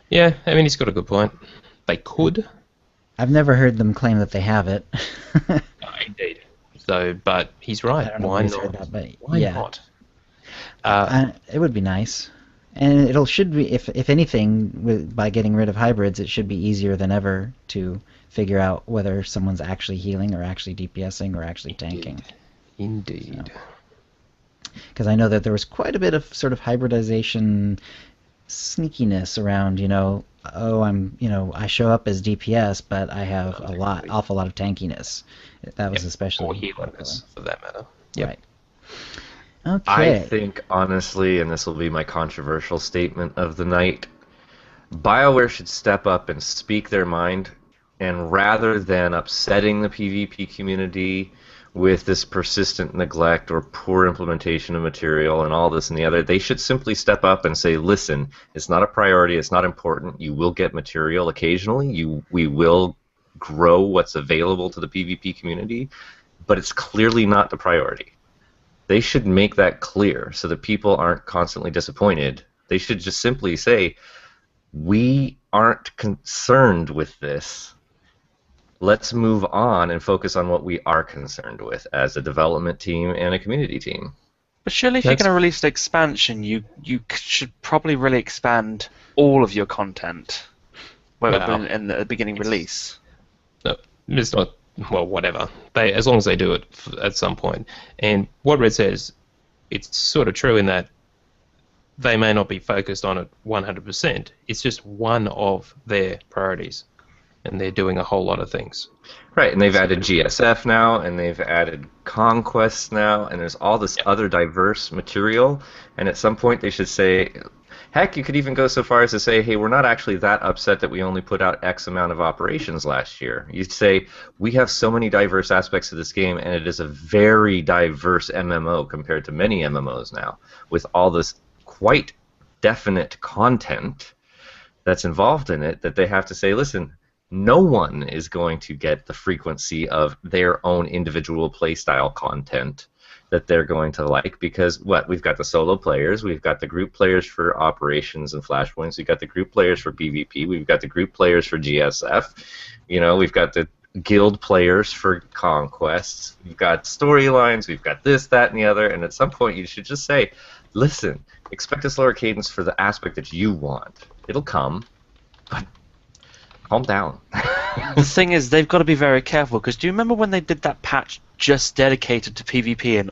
Yeah, I mean, he's got a good point. They could. I've never heard them claim that they have it. Indeed. So, but he's right. Why not? Why not? It would be nice, and should be if anything, by getting rid of hybrids, it should be easier than ever to figure out whether someone's actually healing or actually DPSing or actually tanking. Indeed. Because I know that there was quite a bit of sort of hybridization sneakiness around. I show up as DPS, but I have awful lot of tankiness. That was especially or healerness, for that matter. Yep. Right. Okay. I think, honestly, and this will be my controversial statement of the night, BioWare should step up and speak their mind, and rather than upsetting the PvP community with this persistent neglect or poor implementation of material and all this and the other, they should simply step up and say, listen, it's not a priority, it's not important, you will get material occasionally, we will grow what's available to the PvP community, but it's clearly not the priority. They should make that clear so that people aren't constantly disappointed. They should just simply say, we aren't concerned with this. Let's move on and focus on what we are concerned with as a development team and a community team. But surely if you're going to release an expansion, you should probably really expand all of your content in the beginning release. No, it's not. Well, whatever. As long as they do it at some point. And what Red says, it's sort of true in that they may not be focused on it 100%. It's just one of their priorities, and they're doing a whole lot of things. Right, and they've added GSF now, and they've added Conquest now, and there's all this other diverse material, and at some point they should say, heck, you could even go so far as to say, hey, we're not actually that upset that we only put out X amount of operations last year. You'd say, we have so many diverse aspects of this game, and it is a very diverse MMO compared to many MMOs now, with all this quite definite content that's involved in it, that they have to say, listen, no one is going to get the frequency of their own individual playstyle content that they're going to like, because we've got the solo players, we've got the group players for operations and flashpoints, we've got the group players for PvP, we've got the group players for GSF, we've got the guild players for conquests. We've got storylines. We've got this, that, and the other. And at some point, you should just say, "Listen, expect a slower cadence for the aspect that you want. It'll come, but calm down." The thing is, they've got to be very careful, because do you remember when they did that patch just dedicated to PvP, and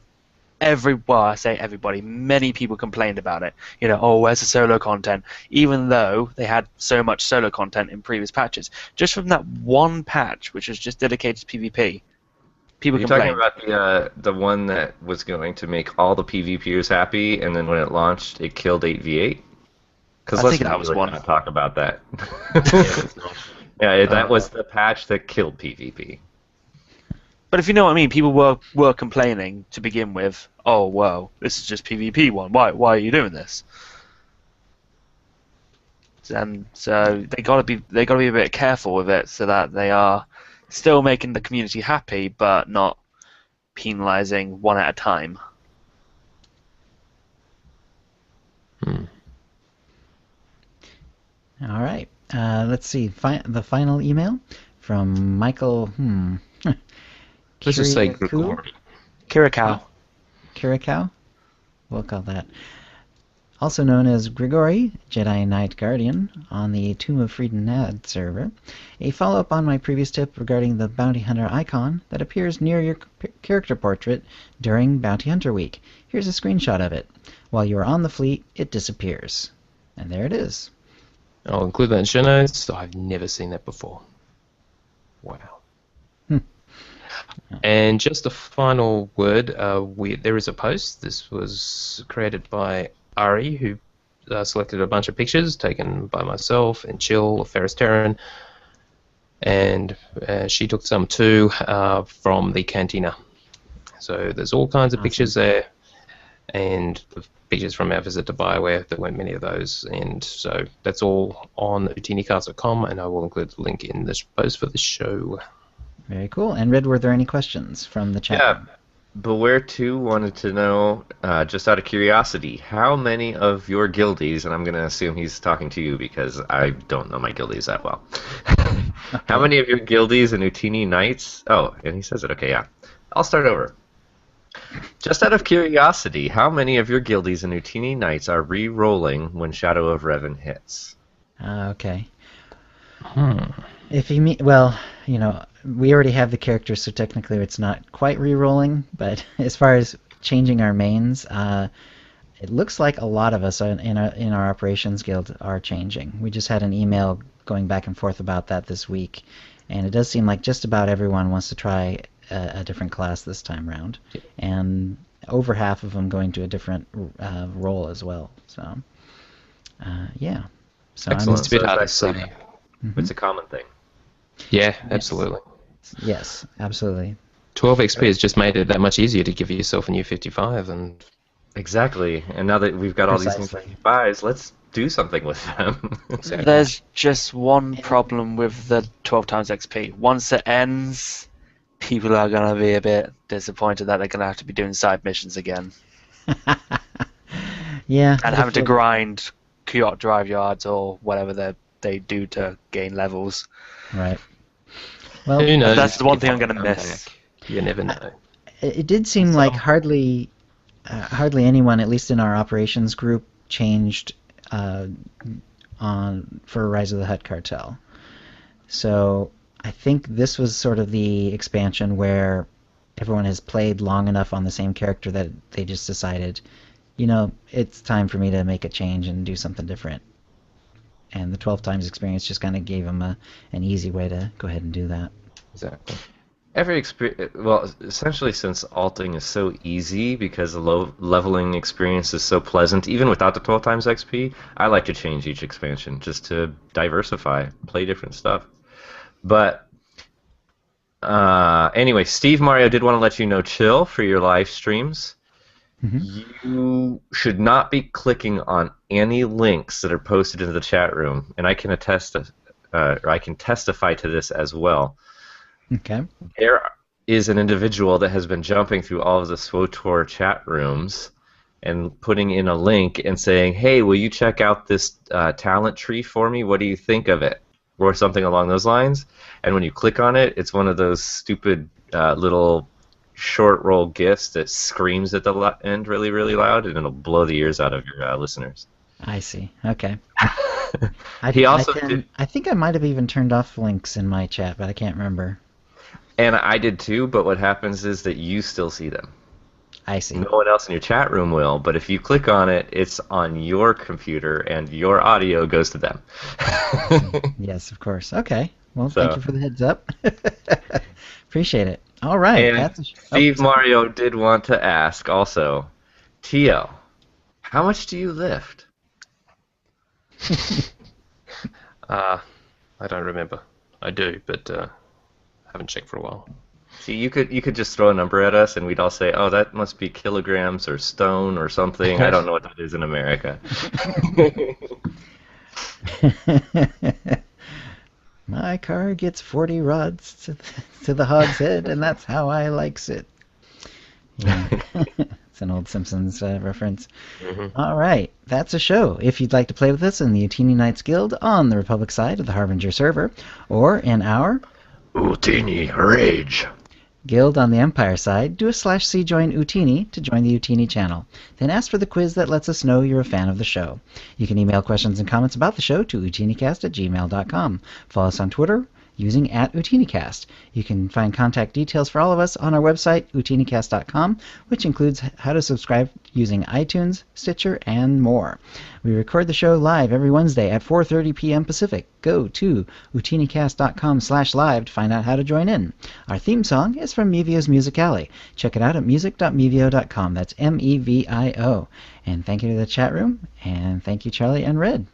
I say everybody, many people complained about it. You know, oh, where's the solo content? Even though they had so much solo content in previous patches. Just from that one patch, which was just dedicated to PvP, people You're complained. talking about the one that was going to make all the PvPers happy, and then when it launched, it killed 8v8? Because I let's think that was one. not talk about that. Yeah, that was the patch that killed PvP. But if you know what I mean, people were complaining to begin with. Oh, well, this is just PvP one. Why are you doing this? And so they got to be a bit careful with it, so that they are still making the community happy, but not penalizing one at a time. All right. Let's see. The final email from Michael. Let's just say Kiriakou? Grigori. Kirikau. Kirikau? We'll call that. Also known as Grigori, Jedi Knight Guardian, on the Tomb of Freedom Nad server. A follow-up on my previous tip regarding the Bounty Hunter icon that appears near your character portrait during Bounty Hunter Week. Here's a screenshot of it. While you are on the fleet, it disappears. And there it is. I'll include that in show notes. I've never seen that before. Wow. And just a final word, there is a post. This was created by Ari, who selected a bunch of pictures taken by myself and Chill, Ferris Terran, and she took some too from the cantina. So there's all kinds of pictures there, and the pictures from our visit to Bioware. There weren't many of those, and so that's all on OotiniCast.com, and I will include the link in this post for the show. Very cool. And Red, were there any questions from the chat room? Beware2 wanted to know, just out of curiosity, how many of your guildies, and I'm going to assume he's talking to you because I don't know my guildies that well. How many of your guildies and Utini Knights... Oh, and he says it. Okay, yeah. I'll start over. Just out of curiosity, how many of your guildies and Utini Knights are re-rolling when Shadow of Revan hits? Okay. If you mean... Well, you know... We already have the characters, so technically it's not quite re-rolling, but as far as changing our mains, it looks like a lot of us in our operations guild are changing. We just had an email going back and forth about that this week, and it does seem like just about everyone wants to try a different class this time around, and over half of them going to a different role as well. So, yeah. So Excellent. It's a bit hard to say. It's a common thing. Yeah, absolutely. Yes, absolutely. 12 XP has just made it that much easier to give yourself a new 55, and exactly. And now that we've got all these new 55s, let's do something with them. Exactly. There's just one problem with the 12 times XP. Once it ends, people are going to be a bit disappointed that they're going to have to be doing side missions again. Yeah. And having to grind Kuyot drive yards or whatever they do to gain levels. Right. Well, who knows? That's the one thing I'm going to miss. You never know. It did seem like hardly anyone, at least in our operations group, changed for Rise of the Hutt Cartel. So I think this was sort of the expansion where everyone has played long enough on the same character that they just decided, you know, it's time for me to make a change and do something different. And the 12 times experience just kind of gave them an easy way to go ahead and do that. Exactly. Every experience, well, essentially, since alting is so easy because the low leveling experience is so pleasant, even without the 12 times XP, I like to change each expansion just to diversify, play different stuff. But anyway, Steve Mario did want to let you know, Chill, for your live streams. You should not be clicking on any links that are posted into the chat room, and I can I can testify to this as well. Okay. There is an individual that has been jumping through all of the SWTOR chat rooms and putting in a link and saying, "Hey, will you check out this talent tree for me? What do you think of it?" or something along those lines. And when you click on it, it's one of those stupid little short roll GIFs that screams at the end really, really loud, and it'll blow the ears out of your listeners. I see. Okay. He also did, I think I might have even turned off links in my chat, but I can't remember. and I did too, but what happens is that you still see them. I see. No one else in your chat room will, but if you click on it, it's on your computer, and your audio goes to them. Yes, of course. Okay. Well, So- thank you for the heads up. Appreciate it. All right. And Steve Mario did want to ask also, Tio, how much do you lift? I don't remember. I do, but haven't checked for a while. See, you could just throw a number at us, and we'd all say, "Oh, that must be kilograms or stone or something." I don't know what that is in America. My car gets 40 rods to the hog's head, and that's how I likes it. Yeah. It's an old Simpsons reference. Mm-hmm. All right, that's a show. If you'd like to play with us in the Utini Knights Guild on the Republic side of the Harbinger server, or in our Utini Rage. Guild on the Empire side, do a /c join Utini to join the Utini channel. Then ask for the quiz that lets us know you're a fan of the show. You can email questions and comments about the show to OotiniCast@gmail.com. Follow us on Twitter using @OotiniCast. You can find contact details for all of us on our website, OotiniCast.com, which includes how to subscribe using iTunes, Stitcher, and more. We record the show live every Wednesday at 4:30 p.m. Pacific. Go to OotiniCast.com/live to find out how to join in. Our theme song is from Mevio's Music Alley. Check it out at music.mevio.com. That's MEVIO. And thank you to the chat room, and thank you, Charlie and Red.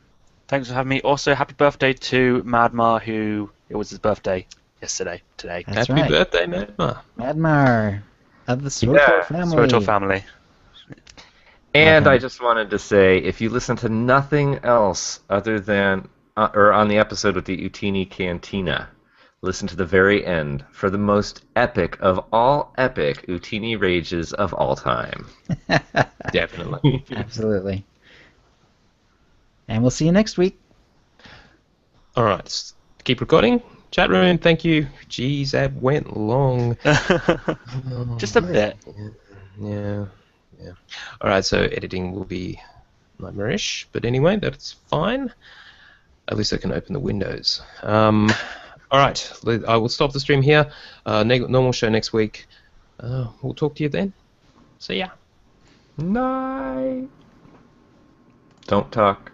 Thanks for having me. Also, happy birthday to Madmar, who it was his birthday today. That's Happy right. birthday, Madma. Madmar of the Swotor Yeah, family. Swotor family. And Okay. I just wanted to say, if you listen to nothing else other than, or on the episode with the Utini Cantina, listen to the very end for the most epic of all epic Utini rages of all time. Definitely. Absolutely. And we'll see you next week. All right, keep recording. Chat room, thank you. Jeez, that went long. Just a bit. Yeah. All right, so editing will be nightmarish, but anyway, that's fine. At least I can open the windows. All right, I will stop the stream here. Normal show next week. We'll talk to you then. See ya. Night. Don't talk.